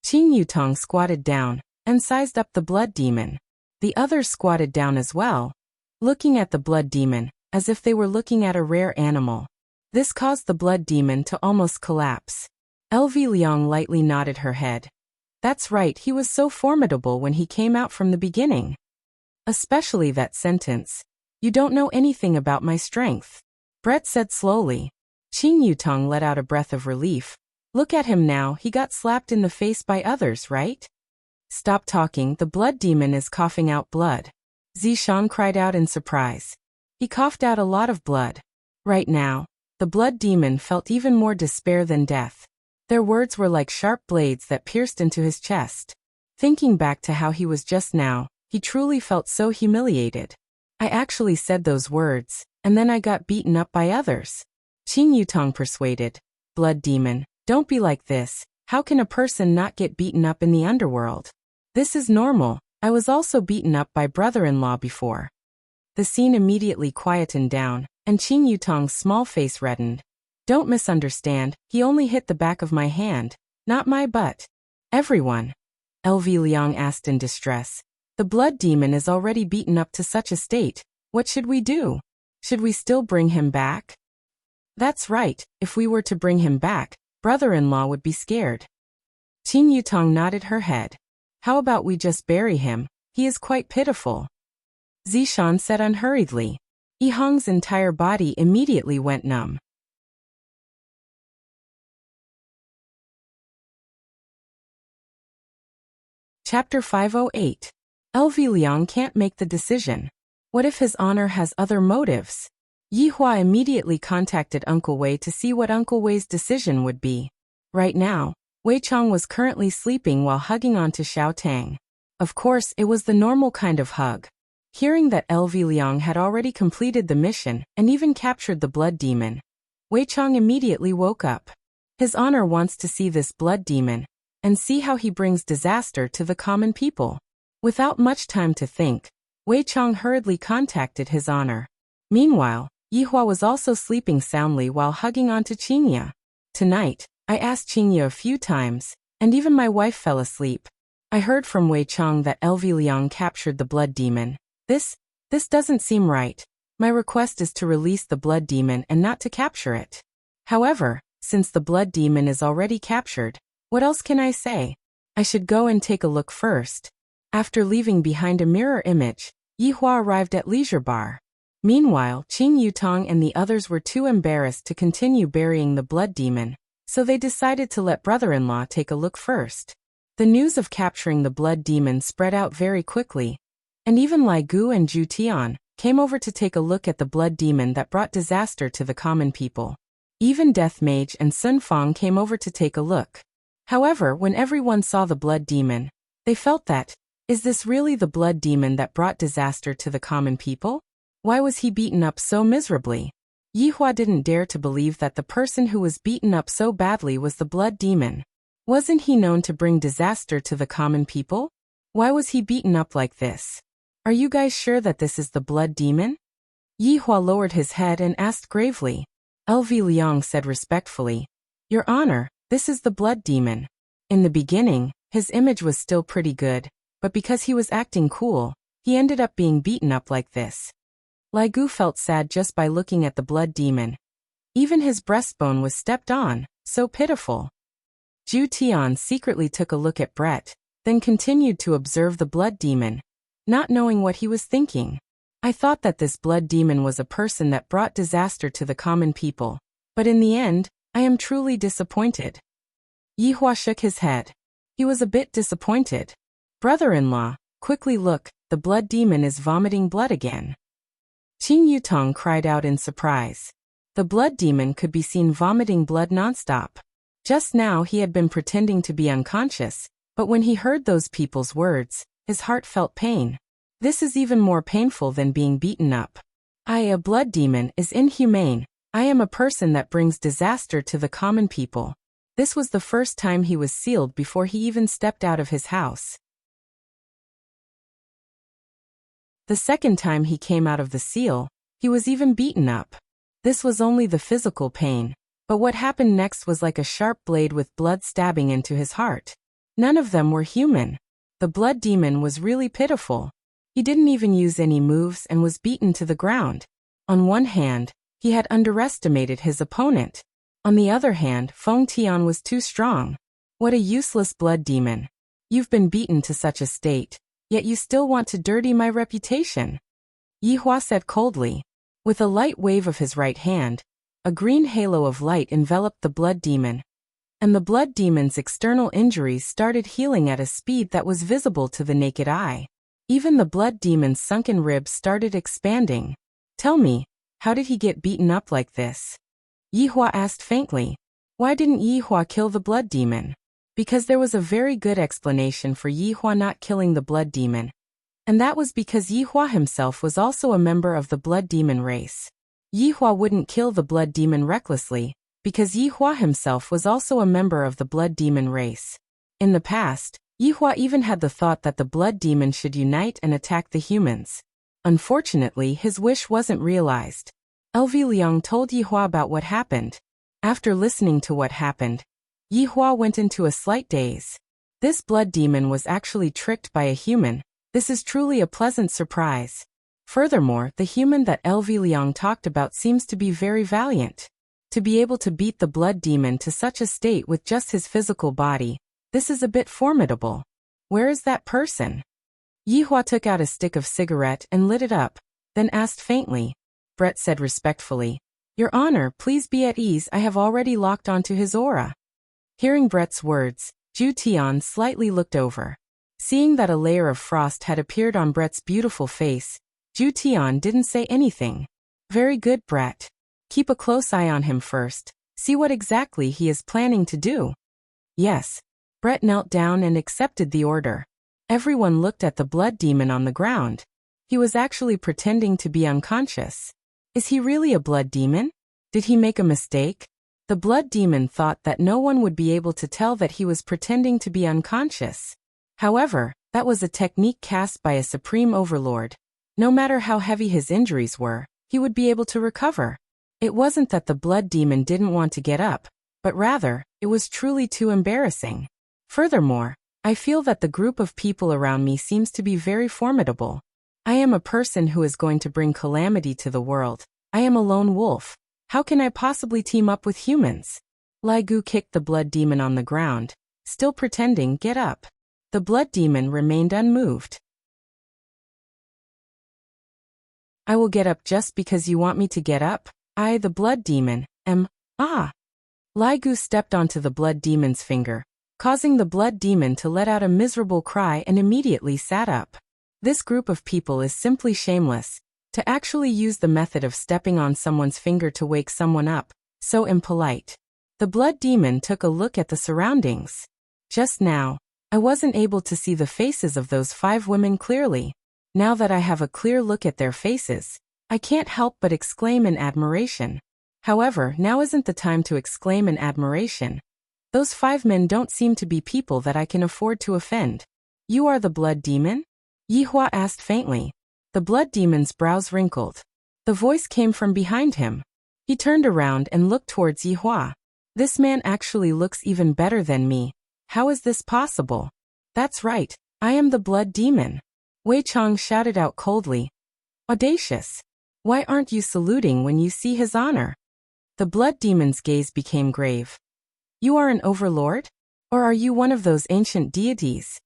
Qing Yutong squatted down and sized up the blood demon. The others squatted down as well, looking at the blood demon as if they were looking at a rare animal. This caused the blood demon to almost collapse. LV Liang lightly nodded her head. That's right, he was so formidable when he came out from the beginning. Especially that sentence. You don't know anything about my strength. Brett said slowly. Qing Yutong let out a breath of relief. Look at him now, he got slapped in the face by others, right? Stop talking, the blood demon is coughing out blood. Zishan cried out in surprise. He coughed out a lot of blood. Right now, the blood demon felt even more despair than death. Their words were like sharp blades that pierced into his chest. Thinking back to how he was just now, he truly felt so humiliated. I actually said those words, and then I got beaten up by others. Qing Yutong persuaded. Blood demon, don't be like this. How can a person not get beaten up in the underworld? This is normal. I was also beaten up by brother-in-law before. The scene immediately quietened down, and Qing Yutong's small face reddened. Don't misunderstand, he only hit the back of my hand, not my butt. Everyone. LV Liang asked in distress. The blood demon is already beaten up to such a state. What should we do? Should we still bring him back? That's right, if we were to bring him back, brother-in-law would be scared. Qing Yutong nodded her head. How about we just bury him? He is quite pitiful. Zishan said unhurriedly. Yihong's entire body immediately went numb. Chapter 508. LV Liang can't make the decision. What if his honor has other motives? Yihua immediately contacted Uncle Wei to see what Uncle Wei's decision would be. Right now, Wei Chong was currently sleeping while hugging onto Xiao Tang. Of course, it was the normal kind of hug. Hearing that LV Liang had already completed the mission and even captured the blood demon, Wei Chong immediately woke up. His honor wants to see this blood demon and see how he brings disaster to the common people. Without much time to think, Wei Chong hurriedly contacted his honor. Meanwhile, Yihua was also sleeping soundly while hugging onto Qingya. Tonight, I asked Qingya a few times, and even my wife fell asleep. I heard from Wei Chong that LV Liang captured the blood demon. This doesn't seem right. My request is to release the blood demon and not to capture it. However, since the blood demon is already captured, what else can I say? I should go and take a look first. After leaving behind a mirror image, Yihua arrived at Leisure Bar. Meanwhile, Qing Yutong and the others were too embarrassed to continue burying the blood demon, so they decided to let brother-in-law take a look first. The news of capturing the blood demon spread out very quickly, and even Lai Gu and Zhu Tian came over to take a look at the blood demon that brought disaster to the common people. Even Death Mage and Sun Fang came over to take a look. However, when everyone saw the blood demon, they felt that, is this really the blood demon that brought disaster to the common people? Why was he beaten up so miserably? Yihua didn't dare to believe that the person who was beaten up so badly was the blood demon. Wasn't he known to bring disaster to the common people? Why was he beaten up like this? Are you guys sure that this is the blood demon? Yihua lowered his head and asked gravely. LV Liang said respectfully, Your Honor, this is the blood demon. In the beginning, his image was still pretty good, but because he was acting cool, he ended up being beaten up like this. Lai Gu felt sad just by looking at the blood demon. Even his breastbone was stepped on, so pitiful. Zhu Tian secretly took a look at Brett, then continued to observe the blood demon, not knowing what he was thinking. I thought that this blood demon was a person that brought disaster to the common people, but in the end, I am truly disappointed. Yihua shook his head. He was a bit disappointed. Brother-in-law, quickly look, the blood demon is vomiting blood again. Qing Yutong cried out in surprise. The blood demon could be seen vomiting blood nonstop. Just now he had been pretending to be unconscious, but when he heard those people's words, his heart felt pain. This is even more painful than being beaten up. A blood demon, is inhumane. I am a person that brings disaster to the common people. This was the first time he was sealed before he even stepped out of his house. The second time he came out of the seal, he was even beaten up. This was only the physical pain, but what happened next was like a sharp blade with blood stabbing into his heart. None of them were human. The blood demon was really pitiful. He didn't even use any moves and was beaten to the ground. On one hand, he had underestimated his opponent. On the other hand, Feng Tian was too strong. What a useless blood demon. You've been beaten to such a state, yet you still want to dirty my reputation. Yi Hua said coldly. With a light wave of his right hand, a green halo of light enveloped the blood demon, and the blood demon's external injuries started healing at a speed that was visible to the naked eye. Even the blood demon's sunken ribs started expanding. Tell me, how did he get beaten up like this? Yi Hua asked faintly. Why didn't Yi Hua kill the blood demon? Because there was a very good explanation for Yi Hua not killing the blood demon. And that was because Yi Hua himself was also a member of the blood demon race. Yi Hua wouldn't kill the blood demon recklessly, because Yi Hua himself was also a member of the blood demon race. In the past, Yi Hua even had the thought that the blood demon should unite and attack the humans. Unfortunately, his wish wasn't realized. LV Liang told Yi Hua about what happened. After listening to what happened, Yi Hua went into a slight daze. This blood demon was actually tricked by a human. This is truly a pleasant surprise. Furthermore, the human that LV Liang talked about seems to be very valiant. To be able to beat the blood demon to such a state with just his physical body, this is a bit formidable. Where is that person? Yi Hua took out a stick of cigarette and lit it up, then asked faintly. Brett said respectfully, Your Honor, please be at ease, I have already locked onto his aura. Hearing Brett's words, Zhu Tian slightly looked over. Seeing that a layer of frost had appeared on Brett's beautiful face, Zhu Tian didn't say anything. Very good, Brett. Keep a close eye on him first. See what exactly he is planning to do. Yes. Brett knelt down and accepted the order. Everyone looked at the blood demon on the ground. He was actually pretending to be unconscious. Is he really a blood demon? Did he make a mistake? The blood demon thought that no one would be able to tell that he was pretending to be unconscious. However, that was a technique cast by a supreme overlord. No matter how heavy his injuries were, he would be able to recover. It wasn't that the blood demon didn't want to get up, but rather, it was truly too embarrassing. Furthermore, I feel that the group of people around me seems to be very formidable. I am a person who is going to bring calamity to the world. I am a lone wolf. How can I possibly team up with humans? Lai Gu kicked the blood demon on the ground, still pretending, get up. The blood demon remained unmoved. I will get up just because you want me to get up? I, the blood demon, am, Lai Gu stepped onto the blood demon's finger, causing the blood demon to let out a miserable cry and immediately sat up. This group of people is simply shameless. To actually use the method of stepping on someone's finger to wake someone up, so impolite. The blood demon took a look at the surroundings. Just now, I wasn't able to see the faces of those 5 women clearly. Now that I have a clear look at their faces, I can't help but exclaim in admiration. However, now isn't the time to exclaim in admiration. Those 5 men don't seem to be people that I can afford to offend. You are the blood demon? Yi Hua asked faintly. The blood demon's brows wrinkled. The voice came from behind him. He turned around and looked towards Yi Hua. This man actually looks even better than me. How is this possible? That's right, I am the blood demon. Wei Chong shouted out coldly. Audacious. Why aren't you saluting when you see his honor? The blood demon's gaze became grave. You are an overlord? Or are you one of those ancient deities?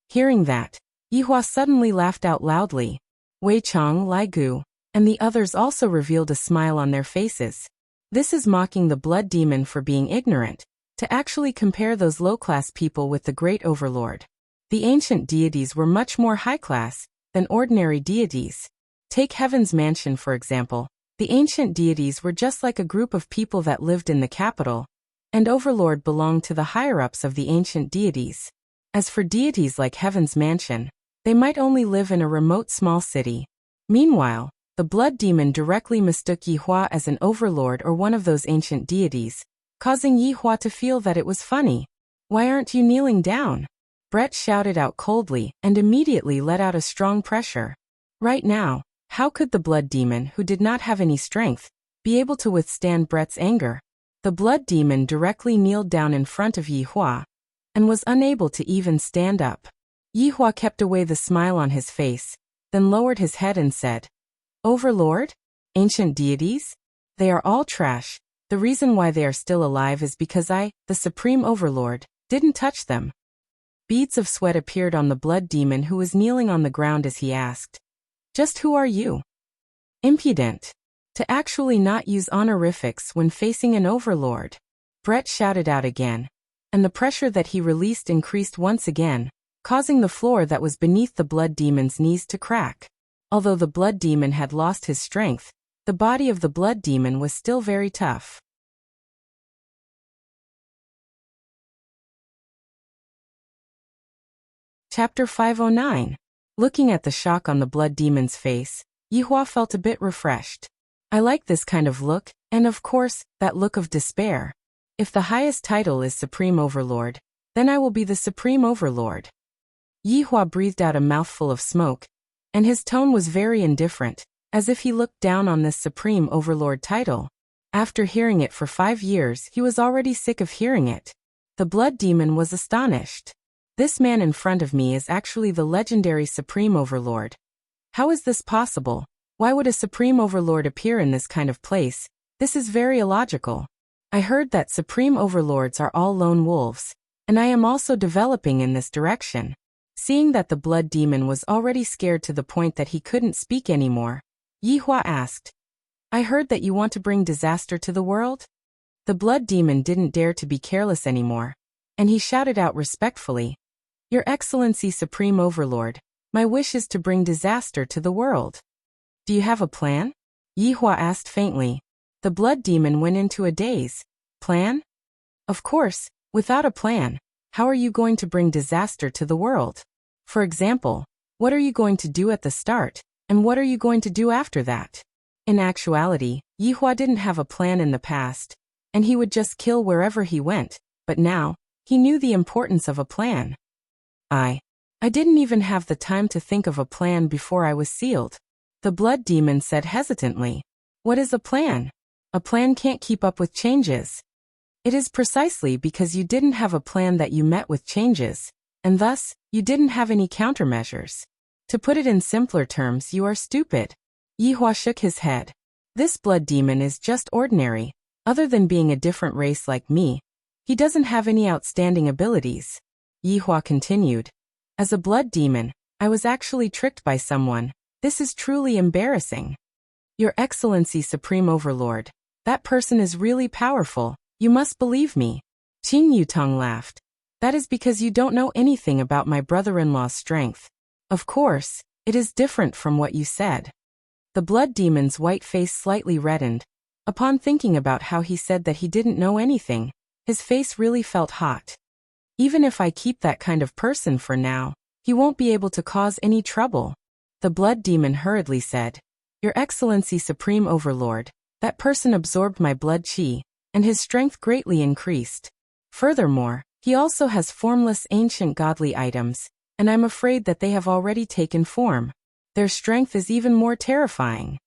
Hearing that, Yi Hua suddenly laughed out loudly. Wei Chong, Lai Gu, and the others also revealed a smile on their faces. This is mocking the blood demon for being ignorant, to actually compare those low-class people with the great overlord. The ancient deities were much more high-class than ordinary deities. Take Heaven's Mansion for example. The ancient deities were just like a group of people that lived in the capital, and Overlord belonged to the higher-ups of the ancient deities. As for deities like Heaven's Mansion, they might only live in a remote small city. Meanwhile, the blood demon directly mistook Yihua as an overlord or one of those ancient deities, causing Yihua to feel that it was funny. "Why aren't you kneeling down?" Brett shouted out coldly and immediately let out a strong pressure. Right now, how could the blood demon, who did not have any strength, be able to withstand Brett's anger? The blood demon directly kneeled down in front of Yihua and was unable to even stand up. Yihua kept away the smile on his face, then lowered his head and said, "Overlord? Ancient deities? They are all trash. The reason why they are still alive is because I, the Supreme Overlord, didn't touch them." Beads of sweat appeared on the blood demon who was kneeling on the ground as he asked, "Just who are you?" "Impudent. To actually not use honorifics when facing an overlord." Brett shouted out again, and the pressure that he released increased once again, causing the floor that was beneath the blood demon's knees to crack. Although the blood demon had lost his strength, the body of the blood demon was still very tough. Chapter 509. Looking at the shock on the blood demon's face, Yihua felt a bit refreshed. "I like this kind of look, and of course, that look of despair. If the highest title is Supreme Overlord, then I will be the Supreme Overlord." Yihua breathed out a mouthful of smoke, and his tone was very indifferent, as if he looked down on this Supreme Overlord title. After hearing it for 5 years, he was already sick of hearing it. The blood demon was astonished. "This man in front of me is actually the legendary Supreme Overlord. How is this possible? Why would a Supreme Overlord appear in this kind of place? This is very illogical. I heard that Supreme Overlords are all lone wolves, and I am also developing in this direction." Seeing that the blood demon was already scared to the point that he couldn't speak anymore, Yihua asked, "I heard that you want to bring disaster to the world?" The blood demon didn't dare to be careless anymore, and he shouted out respectfully, "Your Excellency Supreme Overlord, my wish is to bring disaster to the world." "Do you have a plan?" Yihua asked faintly. The blood demon went into a daze. "Plan? Of course, without a plan, how are you going to bring disaster to the world? For example, what are you going to do at the start, and what are you going to do after that?" In actuality, Yihua didn't have a plan in the past, and he would just kill wherever he went, but now, he knew the importance of a plan. I didn't even have the time to think of a plan before I was sealed," the blood demon said hesitantly. "What is a plan? A plan can't keep up with changes." "It is precisely because you didn't have a plan that you met with changes, and thus, you didn't have any countermeasures. To put it in simpler terms, you are stupid." Yihua shook his head. "This blood demon is just ordinary. Other than being a different race like me, he doesn't have any outstanding abilities." Yihua continued, "As a blood demon, I was actually tricked by someone. This is truly embarrassing." "Your Excellency Supreme Overlord, that person is really powerful. You must believe me." Qing Yutong laughed. "That is because you don't know anything about my brother-in-law's strength. Of course, it is different from what you said." The blood demon's white face slightly reddened. Upon thinking about how he said that he didn't know anything, his face really felt hot. "Even if I keep that kind of person for now, he won't be able to cause any trouble." The blood demon hurriedly said, "Your Excellency Supreme Overlord, that person absorbed my blood qi, and his strength greatly increased. Furthermore, he also has formless ancient godly items, and I'm afraid that they have already taken form. Their strength is even more terrifying."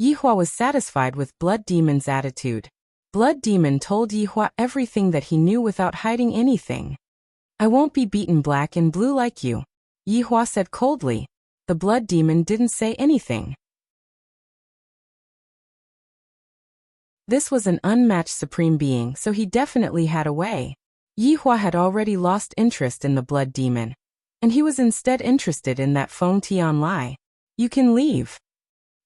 Yihua was satisfied with Blood Demon's attitude. Blood Demon told Yihua everything that he knew without hiding anything. "I won't be beaten black and blue like you," Yihua said coldly. The Blood Demon didn't say anything. This was an unmatched supreme being, so he definitely had a way. Yihua had already lost interest in the Blood Demon, and he was instead interested in that Feng Tian Lai. "You can leave,"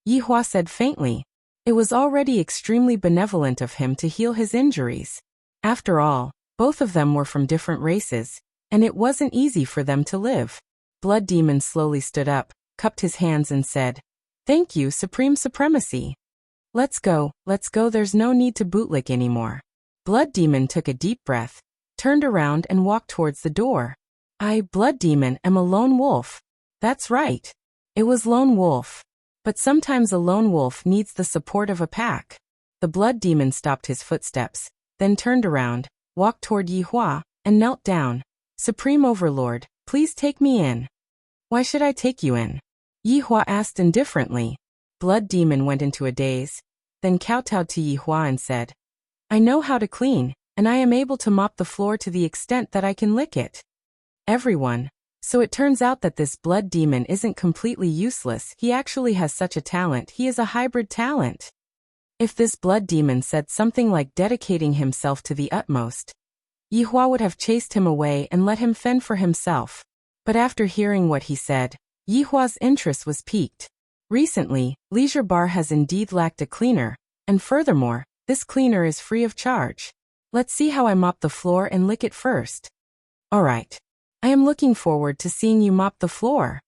Yihua said faintly. It was already extremely benevolent of him to heal his injuries. After all, both of them were from different races, and it wasn't easy for them to live. Blood Demon slowly stood up, cupped his hands and said, "Thank you, Supreme Supremacy." Let's go, there's no need to bootlick anymore. Blood Demon took a deep breath, turned around and walked towards the door. I, Blood Demon, am a lone wolf. That's right. It was lone wolf. But sometimes a lone wolf needs the support of a pack. The Blood Demon stopped his footsteps, then turned around, walked toward Yi Hua, and knelt down. Supreme Overlord, please take me in. Why should I take you in? Yi Hua asked indifferently. Blood Demon went into a daze, then kowtowed to Yi Hua and said, I know how to clean, and I am able to mop the floor to the extent that I can lick it. Everyone. So it turns out that this Blood Demon isn't completely useless, he actually has such a talent, he is a hybrid talent. If this Blood Demon said something like dedicating himself to the utmost, Yi Hua would have chased him away and let him fend for himself. But after hearing what he said, Yi Hua's interest was piqued. Recently, Leisure Bar has indeed lacked a cleaner, and furthermore, this cleaner is free of charge. Let's see how I mop the floor and lick it first. Alright. I am looking forward to seeing you mop the floor.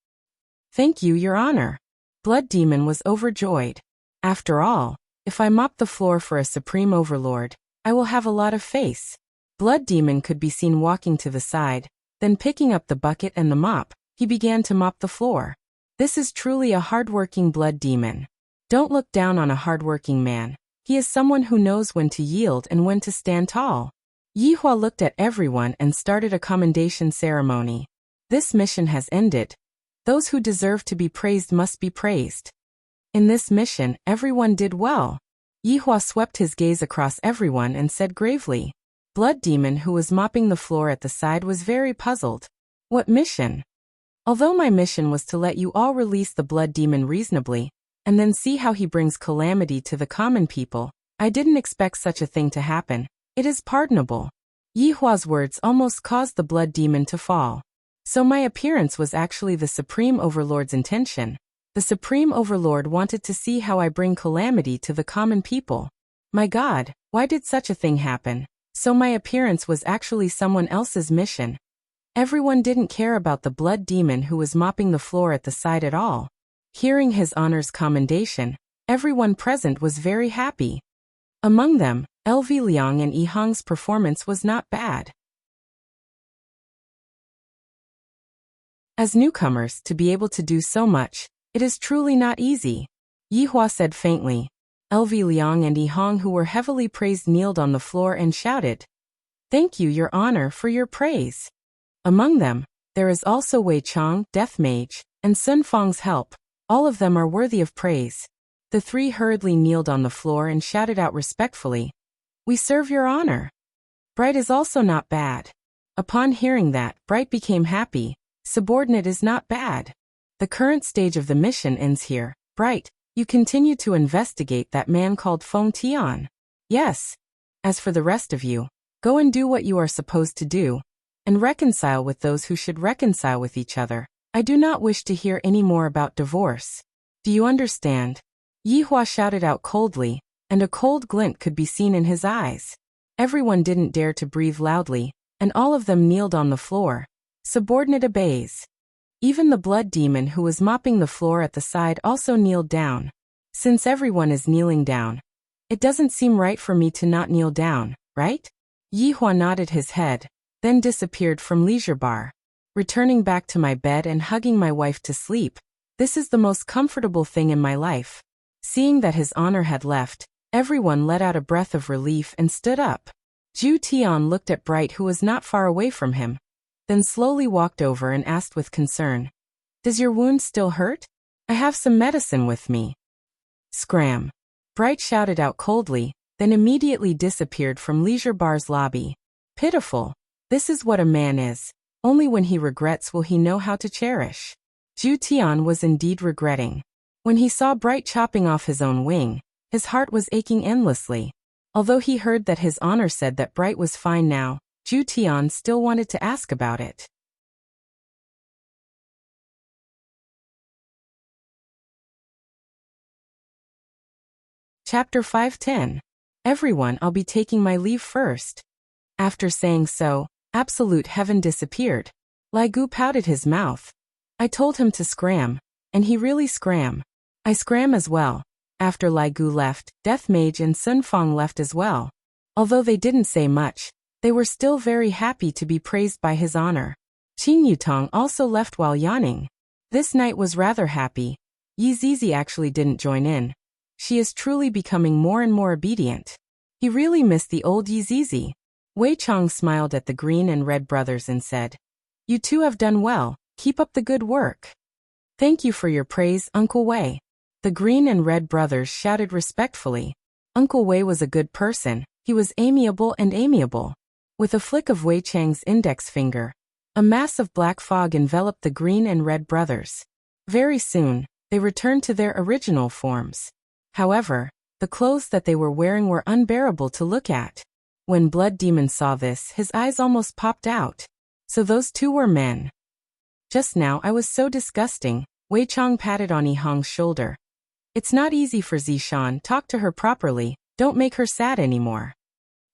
Thank you, Your Honor. Blood Demon was overjoyed. After all, if I mop the floor for a Supreme Overlord, I will have a lot of face. Blood Demon could be seen walking to the side, then picking up the bucket and the mop, he began to mop the floor. This is truly a hard-working Blood Demon. Don't look down on a hard-working man. He is someone who knows when to yield and when to stand tall. Yi Hua looked at everyone and started a commendation ceremony. This mission has ended. Those who deserve to be praised must be praised. In this mission, everyone did well. Yi Hua swept his gaze across everyone and said gravely. Blood Demon, who was mopping the floor at the side, was very puzzled. What mission? Although my mission was to let you all release the Blood Demon reasonably, and then see how he brings calamity to the common people, I didn't expect such a thing to happen. It is pardonable. Yi Hua's words almost caused the Blood Demon to fall. So my appearance was actually the Supreme Overlord's intention. The Supreme Overlord wanted to see how I bring calamity to the common people. My God, why did such a thing happen? So my appearance was actually someone else's mission. Everyone didn't care about the Blood Demon who was mopping the floor at the side at all. Hearing his honor's commendation, everyone present was very happy. Among them, LV Liang and Yihang's performance was not bad. As newcomers, to be able to do so much, it is truly not easy. Yi Hua said faintly. LV Liang and Yihang, who were heavily praised, kneeled on the floor and shouted, Thank you, Your Honor, for your praise. Among them, there is also Wei Chang, Death Mage, and Sun Fang's help. All of them are worthy of praise. The three hurriedly kneeled on the floor and shouted out respectfully, We serve Your Honor. Bright is also not bad. Upon hearing that, Bright became happy. Subordinate is not bad. The current stage of the mission ends here. Bright, you continue to investigate that man called Feng Tian. Yes. As for the rest of you, go and do what you are supposed to do, and reconcile with those who should reconcile with each other. I do not wish to hear any more about divorce. Do you understand? Yi Hua shouted out coldly, and a cold glint could be seen in his eyes. Everyone didn't dare to breathe loudly, and all of them kneeled on the floor. Subordinate obeys. Even the Blood Demon who was mopping the floor at the side also kneeled down. Since everyone is kneeling down, it doesn't seem right for me to not kneel down, right? Yi Hua nodded his head, then disappeared from Leisure Bar. Returning back to my bed and hugging my wife to sleep, this is the most comfortable thing in my life. Seeing that his honor had left, everyone let out a breath of relief and stood up. Zhu Tian looked at Bright, who was not far away from him, then slowly walked over and asked with concern, Does your wound still hurt? I have some medicine with me. Scram. Bright shouted out coldly, then immediately disappeared from Leisure Bar's lobby. Pitiful. This is what a man is. Only when he regrets will he know how to cherish. Zhu Tian was indeed regretting. When he saw Bright chopping off his own wing, his heart was aching endlessly. Although he heard that his honor said that Bright was fine now, Zhu Tian still wanted to ask about it. Chapter 510. Everyone, I'll be taking my leave first. After saying so, absolute heaven disappeared. Lai Gu pouted his mouth. I told him to scram, and he really scram. I scram as well. After Lai Gu left, Death Mage and Sun Fang left as well. Although they didn't say much, they were still very happy to be praised by his honor. Qing Yutong also left while yawning. This night was rather happy. Yi Zizi actually didn't join in. She is truly becoming more and more obedient. He really missed the old Yi Zizi. Wei Chong smiled at the green and red brothers and said, "You two have done well, keep up the good work." "Thank you for your praise, Uncle Wei." The green and red brothers shouted respectfully. Uncle Wei was a good person, he was amiable and amiable. With a flick of Wei Chang's index finger, a mass of black fog enveloped the green and red brothers. Very soon, they returned to their original forms. However, the clothes that they were wearing were unbearable to look at. When Blood Demon saw this, his eyes almost popped out. So those two were men. "Just now I was so disgusting," Wei Chong patted on Yihang's shoulder. "It's not easy for Zishan, talk to her properly, don't make her sad anymore."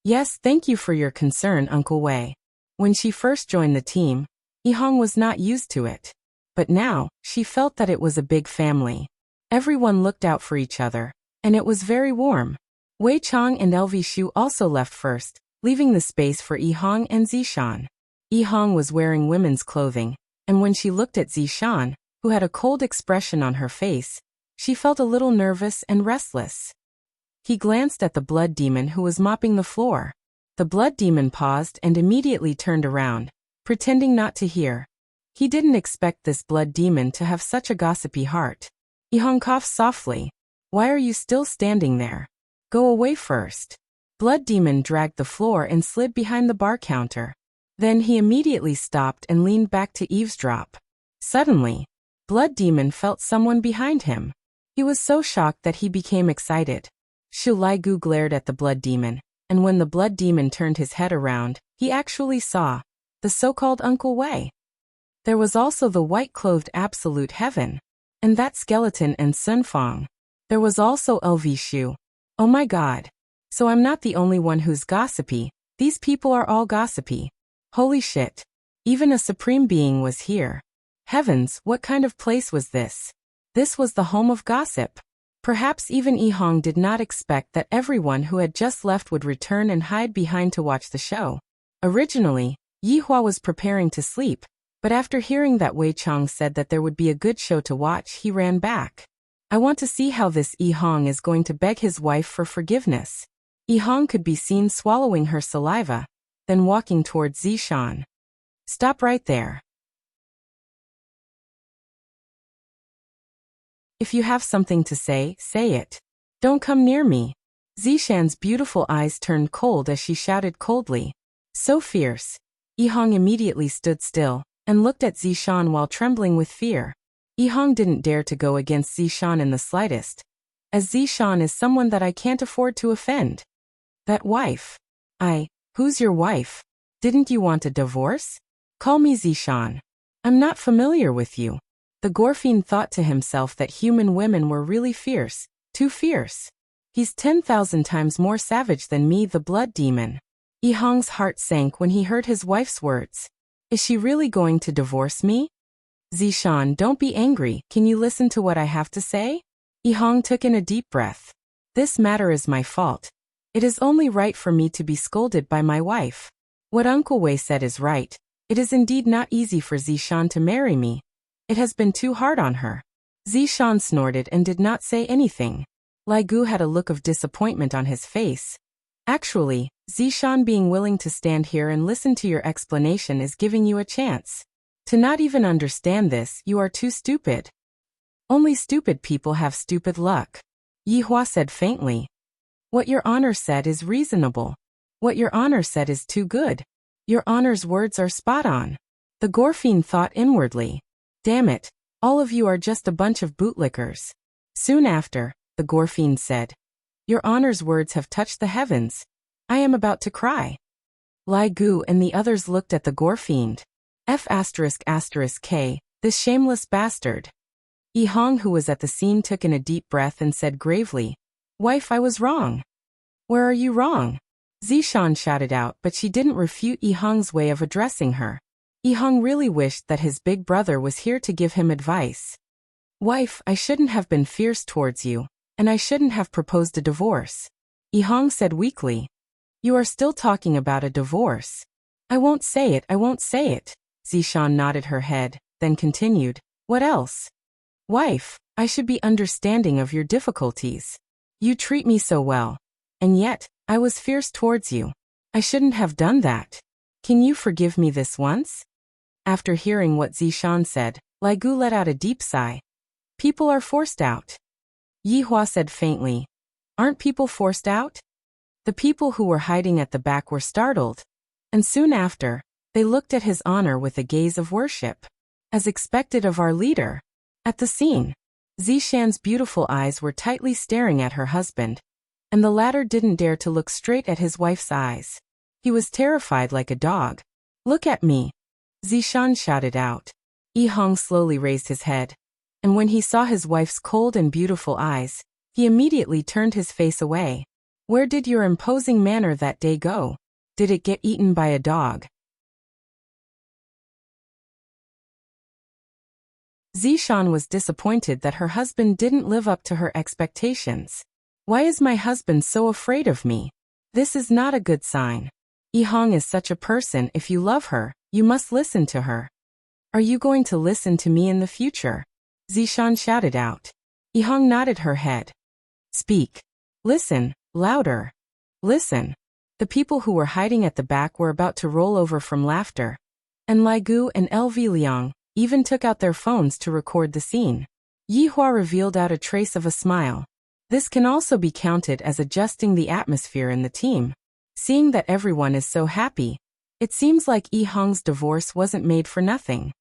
"Yes, thank you for your concern, Uncle Wei." When she first joined the team, Yihang was not used to it. But now, she felt that it was a big family. Everyone looked out for each other, and it was very warm. Wei Chong and LV Shu also left first, leaving the space for Yihang and Zishan. Yihang was wearing women's clothing, and when she looked at Zishan, who had a cold expression on her face, she felt a little nervous and restless. He glanced at the Blood Demon who was mopping the floor. The Blood Demon paused and immediately turned around, pretending not to hear. He didn't expect this Blood Demon to have such a gossipy heart. Yihang coughed softly. "Why are you still standing there? Go away first." Blood Demon dragged the floor and slid behind the bar counter. Then he immediately stopped and leaned back to eavesdrop. Suddenly, Blood Demon felt someone behind him. He was so shocked that he became excited. Shu Lai Gu glared at the Blood Demon, and when the Blood Demon turned his head around, he actually saw the so-called Uncle Wei. There was also the white-clothed Absolute Heaven, and that skeleton and Sun Fang. There was also LV Shu. Oh my god. So I'm not the only one who's gossipy, these people are all gossipy. Holy shit. Even a supreme being was here. Heavens, what kind of place was this? This was the home of gossip. Perhaps even Yihang did not expect that everyone who had just left would return and hide behind to watch the show. Originally, Yihua was preparing to sleep, but after hearing that Wei Chong said that there would be a good show to watch, he ran back. I want to see how this Yihang is going to beg his wife for forgiveness. Yihang could be seen swallowing her saliva, then walking towards Zishan. Stop right there. If you have something to say, say it. Don't come near me. Zishan's beautiful eyes turned cold as she shouted coldly. So fierce. Yihang immediately stood still, and looked at Zishan while trembling with fear. Yihang didn't dare to go against Zishan in the slightest, as Zishan is someone that I can't afford to offend. That wife. Who's your wife? Didn't you want a divorce? Call me Zishan. I'm not familiar with you. The Gorfine thought to himself that human women were really fierce, too fierce. He's 10,000 times more savage than me, the Blood Demon. Yihang's heart sank when he heard his wife's words. Is she really going to divorce me? Zishan, don't be angry, can you listen to what I have to say? Yihang took in a deep breath. This matter is my fault. It is only right for me to be scolded by my wife. What Uncle Wei said is right. It is indeed not easy for Zishan to marry me. It has been too hard on her. Zishan snorted and did not say anything. Lai Gu had a look of disappointment on his face. Actually, Zishan being willing to stand here and listen to your explanation is giving you a chance. To not even understand this, you are too stupid. Only stupid people have stupid luck. Yihua said faintly. What your honor said is reasonable. What your honor said is too good. Your honor's words are spot on. The Gorfine thought inwardly. Damn it, all of you are just a bunch of bootlickers. Soon after, the Gorfine said. Your honor's words have touched the heavens. I am about to cry. Lai Gu and the others looked at the Gorfine. F***K, this shameless bastard. Yihang, who was at the scene, took in a deep breath and said gravely, Wife, I was wrong. Where are you wrong? Zishan shouted out, but she didn't refute Yihang's way of addressing her. Yihang really wished that his big brother was here to give him advice. Wife, I shouldn't have been fierce towards you. and I shouldn't have proposed a divorce. Yi Hong said weakly. You are still talking about a divorce. I won't say it, I won't say it. Zishan nodded her head, then continued. What else? Wife, I should be understanding of your difficulties. You treat me so well. And yet, I was fierce towards you. I shouldn't have done that. Can you forgive me this once? After hearing what Zishan said, Lai Gu let out a deep sigh. People are forced out. Yi Hua said faintly. Aren't people forced out? The people who were hiding at the back were startled. And soon after, they looked at his honor with a gaze of worship. As expected of our leader. At the scene, Zishan's beautiful eyes were tightly staring at her husband, and the latter didn't dare to look straight at his wife's eyes. He was terrified like a dog. Look at me! Zishan shouted out. Yi Hong slowly raised his head, and when he saw his wife's cold and beautiful eyes, he immediately turned his face away. Where did your imposing manner that day go? Did it get eaten by a dog? Zishan was disappointed that her husband didn't live up to her expectations. Why is my husband so afraid of me? This is not a good sign. Yi Hong is such a person. If you love her, you must listen to her. Are you going to listen to me in the future? Zishan shouted out. Yi Hong nodded her head. Speak. Listen, louder. Listen. The people who were hiding at the back were about to roll over from laughter. And Lai Gu and LV Liang even took out their phones to record the scene. Yi Hua revealed out a trace of a smile. This can also be counted as adjusting the atmosphere in the team. Seeing that everyone is so happy, it seems like Yi Hong's divorce wasn't made for nothing.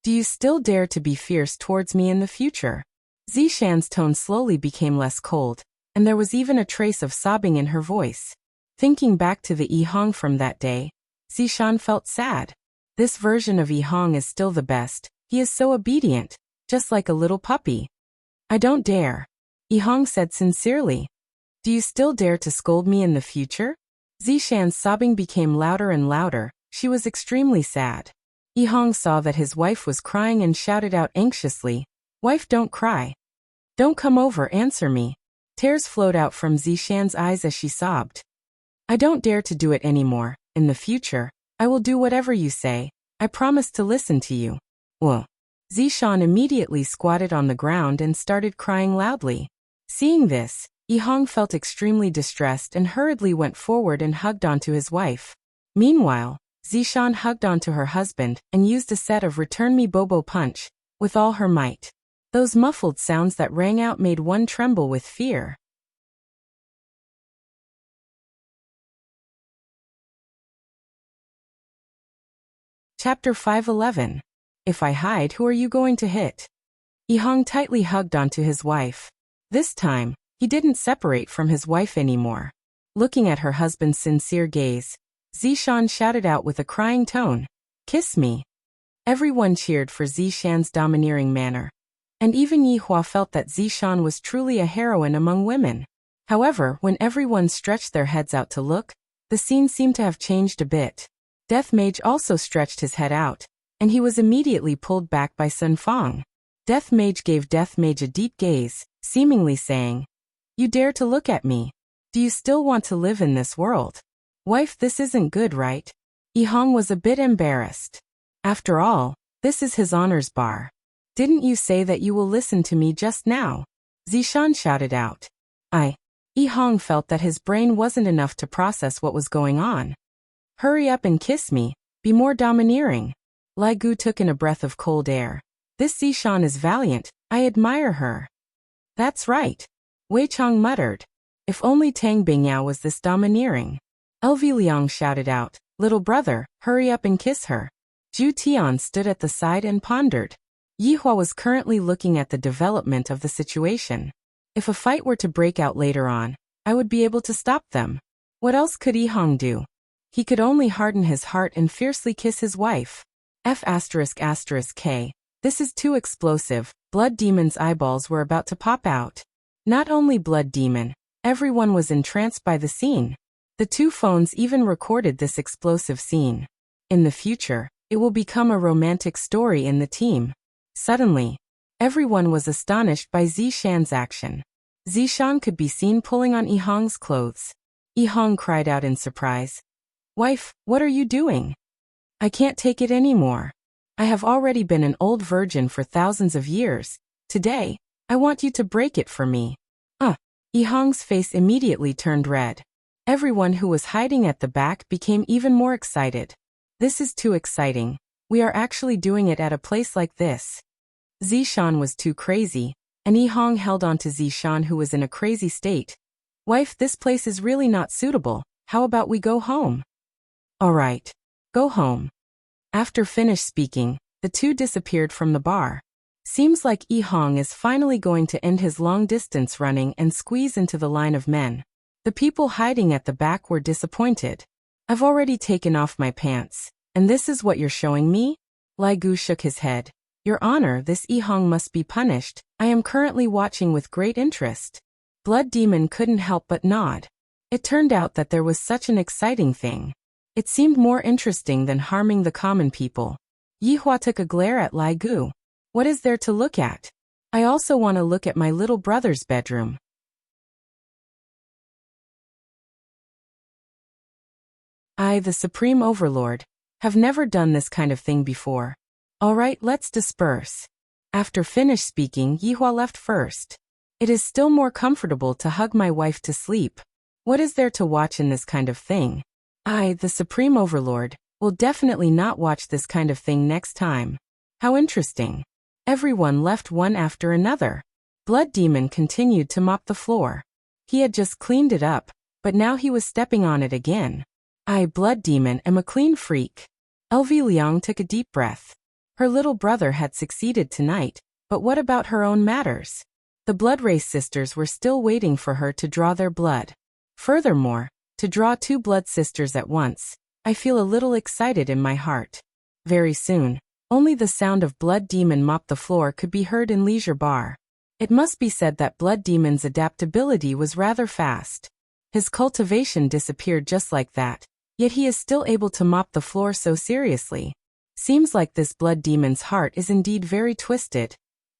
Do you still dare to be fierce towards me in the future? Zishan's tone slowly became less cold, and there was even a trace of sobbing in her voice. Thinking back to the Yi Hong from that day, Zishan felt sad. This version of Yi Hong is still the best. He is so obedient, just like a little puppy. I don't dare. Yi Hong said sincerely. Do you still dare to scold me in the future? Zishan's sobbing became louder and louder. She was extremely sad. Yi Hong saw that his wife was crying and shouted out anxiously, Wife, don't cry. Don't come over, answer me. Tears flowed out from Zishan's eyes as she sobbed. I don't dare to do it anymore. In the future, I will do whatever you say. I promise to listen to you. Well. Zishan immediately squatted on the ground and started crying loudly. Seeing this, Yi Hong felt extremely distressed and hurriedly went forward and hugged onto his wife. Meanwhile, Zishan hugged onto her husband and used a set of Return Me Bobo punch, with all her might. Those muffled sounds that rang out made one tremble with fear. Chapter 511. If I hide, who are you going to hit? Yi Hong tightly hugged onto his wife. This time, he didn't separate from his wife anymore. Looking at her husband's sincere gaze, Zishan shouted out with a crying tone, Kiss me. Everyone cheered for Zishan's domineering manner. And even Yi Hua felt that Zishan was truly a heroine among women. However, when everyone stretched their heads out to look, the scene seemed to have changed a bit. Death Mage also stretched his head out, and he was immediately pulled back by Sun Fong. Death Mage gave Death Mage a deep gaze, seemingly saying, You dare to look at me? Do you still want to live in this world? Wife, this isn't good, right? Yi Hong was a bit embarrassed. After all, this is his honor's bar. Didn't you say that you will listen to me just now? Zishan shouted out. Yi Hong felt that his brain wasn't enough to process what was going on. Hurry up and kiss me, be more domineering. Lai Gu took in a breath of cold air. This Zishan is valiant, I admire her. That's right. Wei Chang muttered. If only Tang Bingyao was this domineering. LV Liang shouted out, Little brother, hurry up and kiss her. Zhu Tian stood at the side and pondered. Yi Hua was currently looking at the development of the situation. If a fight were to break out later on, I would be able to stop them. What else could Yi Hong do? He could only harden his heart and fiercely kiss his wife. F***K. This is too explosive. Blood Demon's eyeballs were about to pop out. Not only Blood Demon, everyone was entranced by the scene. The two phones even recorded this explosive scene. In the future, it will become a romantic story in the team. Suddenly, everyone was astonished by Zishan's action. Zishan could be seen pulling on Yihong's clothes. Yihong cried out in surprise. Wife, what are you doing? I can't take it anymore. I have already been an old virgin for thousands of years. Today, I want you to break it for me. Yihong's face immediately turned red. Everyone who was hiding at the back became even more excited. This is too exciting. We are actually doing it at a place like this. Zishan was too crazy, and Yihong held on to Zishan, who was in a crazy state. Wife, this place is really not suitable. How about we go home? All right. Go home. After finished speaking, the two disappeared from the bar. Seems like Yihong is finally going to end his long-distance running and squeeze into the line of men. The people hiding at the back were disappointed. I've already taken off my pants, and this is what you're showing me? Lai Gu shook his head. Your Honor, this Yihong must be punished. I am currently watching with great interest. Blood Demon couldn't help but nod. It turned out that there was such an exciting thing. It seemed more interesting than harming the common people. Yihua took a glare at Lai Gu. What is there to look at? I also want to look at my little brother's bedroom. I, the Supreme Overlord, have never done this kind of thing before. All right, let's disperse. After finished speaking, Yihua left first. It is still more comfortable to hug my wife to sleep. What is there to watch in this kind of thing? I, the Supreme Overlord, will definitely not watch this kind of thing next time. How interesting. Everyone left one after another. Blood Demon continued to mop the floor. He had just cleaned it up, but now he was stepping on it again. I, Blood Demon, am a clean freak. LV Liang took a deep breath. Her little brother had succeeded tonight, but what about her own matters? The Blood Race sisters were still waiting for her to draw their blood. Furthermore, to draw two blood sisters at once, I feel a little excited in my heart. Very soon, only the sound of Blood Demon mop the floor could be heard in Leisure Bar. It must be said that Blood Demon's adaptability was rather fast. His cultivation disappeared just like that, yet he is still able to mop the floor so seriously. Seems like this Blood Demon's heart is indeed very twisted,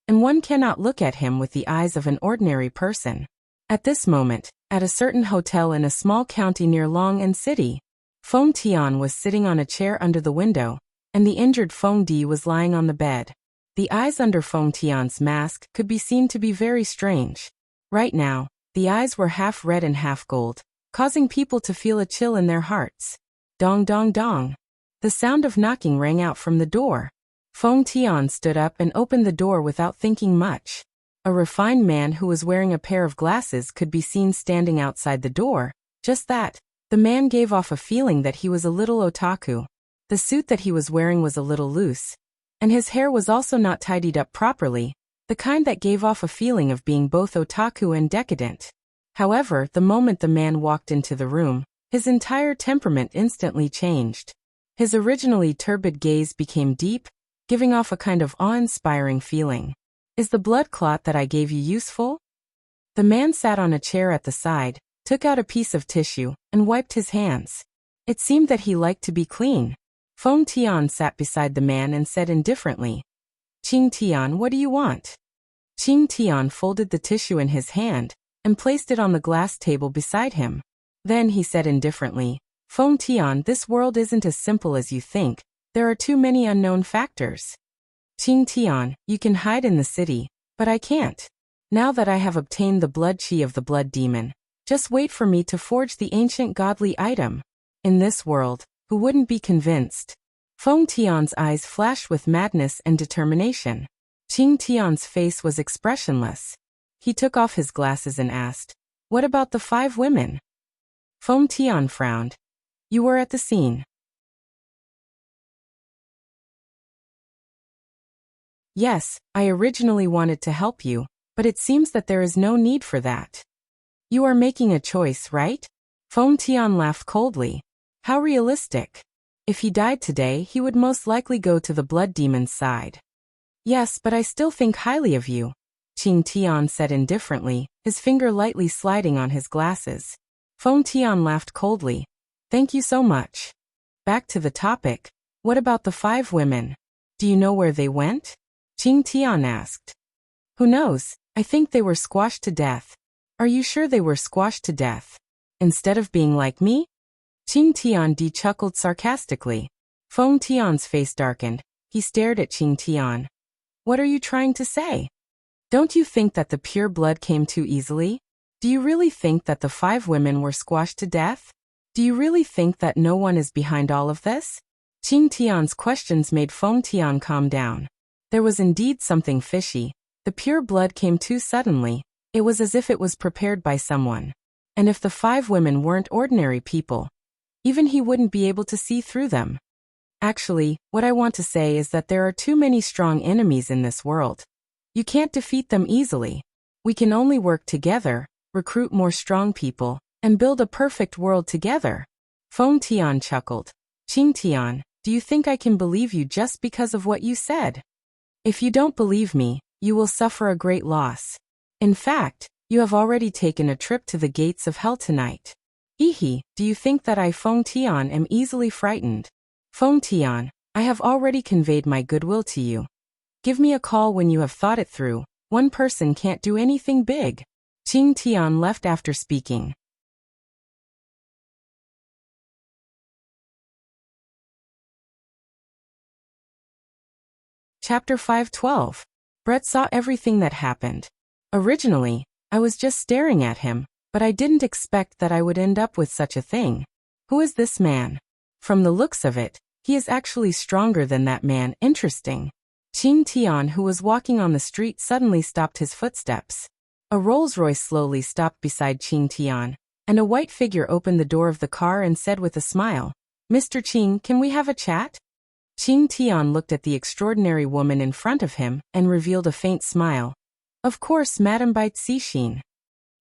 and one cannot look at him with the eyes of an ordinary person. At this moment, at a certain hotel in a small county near Long An City, Feng Tian was sitting on a chair under the window, and the injured Feng Di was lying on the bed. The eyes under Feng Tian's mask could be seen to be very strange. Right now, the eyes were half red and half gold, causing people to feel a chill in their hearts. Dong dong dong. The sound of knocking rang out from the door. Feng Tian stood up and opened the door without thinking much. A refined man who was wearing a pair of glasses could be seen standing outside the door. Just that, the man gave off a feeling that he was a little otaku. The suit that he was wearing was a little loose, and his hair was also not tidied up properly, the kind that gave off a feeling of being both otaku and decadent. However, the moment the man walked into the room, his entire temperament instantly changed. His originally turbid gaze became deep, giving off a kind of awe-inspiring feeling. Is the blood clot that I gave you useful? The man sat on a chair at the side, took out a piece of tissue, and wiped his hands. It seemed that he liked to be clean. Feng Tian sat beside the man and said indifferently, Qing Tian, what do you want? Qing Tian folded the tissue in his hand and placed it on the glass table beside him. Then he said indifferently, Feng Tian, this world isn't as simple as you think. There are too many unknown factors. Qing Tian, you can hide in the city, but I can't. Now that I have obtained the blood chi of the Blood Demon, just wait for me to forge the ancient godly item. In this world, who wouldn't be convinced? Feng Tian's eyes flashed with madness and determination. Qing Tian's face was expressionless. He took off his glasses and asked, what about the 5 women? Feng Tian frowned. You were at the scene. Yes, I originally wanted to help you, but it seems that there is no need for that. You are making a choice, right? Feng Tian laughed coldly. How realistic. If he died today, he would most likely go to the Blood Demon's side. Yes, but I still think highly of you, Qing Tian said indifferently, his finger lightly sliding on his glasses. Feng Tian laughed coldly. Thank you so much. Back to the topic. What about the 5 women? Do you know where they went? Qing Tian asked. Who knows? I think they were squashed to death. Are you sure they were squashed to death? Instead of being like me? Qing Tian chuckled sarcastically. Feng Tian's face darkened. He stared at Qing Tian. What are you trying to say? Don't you think that the pure blood came too easily? Do you really think that the 5 women were squashed to death? Do you really think that no one is behind all of this? Qing Tian's questions made Feng Tian calm down. There was indeed something fishy. The pure blood came too suddenly. It was as if it was prepared by someone. And if the 5 women weren't ordinary people, even he wouldn't be able to see through them. Actually, what I want to say is that there are too many strong enemies in this world. You can't defeat them easily. We can only work together, recruit more strong people, and build a perfect world together. Feng Tian chuckled. Qing Tian, do you think I can believe you just because of what you said? If you don't believe me, you will suffer a great loss. In fact, you have already taken a trip to the gates of hell tonight. Ehe, do you think that I Feng Tian am easily frightened? Feng Tian, I have already conveyed my goodwill to you. Give me a call when you have thought it through. One person can't do anything big. Qing Tian left after speaking. Chapter 512. Brett saw everything that happened. Originally, I was just staring at him, but I didn't expect that I would end up with such a thing. Who is this man? From the looks of it, he is actually stronger than that man. Interesting. Qing Tian, who was walking on the street, suddenly stopped his footsteps. A Rolls-Royce slowly stopped beside Qing Tian, and a white figure opened the door of the car and said with a smile, "Mr. Qing, can we have a chat?" Qing Tian looked at the extraordinary woman in front of him and revealed a faint smile. "Of course, Madam Bai Cixin."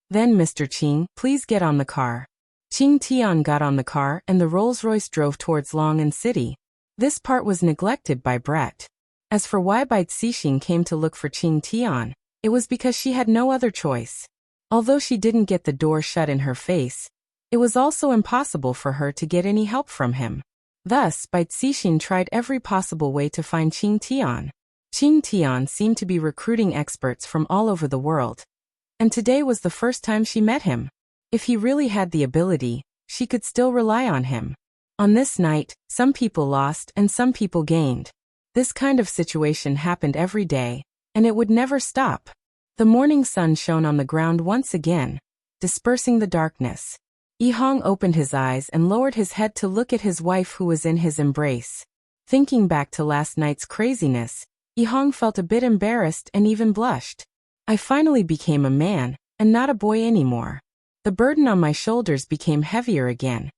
"Then, Mr. Qing, please get on the car." Qing Tian got on the car and the Rolls-Royce drove towards Long'an City. This part was neglected by Brett. As for why Bai Cixin came to look for Qing Tian, it was because she had no other choice. Although she didn't get the door shut in her face, it was also impossible for her to get any help from him. Thus, Bai Cixin tried every possible way to find Qing Tian. Qing Tian seemed to be recruiting experts from all over the world. And today was the first time she met him. If he really had the ability, she could still rely on him. On this night, some people lost and some people gained. This kind of situation happened every day, and it would never stop. The morning sun shone on the ground once again, dispersing the darkness. Yihong opened his eyes and lowered his head to look at his wife who was in his embrace. Thinking back to last night's craziness, Yihong felt a bit embarrassed and even blushed. I finally became a man, and not a boy anymore. The burden on my shoulders became heavier again,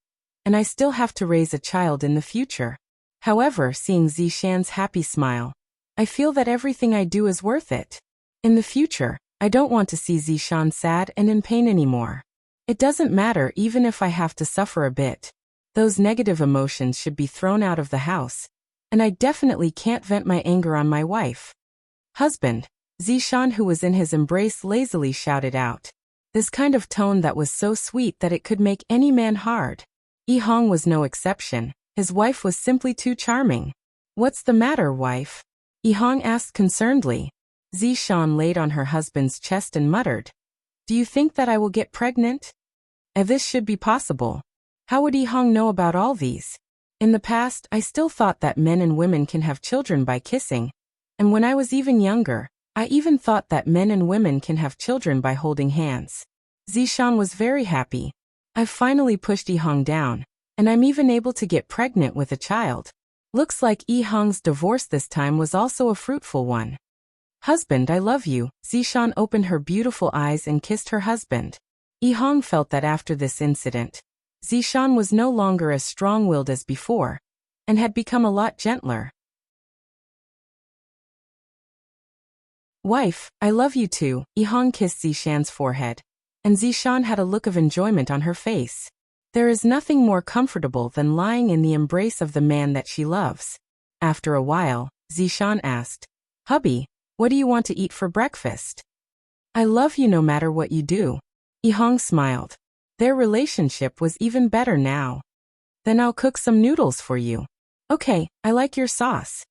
and I still have to raise a child in the future. However, seeing Zishan's happy smile, I feel that everything I do is worth it. In the future, I don't want to see Zishan sad and in pain anymore. It doesn't matter even if I have to suffer a bit. Those negative emotions should be thrown out of the house, and I definitely can't vent my anger on my wife. "Husband," Zishan, who was in his embrace, lazily shouted out. This kind of tone that was so sweet that it could make any man hard. Yihong was no exception. His wife was simply too charming. "What's the matter, wife?" Yihong asked concernedly. Zishan laid on her husband's chest and muttered, "Do you think that I will get pregnant?" This should be possible. How would Yihong know about all these? In the past, I still thought that men and women can have children by kissing. And when I was even younger, I even thought that men and women can have children by holding hands. Zishan was very happy. I've finally pushed Yihong down, and I'm even able to get pregnant with a child. Looks like Yihong's divorce this time was also a fruitful one. "Husband, I love you." Zishan opened her beautiful eyes and kissed her husband. Yihong felt that after this incident, Zishan was no longer as strong-willed as before, and had become a lot gentler. "Wife, I love you too." Yihong kissed Zishan's forehead, and Zishan had a look of enjoyment on her face. There is nothing more comfortable than lying in the embrace of the man that she loves. After a while, Zishan asked, "Hubby, what do you want to eat for breakfast?" "I love you no matter what you do." Yihong smiled. Their relationship was even better now. "Then I'll cook some noodles for you." "Okay, I like your sauce."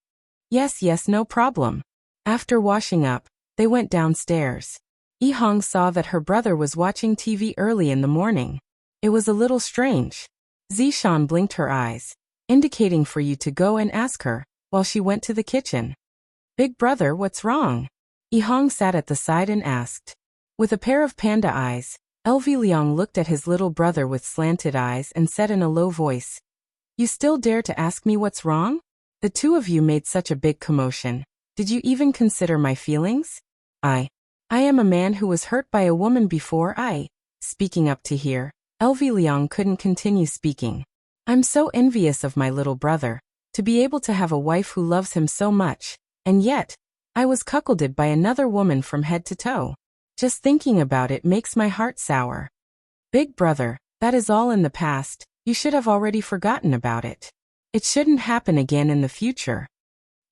Yes, no problem." After washing up, they went downstairs. Yi Hong saw that her brother was watching TV early in the morning. It was a little strange. Zishan blinked her eyes, indicating for you to go and ask her, while she went to the kitchen. Big brother, what's wrong? Yi Hong sat at the side and asked. With a pair of panda eyes, LV Liang looked at his little brother with slanted eyes and said in a low voice, You still dare to ask me what's wrong? The two of you made such a big commotion. Did you even consider my feelings? I am a man who was hurt by a woman before speaking up to here, LV Liang couldn't continue speaking. I'm so envious of my little brother, to be able to have a wife who loves him so much, and yet, I was cuckolded by another woman from head to toe. Just thinking about it makes my heart sour. Big brother, that is all in the past, you should have already forgotten about it. It shouldn't happen again in the future.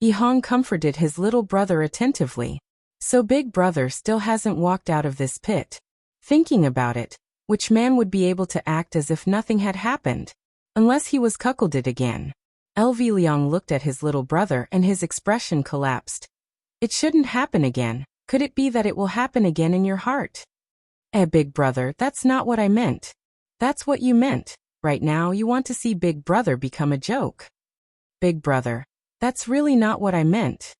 Yi Hong comforted his little brother attentively. So big brother still hasn't walked out of this pit. Thinking about it, which man would be able to act as if nothing had happened? Unless he was cuckolded again. LV Liang looked at his little brother and his expression collapsed. It shouldn't happen again. Could it be that it will happen again in your heart? Big brother, that's not what I meant. That's what you meant. Right now you want to see big brother become a joke. Big brother, that's really not what I meant.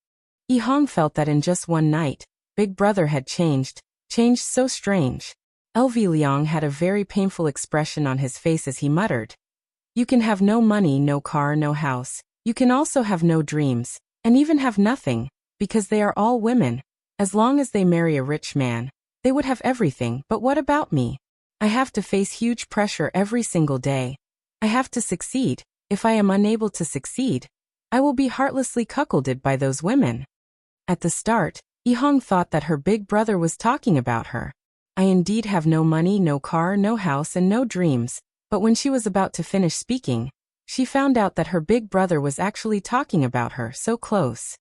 Yi Hong felt that in just one night, big brother had changed so strange. LV Liang had a very painful expression on his face as he muttered. You can have no money, no car, no house. You can also have no dreams, and even have nothing, because they are all women. As long as they marry a rich man, they would have everything, but what about me? I have to face huge pressure every single day. I have to succeed. If I am unable to succeed, I will be heartlessly cuckolded by those women. At the start, Yi Hong thought that her big brother was talking about her. I indeed have no money, no car, no house, and no dreams, but when she was about to finish speaking, she found out that her big brother was actually talking about her so close.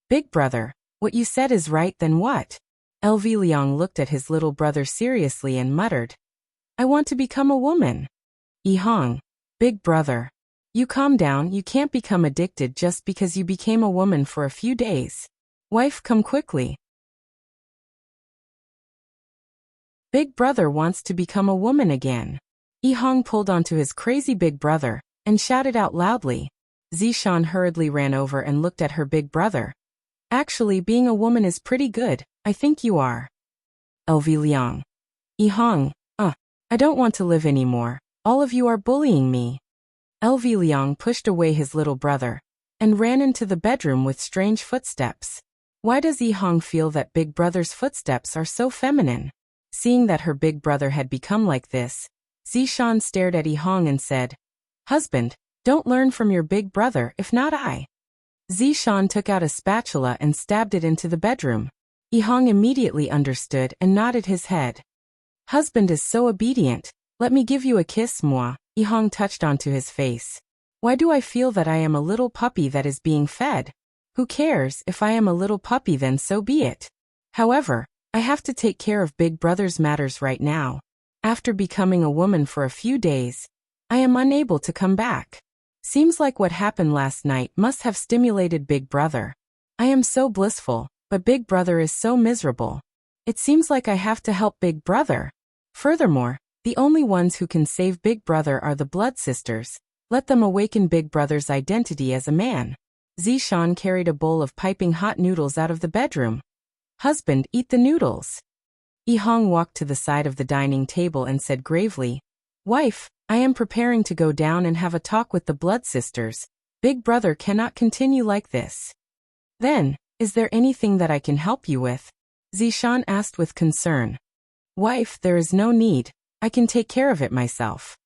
Big brother, what you said is right, then what? LV Liang looked at his little brother seriously and muttered. I want to become a woman. Yi Hong, big brother. You calm down, you can't become addicted just because you became a woman for a few days. Wife, come quickly. Big brother wants to become a woman again. Yi Hong pulled onto his crazy big brother and shouted out loudly. Zishan hurriedly ran over and looked at her big brother. Actually, being a woman is pretty good, I think you are. LV Liang. Yi Hong, I don't want to live anymore. All of you are bullying me. LV Liang pushed away his little brother and ran into the bedroom with strange footsteps. Why does Yi Hong feel that big brother's footsteps are so feminine? Seeing that her big brother had become like this, Zishan stared at Yi Hong and said, Husband, don't learn from your big brother, if not I. Zishan took out a spatula and stabbed it into the bedroom. Yi Hong immediately understood and nodded his head. Husband is so obedient. Let me give you a kiss, moi. Yi Hong touched onto his face. Why do I feel that I am a little puppy that is being fed? Who cares? If I am a little puppy, then so be it. However, I have to take care of big brother's matters right now. After becoming a woman for a few days, I am unable to come back. Seems like what happened last night must have stimulated big brother. I am so blissful, but big brother is so miserable. It seems like I have to help big brother. Furthermore, the only ones who can save big brother are the blood sisters. Let them awaken big brother's identity as a man. Zishan carried a bowl of piping hot noodles out of the bedroom. Husband, eat the noodles. Yi Hong walked to the side of the dining table and said gravely, Wife, I am preparing to go down and have a talk with the blood sisters. Big brother cannot continue like this. Then, is there anything that I can help you with? Zishan asked with concern. Wife, there is no need. I can take care of it myself.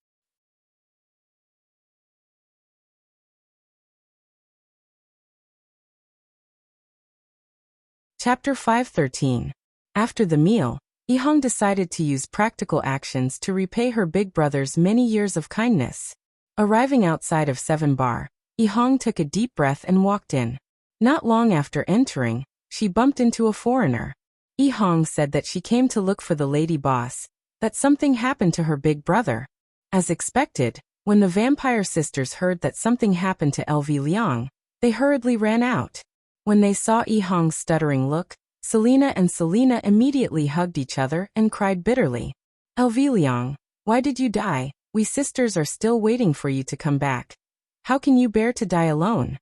Chapter 513. After the meal, Yi Hong decided to use practical actions to repay her big brother's many years of kindness. Arriving outside of 7 Bar, Yi Hong took a deep breath and walked in. Not long after entering, she bumped into a foreigner. Yi Hong said that she came to look for the lady boss, that something happened to her big brother. As expected, when the vampire sisters heard that something happened to LV Liang, they hurriedly ran out. When they saw Yi Hong's stuttering look, Selena immediately hugged each other and cried bitterly. "Elviliang, why did you die? We sisters are still waiting for you to come back. How can you bear to die alone?"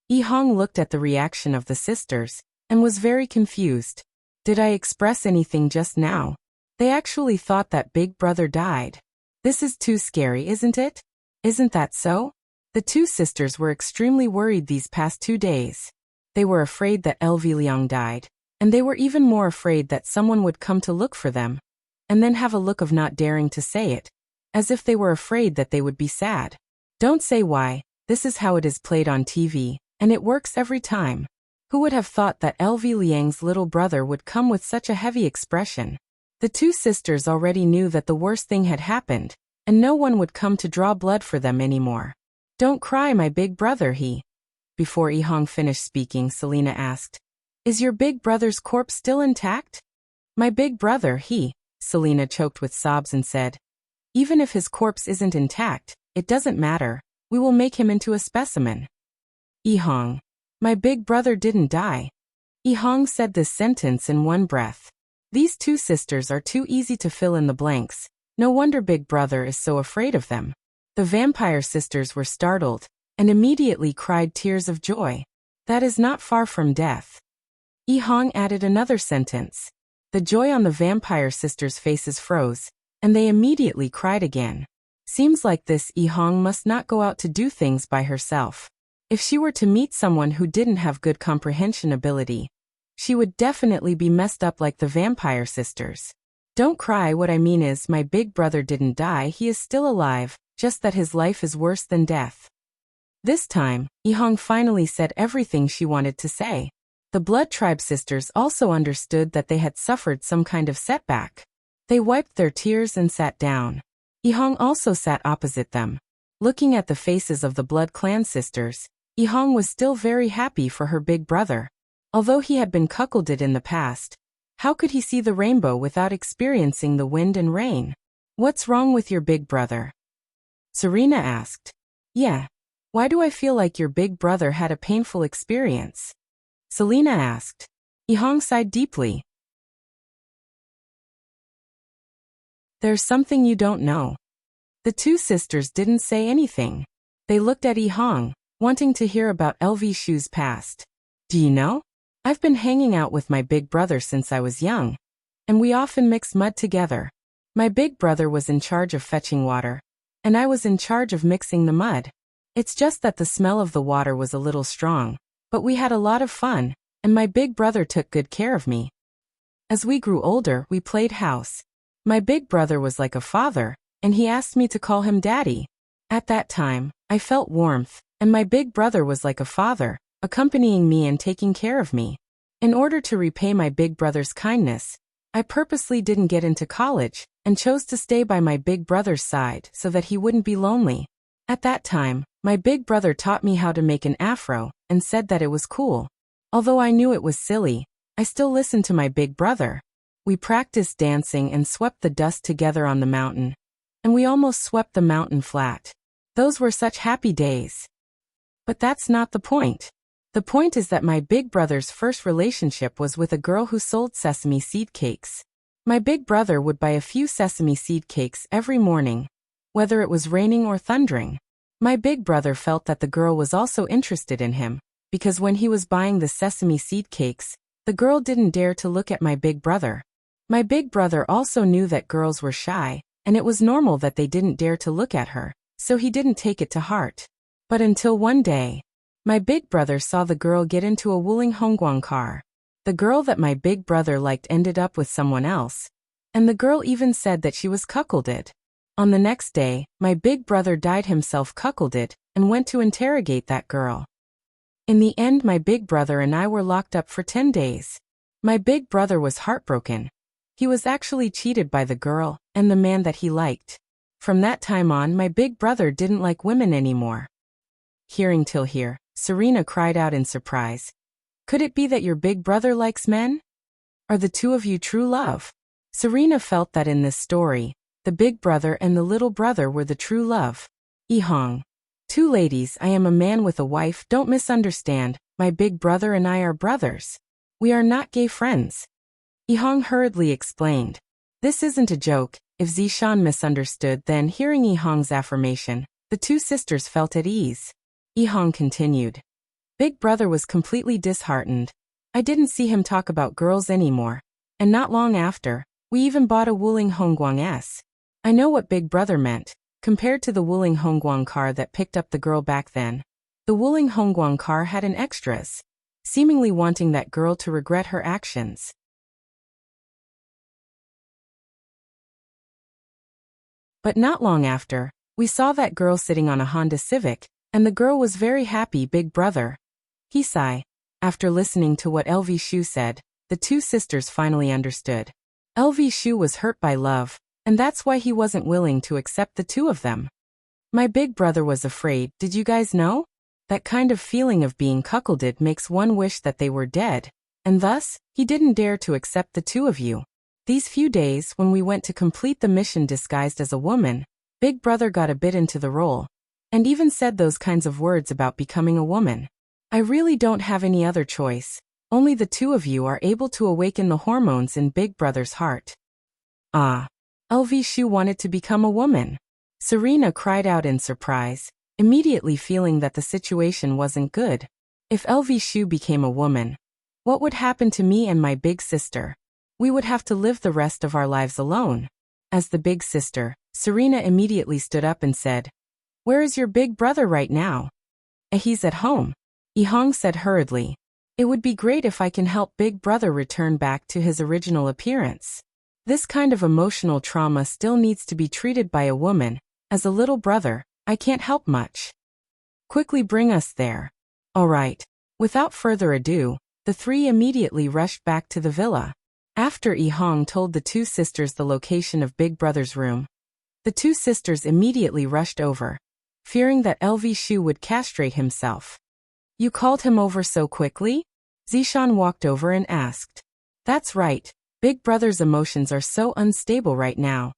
Yihong looked at the reaction of the sisters and was very confused. Did I express anything just now? They actually thought that big brother died. This is too scary, isn't it? Isn't that so? The two sisters were extremely worried these past 2 days. They were afraid that Elviliang died, and they were even more afraid that someone would come to look for them, and then have a look of not daring to say it, as if they were afraid that they would be sad. Don't say why, this is how it is played on TV, and it works every time. Who would have thought that Elviliang's little brother would come with such a heavy expression? The two sisters already knew that the worst thing had happened, and no one would come to draw blood for them anymore. "Don't cry, my big brother," Before Yihong finished speaking, Selena asked, "Is your big brother's corpse still intact?" "My big brother, Selena choked with sobs and said, "Even if his corpse isn't intact, it doesn't matter, we will make him into a specimen." Yihong, "My big brother didn't die." Yihong said this sentence in one breath. These two sisters are too easy to fill in the blanks, no wonder big brother is so afraid of them. The vampire sisters were startled, and immediately cried tears of joy. "That is not far from death." Yihong added another sentence. The joy on the vampire sisters' faces froze, and they immediately cried again. Seems like this Yihong must not go out to do things by herself. If she were to meet someone who didn't have good comprehension ability, she would definitely be messed up like the vampire sisters. "Don't cry, what I mean is my big brother didn't die, he is still alive, just that his life is worse than death." This time, Yihong finally said everything she wanted to say. The Blood Tribe sisters also understood that they had suffered some kind of setback. They wiped their tears and sat down. Yihong also sat opposite them. Looking at the faces of the Blood Clan sisters, Yihong was still very happy for her big brother. Although he had been cuckolded in the past, how could he see the rainbow without experiencing the wind and rain? "What's wrong with your big brother?" Serena asked. "Yeah. Why do I feel like your big brother had a painful experience?" Selena asked. Yihong sighed deeply. "There's something you don't know." The two sisters didn't say anything. They looked at Yihong, wanting to hear about LV Shu's past. "Do you know? I've been hanging out with my big brother since I was young, and we often mix mud together. My big brother was in charge of fetching water, and I was in charge of mixing the mud. It's just that the smell of the water was a little strong, but we had a lot of fun, and my big brother took good care of me. As we grew older, we played house. My big brother was like a father, and he asked me to call him daddy. At that time, I felt warmth, and my big brother was like a father, accompanying me and taking care of me. In order to repay my big brother's kindness, I purposely didn't get into college, and chose to stay by my big brother's side so that he wouldn't be lonely. At that time, my big brother taught me how to make an afro, and said that it was cool. Although I knew it was silly, I still listened to my big brother. We practiced dancing and swept the dust together on the mountain, and we almost swept the mountain flat. Those were such happy days. But that's not the point. The point is that my big brother's first relationship was with a girl who sold sesame seed cakes. My big brother would buy a few sesame seed cakes every morning, whether it was raining or thundering. My big brother felt that the girl was also interested in him, because when he was buying the sesame seed cakes, the girl didn't dare to look at my big brother. My big brother also knew that girls were shy, and it was normal that they didn't dare to look at her, so he didn't take it to heart. But until one day, my big brother saw the girl get into a Wuling Hongguang car. The girl that my big brother liked ended up with someone else, and the girl even said that she was cuckolded. On the next day, my big brother dyed himself cuckolded and went to interrogate that girl. In the end, my big brother and I were locked up for 10 days. My big brother was heartbroken. He was actually cheated by the girl and the man that he liked. From that time on, my big brother didn't like women anymore. Hearing till here, Serena cried out in surprise. Could it be that your big brother likes men? Are the two of you true love? Serena felt that in this story, the big brother and the little brother were the true love. Yihong. Two ladies, I am a man with a wife, don't misunderstand, my big brother and I are brothers. We are not gay friends. Yihong hurriedly explained. This isn't a joke. If Zishan misunderstood, then hearing Yihong's affirmation, the two sisters felt at ease. Yihong continued. Big brother was completely disheartened. I didn't see him talk about girls anymore. And not long after, we even bought a Wuling Hongguang S. I know what big brother meant. Compared to the Wuling Hongguang car that picked up the girl back then, the Wuling Hongguang car had an extras, seemingly wanting that girl to regret her actions. But not long after, we saw that girl sitting on a Honda Civic, and the girl was very happy. Big brother. He sighed. After listening to what LV Shu said, the two sisters finally understood. LV Shu was hurt by love, and that's why he wasn't willing to accept the two of them. My big brother was afraid. Did you guys know? That kind of feeling of being cuckolded makes one wish that they were dead, and thus, he didn't dare to accept the two of you. These few days when we went to complete the mission disguised as a woman, big brother got a bit into the role, and even said those kinds of words about becoming a woman. I really don't have any other choice. Only the two of you are able to awaken the hormones in big brother's heart. Ah. LV Shu wanted to become a woman. Serena cried out in surprise, immediately feeling that the situation wasn't good. If LV Shu became a woman, what would happen to me and my big sister? We would have to live the rest of our lives alone. As the big sister, Serena immediately stood up and said, Where is your big brother right now? He's at home. Yihong said hurriedly. It would be great if I can help big brother return back to his original appearance. This kind of emotional trauma still needs to be treated by a woman. As a little brother, I can't help much. Quickly bring us there. All right. Without further ado, the three immediately rushed back to the villa. After Yihong told the two sisters the location of big brother's room, the two sisters immediately rushed over, fearing that LV Shu would castrate himself. You called him over so quickly? Zishan walked over and asked. That's right. Big brother's emotions are so unstable right now.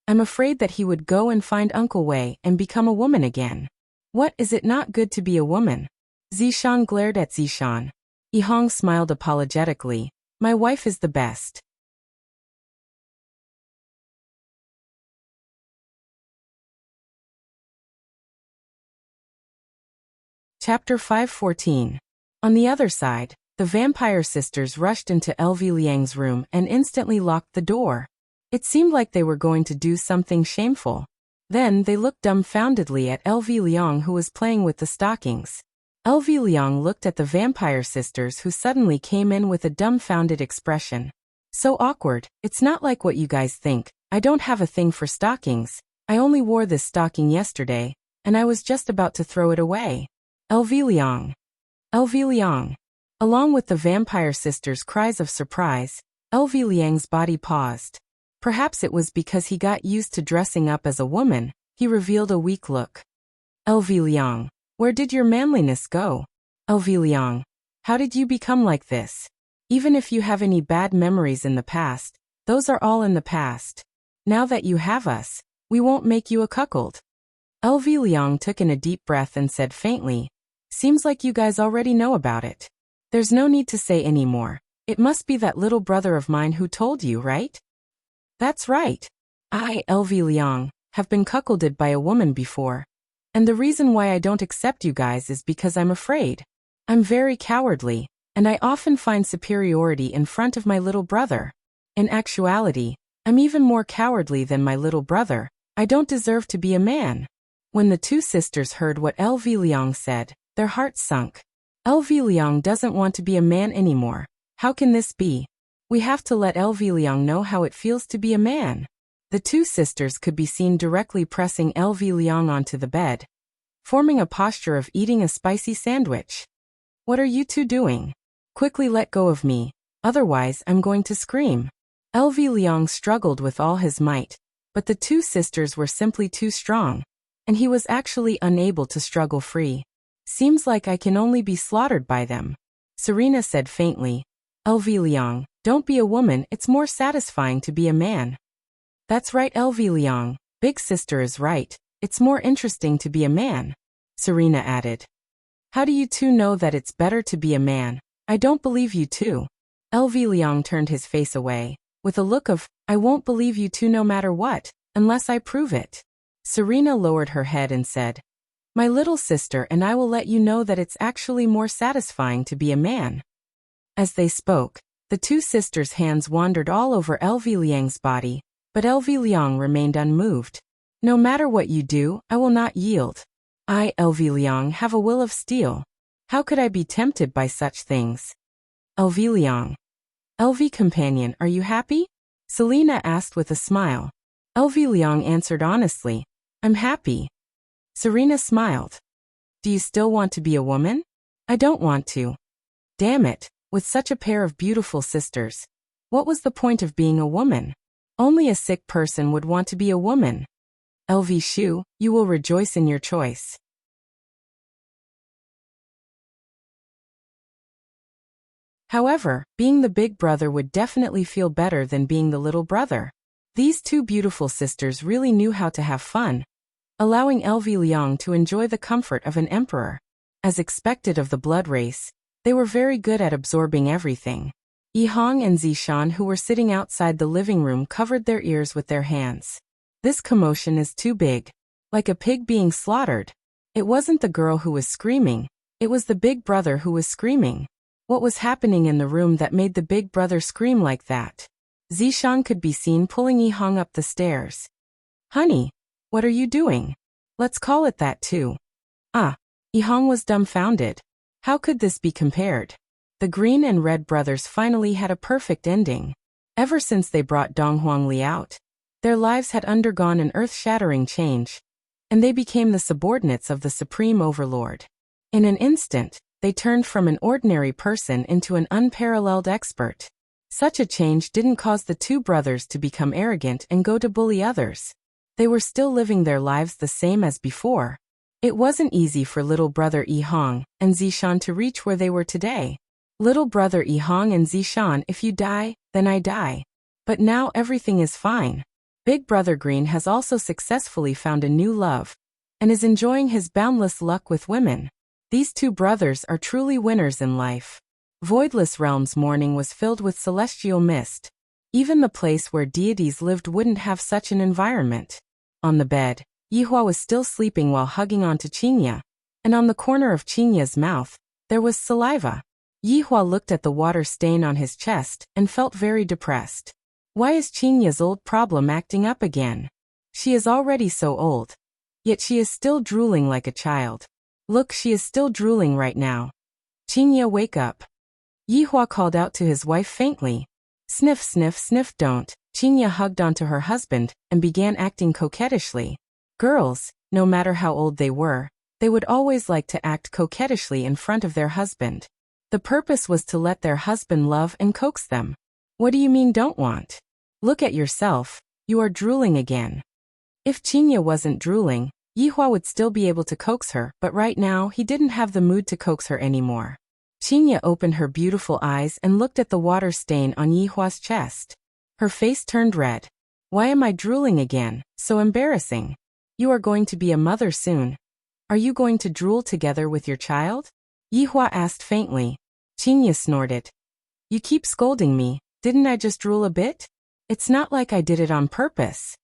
I'm afraid that he would go and find Uncle Wei and become a woman again. What, is it not good to be a woman? Zishan glared at Zishan. Yihong smiled apologetically. My wife is the best. Chapter 514. On the other side, the vampire sisters rushed into LV Liang's room and instantly locked the door. It seemed like they were going to do something shameful. Then they looked dumbfoundedly at LV Liang, who was playing with the stockings. LV Liang looked at the vampire sisters, who suddenly came in with a dumbfounded expression. So awkward. It's not like what you guys think. I don't have a thing for stockings. I only wore this stocking yesterday, and I was just about to throw it away. LV Liang. LV Liang. Along with the vampire sisters' cries of surprise, LV Liang's body paused. Perhaps it was because he got used to dressing up as a woman. He revealed a weak look. LV Liang, where did your manliness go? LV Liang, how did you become like this? Even if you have any bad memories in the past, those are all in the past. Now that you have us, we won't make you a cuckold. LV Liang took in a deep breath and said faintly, Seems like you guys already know about it. There's no need to say any more. It must be that little brother of mine who told you, right? That's right. I, LV Liang, have been cuckolded by a woman before. And the reason why I don't accept you guys is because I'm afraid. I'm very cowardly, and I often find superiority in front of my little brother. In actuality, I'm even more cowardly than my little brother. I don't deserve to be a man. When the two sisters heard what LV Liang said, their hearts sunk. LV Liang doesn't want to be a man anymore. How can this be? We have to let LV Liang know how it feels to be a man. The two sisters could be seen directly pressing LV Liang onto the bed, forming a posture of eating a spicy sandwich. What are you two doing? Quickly let go of me, otherwise I'm going to scream. LV Liang struggled with all his might, but the two sisters were simply too strong, and he was actually unable to struggle free. Seems like I can only be slaughtered by them. Serena said faintly. LV Liang, don't be a woman, it's more satisfying to be a man. That's right, LV Liang, big sister is right, it's more interesting to be a man. Serena added. How do you two know that it's better to be a man? I don't believe you two. LV Liang turned his face away, with a look of, I won't believe you two no matter what, unless I prove it. Serena lowered her head and said, my little sister and I will let you know that it's actually more satisfying to be a man. As they spoke, the two sisters' hands wandered all over LV Liang's body, but LV Liang remained unmoved. No matter what you do, I will not yield. I, LV Liang, have a will of steel. How could I be tempted by such things? LV Liang. LV companion, are you happy? Selena asked with a smile. LV Liang answered honestly, I'm happy. Serena smiled. Do you still want to be a woman? I don't want to. Damn it, with such a pair of beautiful sisters. What was the point of being a woman? Only a sick person would want to be a woman. LV Shu, you will rejoice in your choice. However, being the big brother would definitely feel better than being the little brother. These two beautiful sisters really knew how to have fun, allowing LV Liang to enjoy the comfort of an emperor. As expected of the blood race, they were very good at absorbing everything. Yihang and Zishan, who were sitting outside the living room, covered their ears with their hands. This commotion is too big. Like a pig being slaughtered. It wasn't the girl who was screaming, it was the big brother who was screaming. What was happening in the room that made the big brother scream like that? Zishan could be seen pulling Yihang up the stairs. Honey, what are you doing? Let's call it that too. Yihang was dumbfounded. How could this be compared? The green and red brothers finally had a perfect ending. Ever since they brought Dong Huangli out, their lives had undergone an earth-shattering change, and they became the subordinates of the Supreme Overlord. In an instant, they turned from an ordinary person into an unparalleled expert. Such a change didn't cause the two brothers to become arrogant and go to bully others. They were still living their lives the same as before. It wasn't easy for little brother Yihang and Zishan to reach where they were today. Little brother Yihang and Zishan, if you die, then I die. But now everything is fine. Big brother Green has also successfully found a new love, and is enjoying his boundless luck with women. These two brothers are truly winners in life. Voidless Realm's morning was filled with celestial mist. Even the place where deities lived wouldn't have such an environment. On the bed, Yihua was still sleeping while hugging onto Qingya, and on the corner of Qingya's mouth, there was saliva. Yihua looked at the water stain on his chest and felt very depressed. Why is Qingya's old problem acting up again? She is already so old. Yet she is still drooling like a child. Look, she is still drooling right now. Qingya, wake up. Yihua called out to his wife faintly. Sniff, sniff, sniff, don't. Qingya hugged onto her husband and began acting coquettishly. Girls, no matter how old they were, they would always like to act coquettishly in front of their husband. The purpose was to let their husband love and coax them. What do you mean don't want? Look at yourself, you are drooling again. If Qingya wasn't drooling, Yihua would still be able to coax her, but right now he didn't have the mood to coax her anymore. Qingya opened her beautiful eyes and looked at the water stain on Yihua's chest. Her face turned red. Why am I drooling again? So embarrassing. You are going to be a mother soon. Are you going to drool together with your child? Yihua asked faintly. Qingya snorted. You keep scolding me, didn't I just drool a bit? It's not like I did it on purpose.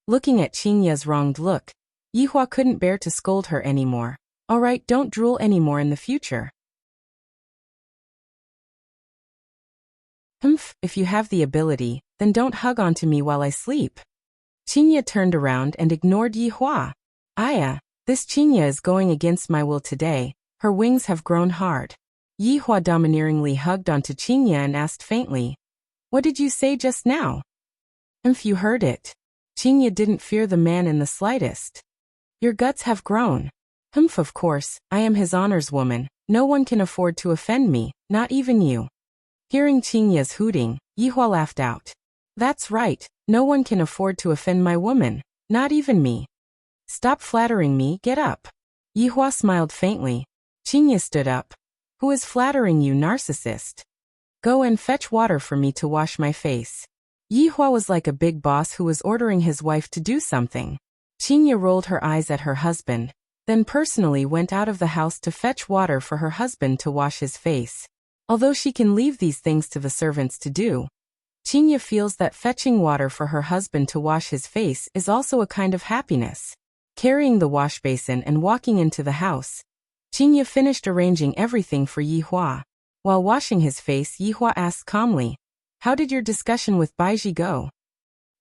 Looking at Qingya's wronged look, Yihua couldn't bear to scold her anymore. Alright, don't drool anymore in the future. If you have the ability, then don't hug onto me while I sleep. Qingya turned around and ignored Yihua. Aya, this Qingya is going against my will today, her wings have grown hard. Yihua domineeringly hugged onto Qingya and asked faintly, what did you say just now? You heard it. Qingya didn't fear the man in the slightest. Your guts have grown. Of course, I am his honor's woman, no one can afford to offend me, not even you. Hearing Qingya's hooting, Yihua laughed out. That's right, no one can afford to offend my woman, not even me. Stop flattering me, get up. Yihua smiled faintly. Qingya stood up. Who is flattering you, narcissist? Go and fetch water for me to wash my face. Yihua was like a big boss who was ordering his wife to do something. Qingya rolled her eyes at her husband, then personally went out of the house to fetch water for her husband to wash his face. Although she can leave these things to the servants to do, Qingye feels that fetching water for her husband to wash his face is also a kind of happiness. Carrying the wash basin and walking into the house, Qingye finished arranging everything for Yihua. While washing his face, Yihua asked calmly, "How did your discussion with Baiji go?"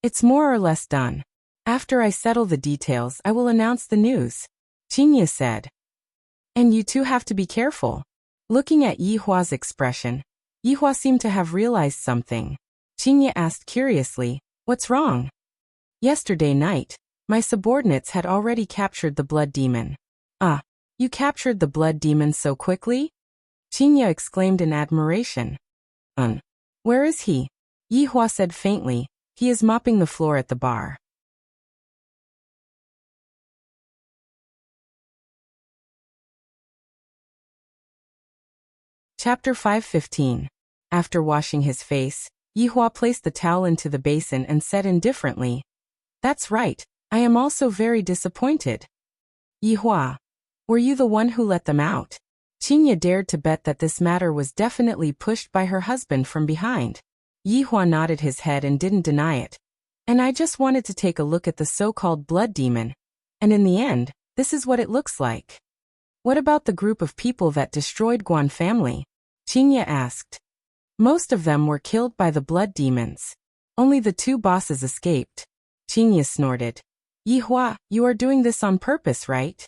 "It's more or less done. After I settle the details, I will announce the news," Qingye said. "And you two have to be careful." Looking at Yihua's expression, Yihua seemed to have realized something. Qingye asked curiously, "What's wrong?" "Yesterday night, my subordinates had already captured the blood demon." "Ah, you captured the blood demon so quickly?" Qingye exclaimed in admiration. Where is he?" Yihua said faintly, "He is mopping the floor at the bar." Chapter 5:15. After washing his face, Yihua placed the towel into the basin and said indifferently, "That's right, I am also very disappointed." "Yihua, were you the one who let them out?" Qingye dared to bet that this matter was definitely pushed by her husband from behind. Yihua nodded his head and didn't deny it. "And I just wanted to take a look at the so-called blood demon. And in the end, this is what it looks like." "What about the group of people that destroyed Guan family?" Qingye asked. "Most of them were killed by the blood demons. Only the two bosses escaped." Qingye snorted. "Yihua, you are doing this on purpose, right?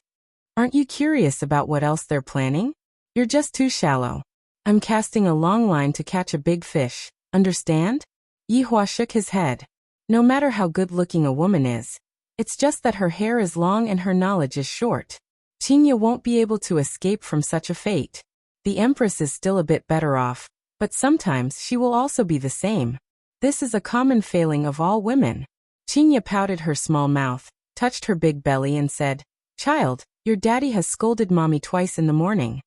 Aren't you curious about what else they're planning? You're just too shallow. I'm casting a long line to catch a big fish, understand?" Yihua shook his head. "No matter how good-looking a woman is, it's just that her hair is long and her knowledge is short. Qingye won't be able to escape from such a fate. The Empress is still a bit better off, but sometimes she will also be the same. This is a common failing of all women." Qingye pouted her small mouth, touched her big belly and said, "Child, your daddy has scolded mommy twice in the morning."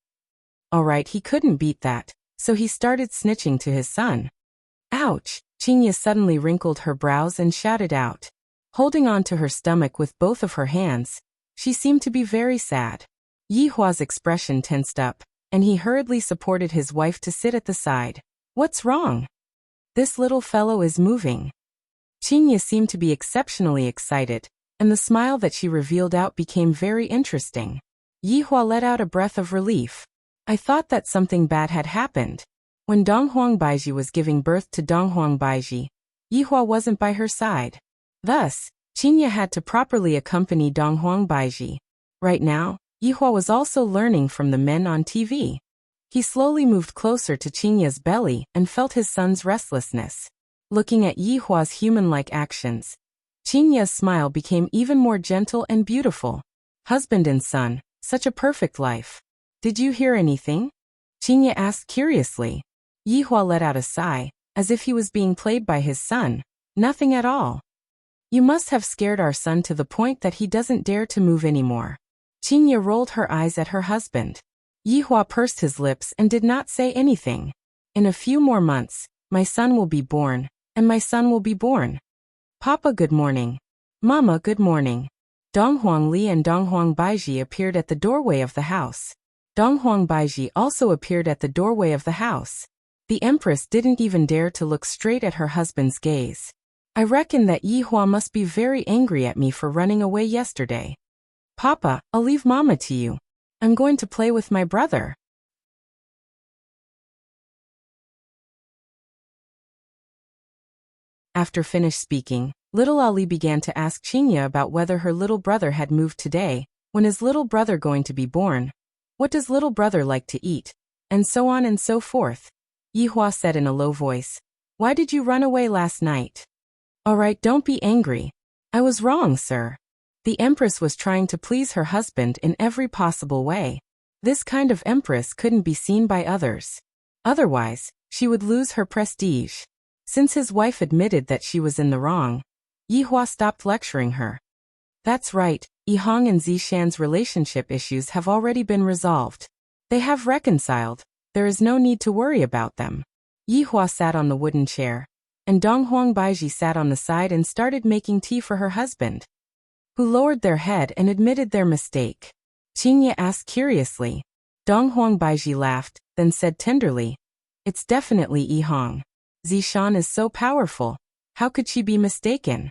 All right, he couldn't beat that, so he started snitching to his son. "Ouch!" Qingye suddenly wrinkled her brows and shouted out. Holding on to her stomach with both of her hands, she seemed to be very sad. Yihua's expression tensed up, and he hurriedly supported his wife to sit at the side. "What's wrong?" "This little fellow is moving." Qingye seemed to be exceptionally excited, and the smile that she revealed out became very interesting. Yihua let out a breath of relief. "I thought that something bad had happened. When Donghuang Baiji was giving birth to Donghuang Baiji, Yihua wasn't by her side. Thus, Qingye had to properly accompany Donghuang Baiji. Right now, Yihua was also learning from the men on TV. He slowly moved closer to Qingye's belly and felt his son's restlessness. Looking at Yihua's human-like actions, Qingye's smile became even more gentle and beautiful. "Husband and son, such a perfect life. Did you hear anything?" Qingye asked curiously. Yihua let out a sigh, as if he was being played by his son. "Nothing at all. You must have scared our son to the point that he doesn't dare to move anymore." Qingye rolled her eyes at her husband. Yihua pursed his lips and did not say anything. "In a few more months, my son will be born, and my son will be born. Papa, good morning. Mama, good morning." Donghuang Li and Donghuang Baiji appeared at the doorway of the house. Donghuang Baiji also appeared at the doorway of the house. The Empress didn't even dare to look straight at her husband's gaze. "I reckon that Yihua must be very angry at me for running away yesterday. Papa, I'll leave Mama to you. I'm going to play with my brother." After finished speaking, little Ali began to ask Qingye about whether her little brother had moved today. When is little brother going to be born? What does little brother like to eat? And so on and so forth. Yihua said in a low voice, "Why did you run away last night?" "All right, don't be angry. I was wrong, sir." The Empress was trying to please her husband in every possible way. This kind of Empress couldn't be seen by others. Otherwise, she would lose her prestige. Since his wife admitted that she was in the wrong, Yihua stopped lecturing her. "That's right, Yihang and Zishan's relationship issues have already been resolved. They have reconciled. There is no need to worry about them." Yihua sat on the wooden chair, and Donghuang Baiji sat on the side and started making tea for her husband, who lowered their head and admitted their mistake. Qingye asked curiously. Donghuang Baiji laughed, then said tenderly, It's definitely Yi Hong. Zishan is so powerful. How could she be mistaken?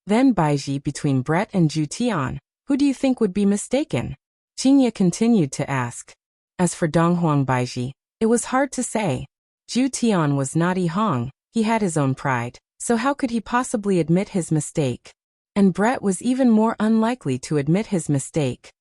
Then Baiji, between Brett and Zhu Tian, who do you think would be mistaken? Qingye continued to ask. As for Donghuang Baiji, it was hard to say. Zhu Tian was not Yi Hong, he had his own pride, so how could he possibly admit his mistake? And Brett was even more unlikely to admit his mistake.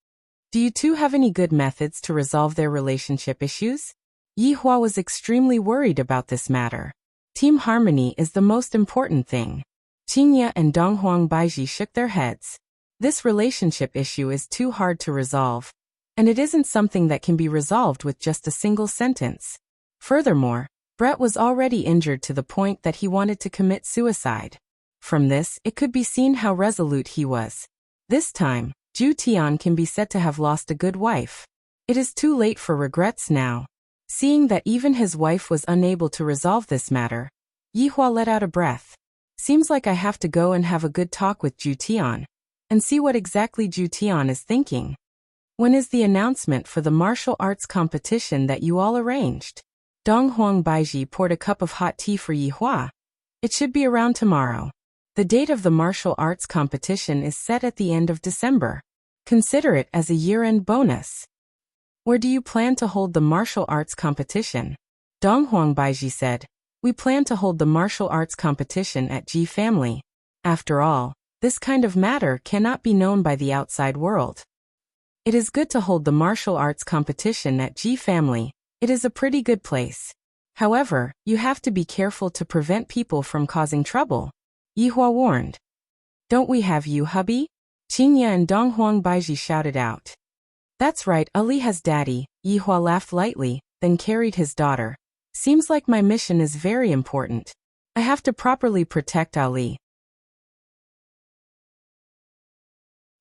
Do you two have any good methods to resolve their relationship issues? Yi Hua was extremely worried about this matter. Team harmony is the most important thing. Qingye and Donghuang Baiji shook their heads. This relationship issue is too hard to resolve. And it isn't something that can be resolved with just a single sentence. Furthermore, Brett was already injured to the point that he wanted to commit suicide. From this, it could be seen how resolute he was. This time, Zhu Tian can be said to have lost a good wife. It is too late for regrets now. Seeing that even his wife was unable to resolve this matter, Yi Hua let out a breath. Seems like I have to go and have a good talk with Zhu Tian, and see what exactly Zhu Tian is thinking. When is the announcement for the martial arts competition that you all arranged? Donghuang Baiji poured a cup of hot tea for Yi Hua. It should be around tomorrow. The date of the martial arts competition is set at the end of December. Consider it as a year-end bonus. Where do you plan to hold the martial arts competition? Donghuang Baiji said. We plan to hold the martial arts competition at Ji family. After all, this kind of matter cannot be known by the outside world. It is good to hold the martial arts competition at Ji family. It is a pretty good place. However, you have to be careful to prevent people from causing trouble. Yi Hua warned. Don't we have you, hubby? Qingye and Donghuang Baiji shouted out. That's right, Ali has daddy. Yi Hua laughed lightly, then carried his daughter. Seems like my mission is very important. I have to properly protect Ali.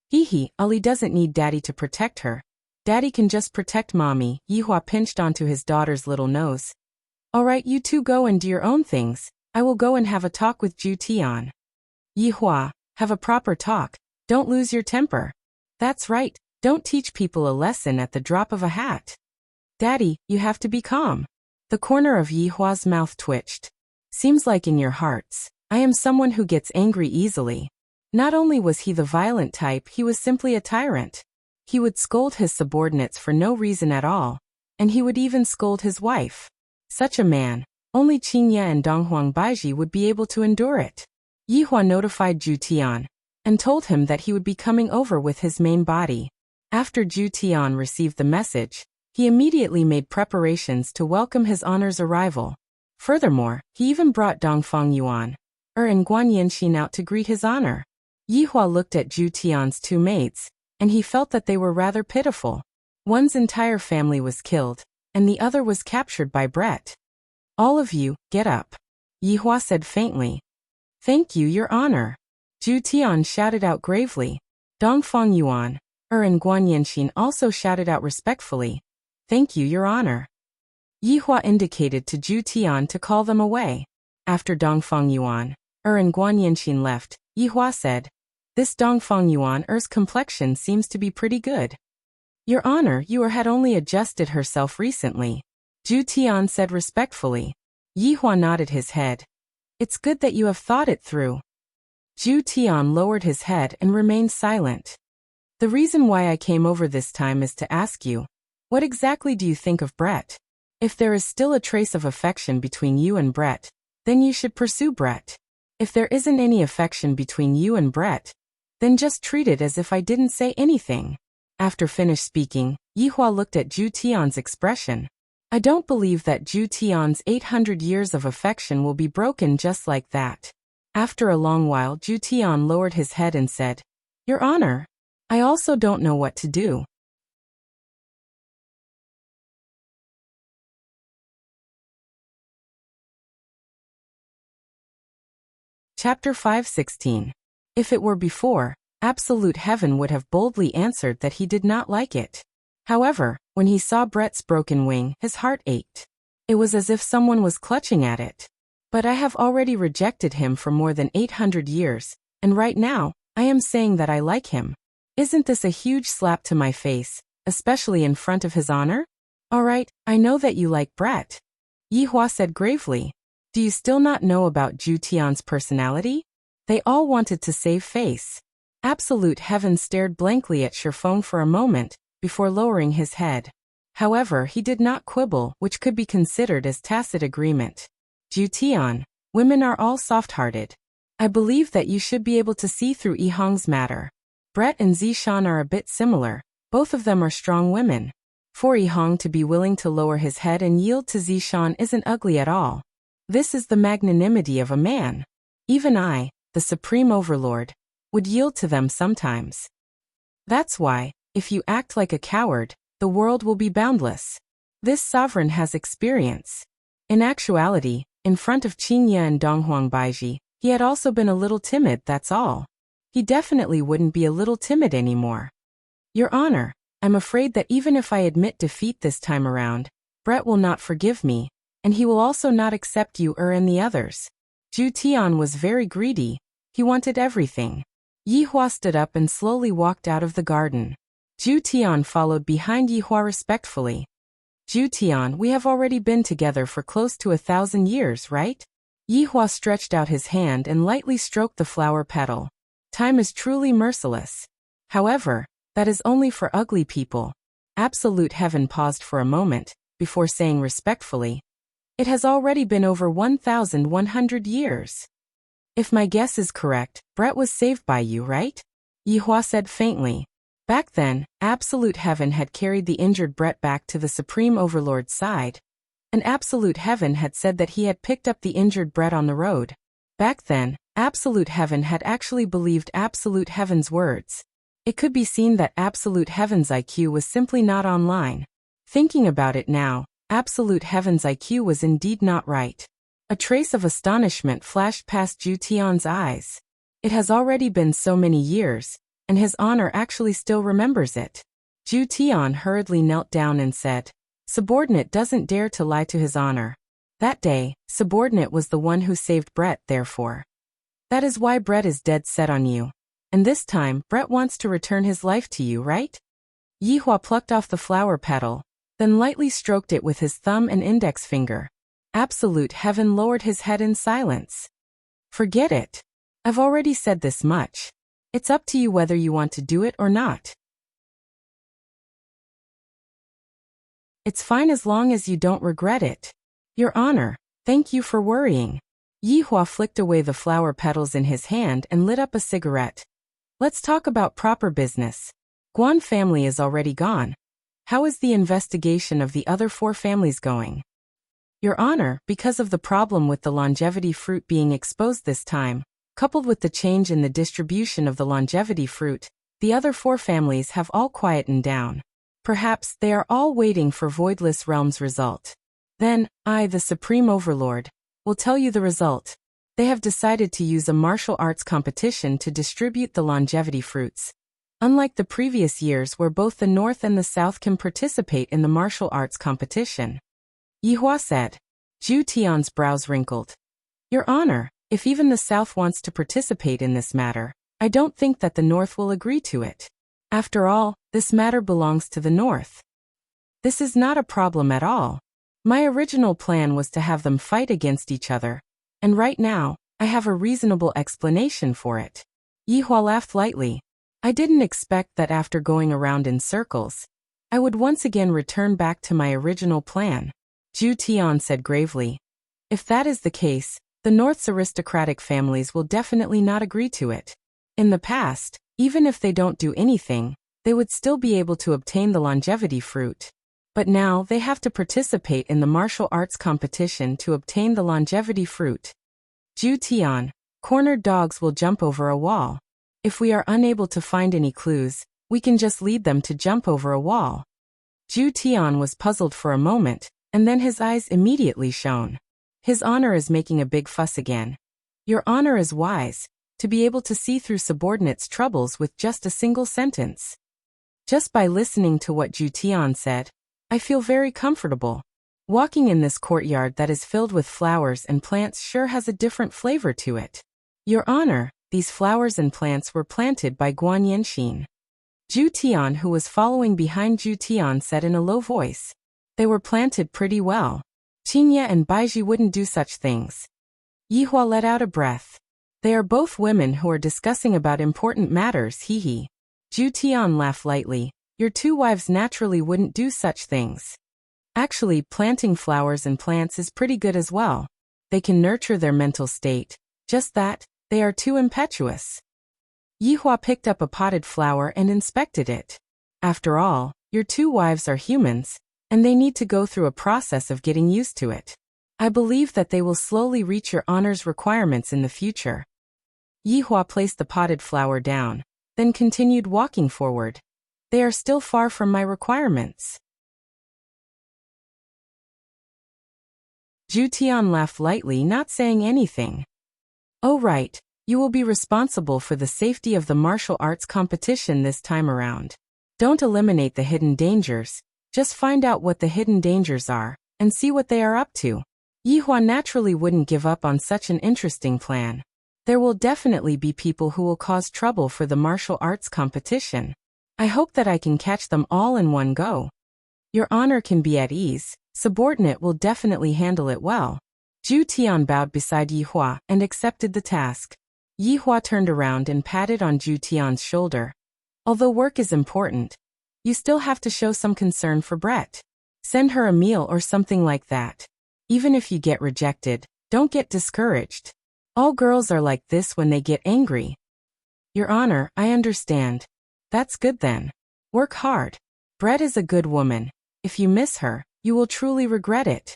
Hee, Ali doesn't need daddy to protect her. Daddy can just protect mommy. Yi Hua pinched onto his daughter's little nose. Alright, you two go and do your own things. I will go and have a talk with Zhu Tian. Yi Hua, have a proper talk. Don't lose your temper. That's right, don't teach people a lesson at the drop of a hat. Daddy, you have to be calm. The corner of Yi Hua's mouth twitched. Seems like in your hearts, I am someone who gets angry easily. Not only was he the violent type, he was simply a tyrant. He would scold his subordinates for no reason at all, and he would even scold his wife. Such a man, only Qingye and Donghuang Baiji would be able to endure it. Yi Hua notified Zhu Tian, and told him that he would be coming over with his main body. After Zhu Tian received the message, he immediately made preparations to welcome his honor's arrival. Furthermore, he even brought Dongfang Yuan, and Guan Yanxin out to greet his honor. Yi Hua looked at Zhu Tian's two maids, and he felt that they were rather pitiful. One's entire family was killed, and the other was captured by Brett. All of you, get up. Yi Hua said faintly. Thank you, your honor. Zhu Tian shouted out gravely. Dongfang Yuan, and Guan Yanxin also shouted out respectfully. Thank you, your honor. Yi Hua indicated to Zhu Tian to call them away. After Dongfang Yuan, and Guan Yanxin left, Yi Hua said, This Dongfang Yuan's complexion seems to be pretty good. Your honor, you had only adjusted herself recently. Zhu Tian said respectfully. Yi Hua nodded his head. It's good that you have thought it through. Zhu Tian lowered his head and remained silent. The reason why I came over this time is to ask you, what exactly do you think of Brett? If there is still a trace of affection between you and Brett, then you should pursue Brett. If there isn't any affection between you and Brett, then just treat it as if I didn't say anything. After finished speaking, Yi Hua looked at Zhu Tian's expression. I don't believe that Zhu Tian's 800 years of affection will be broken just like that. After a long while, Zhu Tian lowered his head and said, Your honor, I also don't know what to do. Chapter 5:16. If it were before, absolute heaven would have boldly answered that he did not like it. However, when he saw Brett's broken wing, his heart ached. It was as if someone was clutching at it. But I have already rejected him for more than 800 years, and right now, I am saying that I like him. Isn't this a huge slap to my face, especially in front of his honor? Alright, I know that you like Brett. Yihua said gravely. Do you still not know about Zhu Tian's personality? They all wanted to save face. Absolute Heaven stared blankly at Shifeng for a moment, before lowering his head. However, he did not quibble, which could be considered as tacit agreement. Zhu Tian, women are all soft-hearted. I believe that you should be able to see through Yihang's matter. Brett and Zishan are a bit similar, both of them are strong women. For Yihang to be willing to lower his head and yield to Zishan isn't ugly at all. This is the magnanimity of a man. Even I, the Supreme Overlord, would yield to them sometimes. That's why, if you act like a coward, the world will be boundless. This sovereign has experience. In actuality, in front of Qingye and Donghuang Baiji, he had also been a little timid, that's all. He definitely wouldn't be a little timid anymore. Your Honor, I'm afraid that even if I admit defeat this time around, Brett will not forgive me, and he will also not accept you and the others. Zhu Tian was very greedy. He wanted everything. Yihua stood up and slowly walked out of the garden. Zhu Tian followed behind Yihua respectfully. Zhu Tian, we have already been together for close to 1,000 years, right? Yihua stretched out his hand and lightly stroked the flower petal. Time is truly merciless. However, that is only for ugly people. Absolute Heaven paused for a moment, before saying respectfully, it has already been over 1,100 years. If my guess is correct, Brett was saved by you, right? Yihua said faintly. Back then, Absolute Heaven had carried the injured Brett back to the Supreme Overlord's side, and Absolute Heaven had said that he had picked up the injured Brett on the road. Back then, Absolute Heaven had actually believed Absolute Heaven's words. It could be seen that Absolute Heaven's IQ was simply not online. Thinking about it now, Absolute Heaven's IQ was indeed not right. A trace of astonishment flashed past Zhu Tian's eyes. It has already been so many years, and his honor actually still remembers it. Zhu Tian hurriedly knelt down and said, Subordinate doesn't dare to lie to his honor. That day, Subordinate was the one who saved Brett, therefore. That is why Brett is dead set on you. And this time, Brett wants to return his life to you, right? Yihua plucked off the flower petal, then lightly stroked it with his thumb and index finger. Absolute Heaven lowered his head in silence. Forget it. I've already said this much. It's up to you whether you want to do it or not. It's fine as long as you don't regret it. Your Honor, thank you for worrying. Yihua flicked away the flower petals in his hand and lit up a cigarette. Let's talk about proper business. Guan family is already gone. How is the investigation of the other 4 families going? Your Honor, because of the problem with the longevity fruit being exposed this time, coupled with the change in the distribution of the longevity fruit, the other 4 families have all quietened down. Perhaps they are all waiting for Voidless Realm's result. Then, I, the Supreme Overlord, will tell you the result. They have decided to use a martial arts competition to distribute the longevity fruits. Unlike the previous years where both the North and the South can participate in the martial arts competition. Yihua said. Zhu Tian's brows wrinkled. Your Honor, if even the South wants to participate in this matter, I don't think that the North will agree to it. After all, this matter belongs to the North. This is not a problem at all. My original plan was to have them fight against each other, and right now, I have a reasonable explanation for it. Yihua laughed lightly. I didn't expect that after going around in circles, I would once again return back to my original plan. Zhu Tian said gravely. If that is the case, the North's aristocratic families will definitely not agree to it. In the past, even if they don't do anything, they would still be able to obtain the longevity fruit. But now they have to participate in the martial arts competition to obtain the longevity fruit. Zhu Tian, cornered dogs will jump over a wall. If we are unable to find any clues, we can just lead them to jump over a wall. Zhu Tian was puzzled for a moment, and then his eyes immediately shone. His Honor is making a big fuss again. Your Honor is wise, to be able to see through subordinates' troubles with just a single sentence. Just by listening to what Zhu Tian said, I feel very comfortable. Walking in this courtyard that is filled with flowers and plants sure has a different flavor to it. Your Honor, these flowers and plants were planted by Guan Yanxin. Zhu Tian, who was following behind Zhu Tian, said in a low voice. They were planted pretty well. Qinya and Baiji wouldn't do such things. Yihua let out a breath. They are both women who are discussing about important matters, hee. Zhu Tian laughed lightly. Your two wives naturally wouldn't do such things. Actually, planting flowers and plants is pretty good as well. They can nurture their mental state. Just that, they are too impetuous. Yihua picked up a potted flower and inspected it. After all, your two wives are humans, and they need to go through a process of getting used to it. I believe that they will slowly reach your honor's requirements in the future. Yihua placed the potted flower down, then continued walking forward. They are still far from my requirements. Zhu Tian laughed lightly, not saying anything. Oh right, you will be responsible for the safety of the martial arts competition this time around. Don't eliminate the hidden dangers, just find out what the hidden dangers are, and see what they are up to. Yihua naturally wouldn't give up on such an interesting plan. There will definitely be people who will cause trouble for the martial arts competition. I hope that I can catch them all in one go. Your honor can be at ease, subordinate will definitely handle it well. Zhu Tian bowed beside Yihua and accepted the task. Yihua turned around and patted on Zhu Tian's shoulder. Although work is important, you still have to show some concern for Brett. Send her a meal or something like that. Even if you get rejected, don't get discouraged. All girls are like this when they get angry. Your honor, I understand. That's good then. Work hard. Brett is a good woman. If you miss her, you will truly regret it.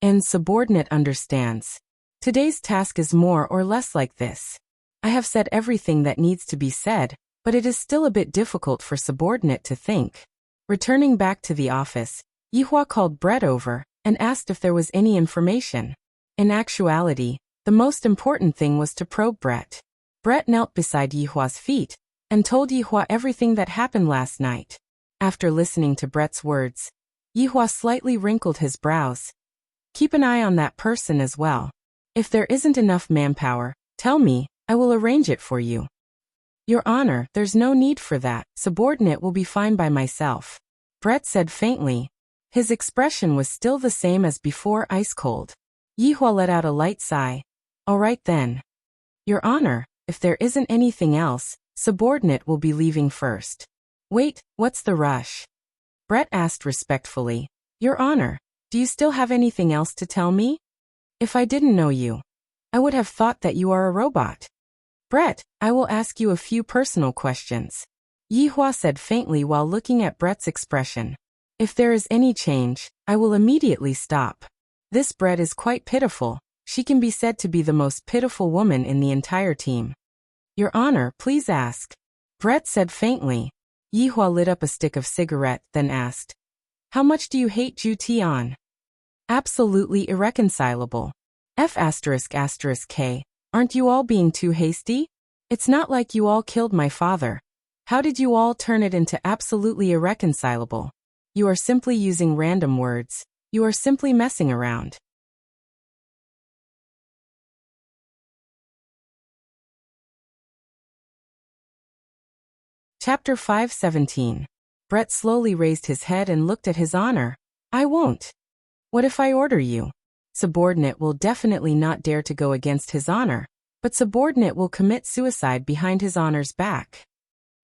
And subordinate understands. Today's task is more or less like this. I have said everything that needs to be said, but it is still a bit difficult for subordinate to think. Returning back to the office, Yihua called Brett over and asked if there was any information. In actuality, the most important thing was to probe Brett. Brett knelt beside Yihua's feet and told Yihua everything that happened last night. After listening to Brett's words, Yihua slightly wrinkled his brows. Keep an eye on that person as well. If there isn't enough manpower, tell me, I will arrange it for you. Your honor, there's no need for that, subordinate will be fine by myself. Brett said faintly. His expression was still the same as before, ice cold. Yihua let out a light sigh. All right then. Your honor, if there isn't anything else, subordinate will be leaving first. Wait, what's the rush? Brett asked respectfully. Your honor, do you still have anything else to tell me? If I didn't know you, I would have thought that you are a robot. Brett, I will ask you a few personal questions. Yihua said faintly while looking at Brett's expression. If there is any change, I will immediately stop. This Brett is quite pitiful. She can be said to be the most pitiful woman in the entire team. Your honor, please ask. Brett said faintly. Yihua lit up a stick of cigarette, then asked. How much do you hate Zhu Tian? Absolutely irreconcilable. F***K. Aren't you all being too hasty? It's not like you all killed my father. How did you all turn it into absolutely irreconcilable? You are simply using random words. You are simply messing around. Chapter 5:17. Brett slowly raised his head and looked at his honor. I won't. What if I order you? Subordinate will definitely not dare to go against his honor, but subordinate will commit suicide behind his honor's back.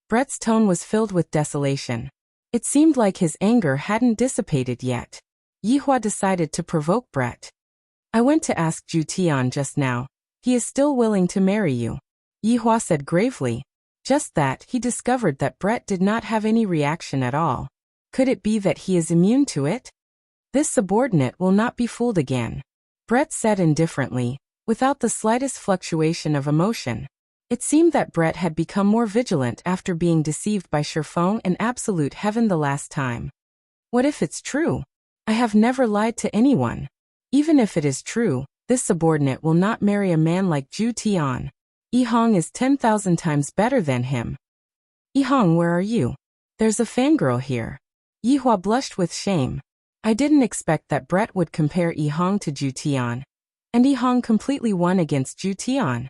Brett's tone was filled with desolation. It seemed like his anger hadn't dissipated yet. Yihua decided to provoke Brett. I went to ask Zhu Tian just now. He is still willing to marry you. Yihua said gravely. Just that, he discovered that Brett did not have any reaction at all. Could it be that he is immune to it? This subordinate will not be fooled again. Brett said indifferently, without the slightest fluctuation of emotion. It seemed that Brett had become more vigilant after being deceived by Shifeng and Absolute Heaven the last time. What if it's true? I have never lied to anyone. Even if it is true, this subordinate will not marry a man like Zhu Tian. Yihong is 10,000 times better than him. Yihong, where are you? There's a fangirl here. Yihua blushed with shame. I didn't expect that Brett would compare Yihong to Zhu Tian. And Yihong completely won against Zhu Tian.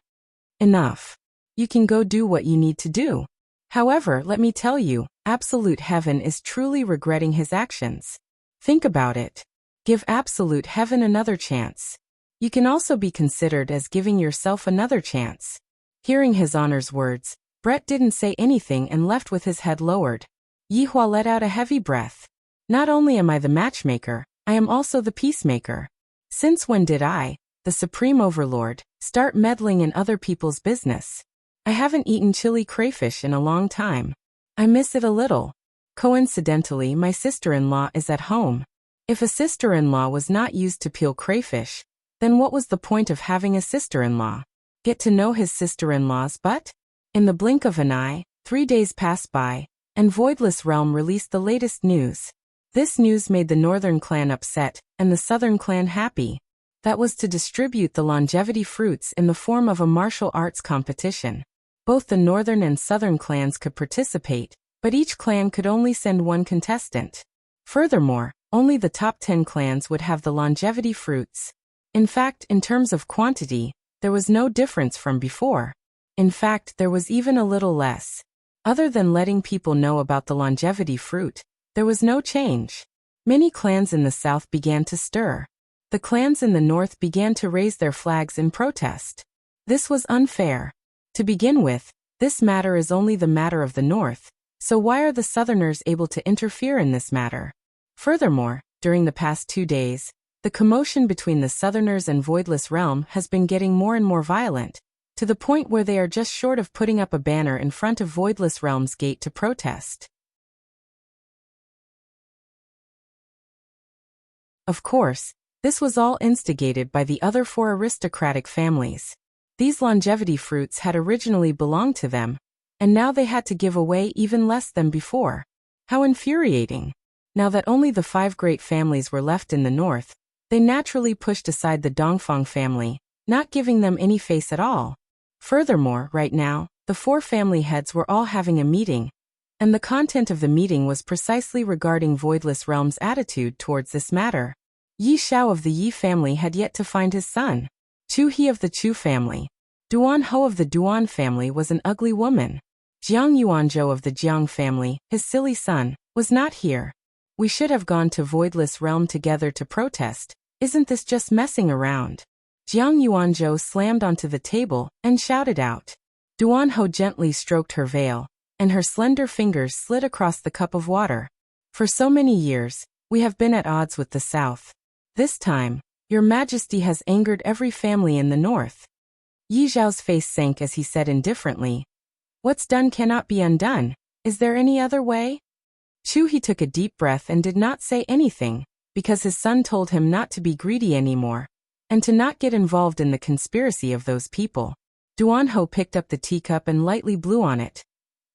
Enough. You can go do what you need to do. However, let me tell you, Absolute Heaven is truly regretting his actions. Think about it. Give absolute heaven another chance. You can also be considered as giving yourself another chance. Hearing His Honor's words, Brett didn't say anything and left with his head lowered. Yi Hua let out a heavy breath. Not only am I the matchmaker, I am also the peacemaker. Since when did I, the Supreme Overlord, start meddling in other people's business? I haven't eaten chili crayfish in a long time. I miss it a little. Coincidentally, my sister-in-law is at home. If a sister-in-law was not used to peel crayfish, then what was the point of having a sister-in-law? Get to know his sister-in-law's butt? In the blink of an eye, 3 days passed by, and Voidless Realm released the latest news. This news made the Northern Clan upset, and the Southern Clan happy. That was to distribute the longevity fruits in the form of a martial arts competition. Both the Northern and Southern clans could participate, but each clan could only send one contestant. Furthermore, only the top 10 clans would have the longevity fruits. In fact, in terms of quantity, there was no difference from before. In fact, there was even a little less. Other than letting people know about the longevity fruit, there was no change. Many clans in the south began to stir. The clans in the north began to raise their flags in protest. This was unfair. To begin with, this matter is only the matter of the north, so why are the southerners able to interfere in this matter? Furthermore, during the past 2 days, the commotion between the southerners and Voidless Realm has been getting more and more violent, to the point where they are just short of putting up a banner in front of Voidless Realm's gate to protest. Of course, this was all instigated by the other 4 aristocratic families. These longevity fruits had originally belonged to them, and now they had to give away even less than before. How infuriating! Now that only the 5 great families were left in the north, they naturally pushed aside the Dongfang family, not giving them any face at all. Furthermore, right now, the 4 family heads were all having a meeting, and the content of the meeting was precisely regarding Voidless Realm's attitude towards this matter. Yi Xiao of the Yi family had yet to find his son. Chu He of the Chu family. Duan Ho of the Duan family was an ugly woman. Jiang Yuanzhou of the Jiang family, his silly son, was not here. We should have gone to Voidless Realm together to protest. Isn't this just messing around? Jiang Yuanzhou slammed onto the table and shouted out. Duan Ho gently stroked her veil, and her slender fingers slid across the cup of water. For so many years, we have been at odds with the south. This time, Your Majesty has angered every family in the north. Yi Zhao's face sank as he said indifferently, What's done cannot be undone. Is there any other way? Chu He took a deep breath and did not say anything, because his son told him not to be greedy anymore, and to not get involved in the conspiracy of those people. Duan Ho picked up the teacup and lightly blew on it.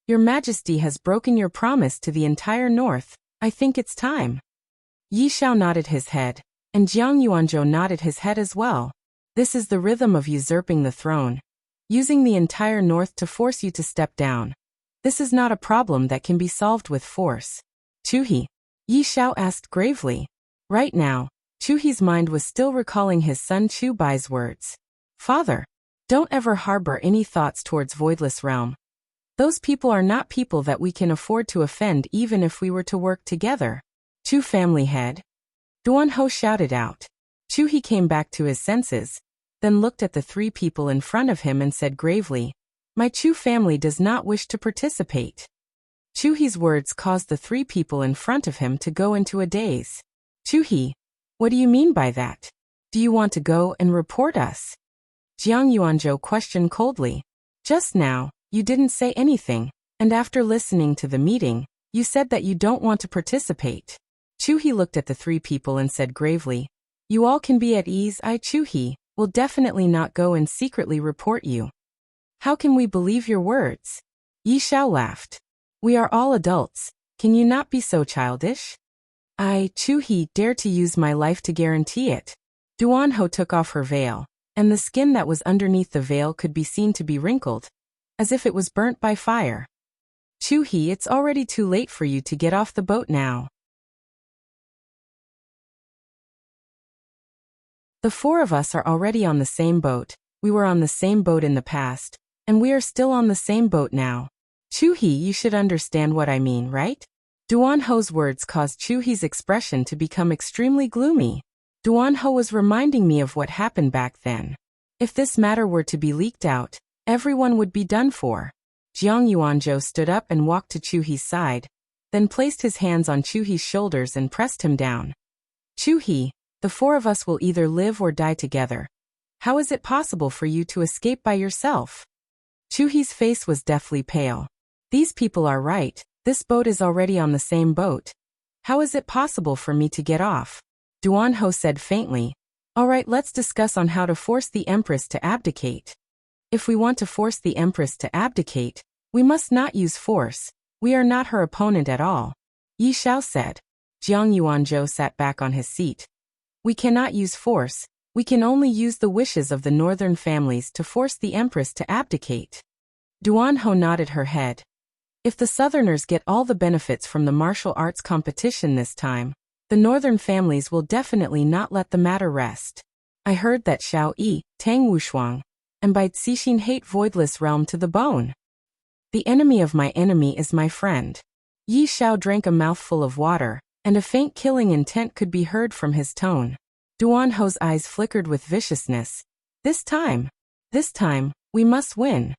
Your Majesty has broken your promise to the entire north. I think it's time. Yi Xiao nodded his head, and Jiang Yuanzhou nodded his head as well. This is the rhythm of usurping the throne. Using the entire north to force you to step down. This is not a problem that can be solved with force. Chu He? Yi Xiao asked gravely. Right now, Chu He's mind was still recalling his son Chu Bai's words. Father, don't ever harbor any thoughts towards Voidless Realm. Those people are not people that we can afford to offend even if we were to work together. Chu family head. Duan Ho shouted out. Chu He came back to his senses, then looked at the 3 people in front of him and said gravely, My Chu family does not wish to participate. Chu He's words caused the 3 people in front of him to go into a daze. Chu He, what do you mean by that? Do you want to go and report us? Jiang Yuanzhou questioned coldly. Just now, you didn't say anything, and after listening to the meeting, you said that you don't want to participate. Chu He looked at the 3 people and said gravely, You all can be at ease. I, Chu He, will definitely not go and secretly report you. How can we believe your words? Yi Xiao laughed. We are all adults. Can you not be so childish? I, Chu He, dare to use my life to guarantee it. Duan Ho took off her veil, and the skin that was underneath the veil could be seen to be wrinkled, as if it was burnt by fire. Chu He, it's already too late for you to get off the boat now. The 4 of us are already on the same boat. We were on the same boat in the past, and we are still on the same boat now. Chu He, you should understand what I mean, right? Duan Ho's words caused Chu He's expression to become extremely gloomy. Duan Ho was reminding me of what happened back then. If this matter were to be leaked out, everyone would be done for. Jiang Yuanzhou stood up and walked to Chu He's side, then placed his hands on Chu He's shoulders and pressed him down. Chu He, the four of us will either live or die together. How is it possible for you to escape by yourself? Chu He's face was deathly pale. These people are right. This boat is already on the same boat. How is it possible for me to get off? Duan Ho said faintly. All right, let's discuss on how to force the Empress to abdicate. If we want to force the Empress to abdicate, we must not use force. We are not her opponent at all. Yi Xiao said. Jiang Yuanzhou sat back on his seat. We cannot use force. We can only use the wishes of the northern families to force the Empress to abdicate. Duan Ho nodded her head. If the Southerners get all the benefits from the martial arts competition this time, the northern families will definitely not let the matter rest. I heard that Xiao Yi, Tang Wushuang, and Bai Cixin hate Voidless Realm to the bone. The enemy of my enemy is my friend. Yi Xiao drank a mouthful of water, and a faint killing intent could be heard from his tone. Duan Ho's eyes flickered with viciousness. This time, we must win.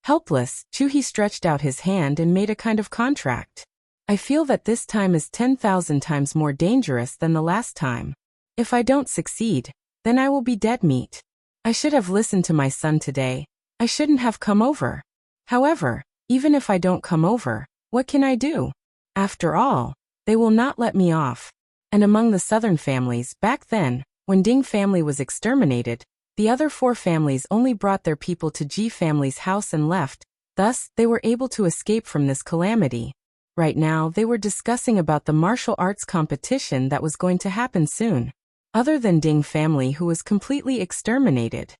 Helpless, Chu He stretched out his hand and made a kind of contract. I feel that this time is 10,000 times more dangerous than the last time. If I don't succeed, then I will be dead meat. I should have listened to my son today. I shouldn't have come over. However, even if I don't come over, what can I do? After all, they will not let me off. And among the southern families, back then, when Ding family was exterminated, the other four families only brought their people to Ji family's house and left. Thus, they were able to escape from this calamity. Right now, they were discussing about the martial arts competition that was going to happen soon. Other than Ding family, who was completely exterminated.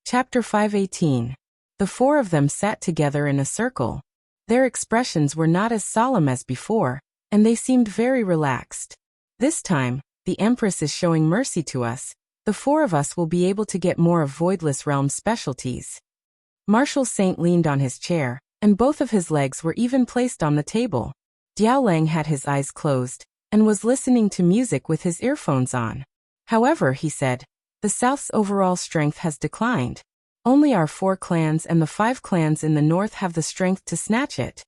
Chapter 518. The four of them sat together in a circle. Their expressions were not as solemn as before, and they seemed very relaxed. This time, the Empress is showing mercy to us. The four of us will be able to get more of Voidless Realm specialties. Marshal Saint leaned on his chair, and both of his legs were even placed on the table. Diao Lang had his eyes closed, and was listening to music with his earphones on. However, he said, the South's overall strength has declined. Only our 4 clans and the 5 clans in the north have the strength to snatch it.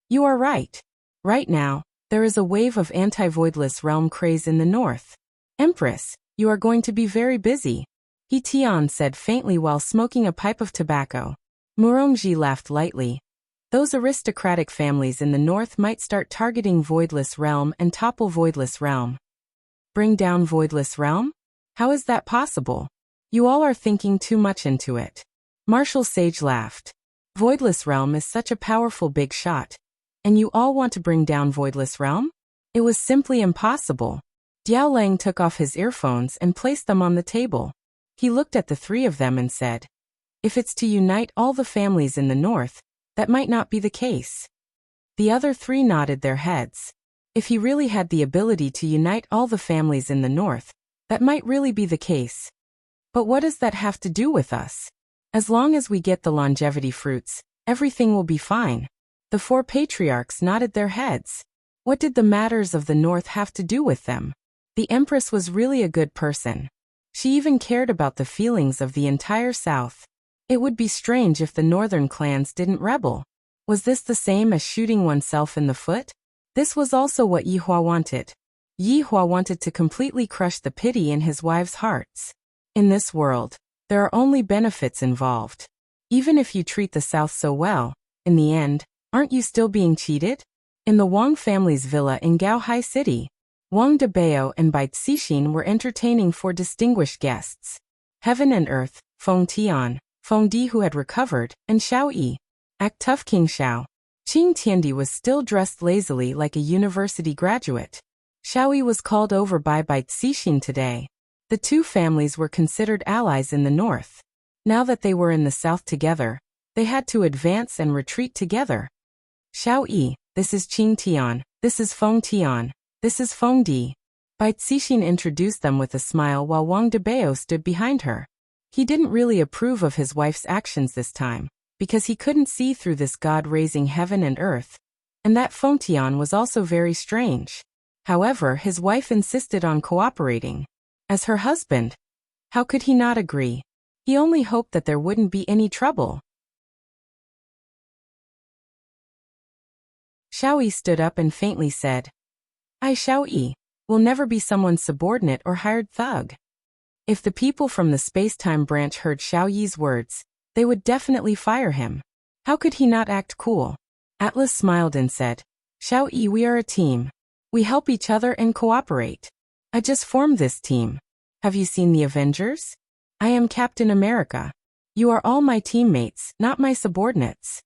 You are right. Right now, there is a wave of anti-Voidless Realm craze in the north. Empress, you are going to be very busy. He Tian said faintly while smoking a pipe of tobacco. Murongji laughed lightly. Those aristocratic families in the north might start targeting Voidless Realm and topple Voidless Realm. Bring down Voidless Realm? How is that possible? You all are thinking too much into it. Marshal Sage laughed. Voidless Realm is such a powerful big shot. And you all want to bring down Voidless Realm? It was simply impossible. Diao Lang took off his earphones and placed them on the table. He looked at the 3 of them and said, if it's to unite all the families in the north, that might not be the case. The other 3 nodded their heads. If he really had the ability to unite all the families in the north, that might really be the case. But what does that have to do with us? As long as we get the longevity fruits, everything will be fine. The 4 patriarchs nodded their heads. What did the matters of the north have to do with them? The Empress was really a good person. She even cared about the feelings of the entire south. It would be strange if the northern clans didn't rebel. Was this the same as shooting oneself in the foot? This was also what Yi Hua wanted. Yi Hua wanted to completely crush the pity in his wives' hearts. In this world, there are only benefits involved. Even if you treat the South so well, in the end, aren't you still being cheated? In the Wang family's villa in Gaohai City, Wang Debao and Bai Cixin were entertaining 4 distinguished guests. Heaven and Earth, Feng Tian, Feng Di who had recovered, and Xiao Yi. Act tough King Xiao. Qing Tiandi was still dressed lazily like a university graduate. Xiao Yi was called over by Bai Cixin today. The 2 families were considered allies in the north. Now that they were in the south together, they had to advance and retreat together. Xiao Yi, this is Qing Tian, this is Feng Tian, this is Feng Di. Bai Cixin introduced them with a smile while Wang Debao stood behind her. He didn't really approve of his wife's actions this time, because he couldn't see through this God raising heaven and earth. And that Fengtian was also very strange. However, his wife insisted on cooperating. As her husband, how could he not agree? He only hoped that there wouldn't be any trouble. Xiaoyi stood up and faintly said, I, Xiaoyi, will never be someone's subordinate or hired thug. If the people from the space-time branch heard Xiaoyi's words, they would definitely fire him. How could he not act cool? Atlas smiled and said, Xiaoyi, we are a team. We help each other and cooperate. I just formed this team. Have you seen the Avengers? I am Captain America. You are all my teammates, not my subordinates.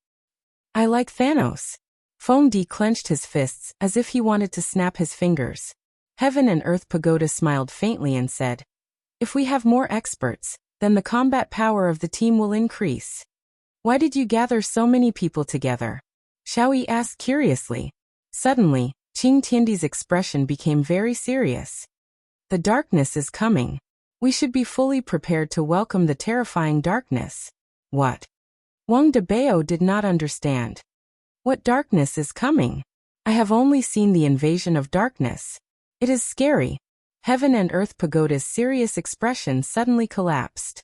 I like Thanos. Feng Di clenched his fists as if he wanted to snap his fingers. Heaven and Earth Pagoda smiled faintly and said, If we have more experts, then the combat power of the team will increase. Why did you gather so many people together? Xiaoyi asked curiously. Suddenly, Qing Tiandi's expression became very serious. The darkness is coming. We should be fully prepared to welcome the terrifying darkness. What? Wang Debao did not understand. What darkness is coming? I have only seen the invasion of darkness. It is scary. Heaven and Earth Pagoda's serious expression suddenly collapsed.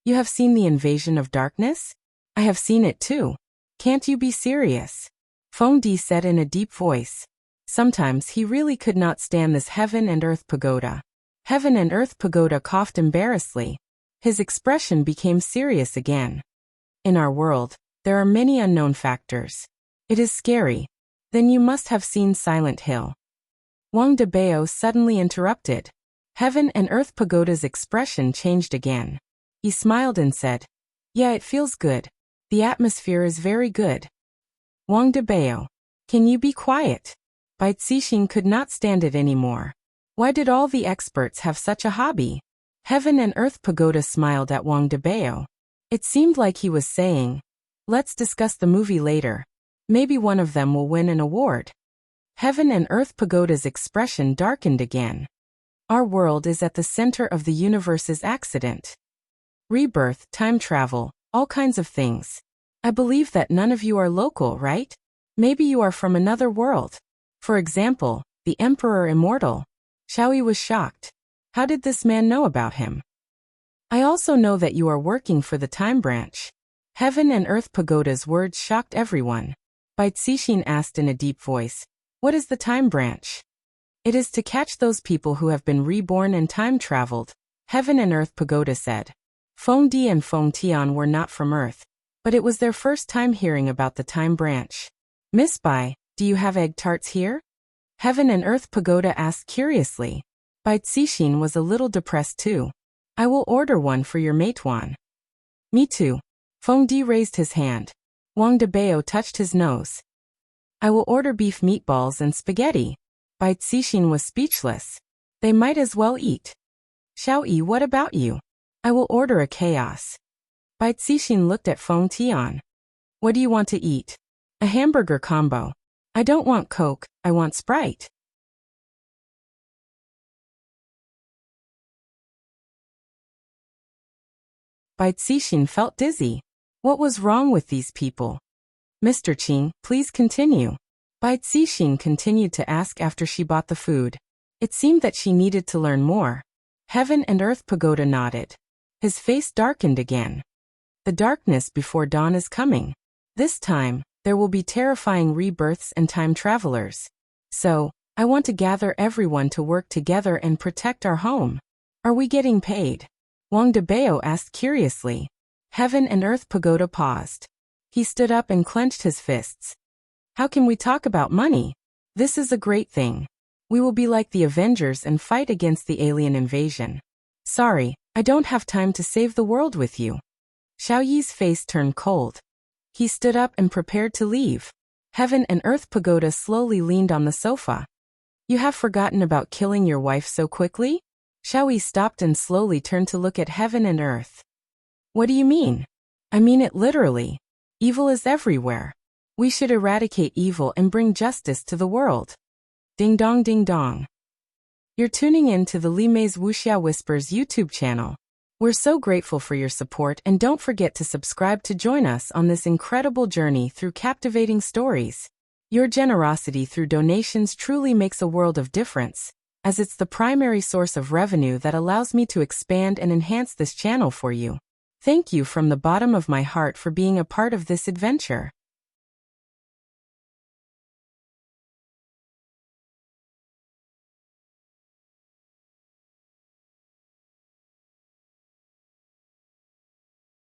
You have seen the invasion of darkness? I have seen it too. Can't you be serious? Feng Di said in a deep voice. Sometimes he really could not stand this Heaven and Earth Pagoda. Heaven and Earth Pagoda coughed embarrassedly. His expression became serious again. In our world, there are many unknown factors. It is scary. Then you must have seen Silent Hill. Wang Debao suddenly interrupted. Heaven and Earth Pagoda's expression changed again. He smiled and said, Yeah, it feels good. The atmosphere is very good. Wang Debao, can you be quiet? Bai Cixin could not stand it anymore. Why did all the experts have such a hobby? Heaven and Earth Pagoda smiled at Wang Debao. It seemed like he was saying, Let's discuss the movie later. Maybe one of them will win an award. Heaven and Earth Pagoda's expression darkened again. Our world is at the center of the universe's accident. Rebirth, time travel, all kinds of things. I believe that none of you are local, right? Maybe you are from another world. For example, the Emperor Immortal. Xiaoyi was shocked. How did this man know about him? I also know that you are working for the Time Branch. Heaven and Earth Pagoda's words shocked everyone. Bai Cixin asked in a deep voice, What is the Time Branch? It is to catch those people who have been reborn and time traveled, Heaven and Earth Pagoda said. Feng Di and Feng Tian were not from Earth, but it was their first time hearing about the Time Branch. Miss Bai, do you have egg tarts here? Heaven and Earth Pagoda asked curiously. Bai Cixin was a little depressed too. I will order one for your Meituan. Me too. Feng Di raised his hand. Wang Debao touched his nose. I will order beef meatballs and spaghetti. Bai Cixin was speechless. They might as well eat. Xiaoyi, what about you? I will order a chaos. Bai Cixin looked at Feng Tian. What do you want to eat? A hamburger combo. I don't want Coke, I want Sprite. Bai Cixin felt dizzy. What was wrong with these people? Mr. Qing, please continue. Bai Cixin continued to ask after she bought the food. It seemed that she needed to learn more. Heaven and Earth Pagoda nodded. His face darkened again. The darkness before dawn is coming. This time, there will be terrifying rebirths and time travelers. So, I want to gather everyone to work together and protect our home. Are we getting paid? Wang Debao asked curiously. Heaven and Earth Pagoda paused. He stood up and clenched his fists. How can we talk about money? This is a great thing. We will be like the Avengers and fight against the alien invasion. Sorry, I don't have time to save the world with you. Xiaoyi's face turned cold. He stood up and prepared to leave. Heaven and Earth Pagoda slowly leaned on the sofa. You have forgotten about killing your wife so quickly? Xiaoyi stopped and slowly turned to look at Heaven and Earth. What do you mean? I mean it literally. Evil is everywhere. We should eradicate evil and bring justice to the world. Ding dong ding dong. You're tuning in to the Li Mei's Wuxia Whispers YouTube channel. We're so grateful for your support, and don't forget to subscribe to join us on this incredible journey through captivating stories. Your generosity through donations truly makes a world of difference, as it's the primary source of revenue that allows me to expand and enhance this channel for you. Thank you from the bottom of my heart for being a part of this adventure.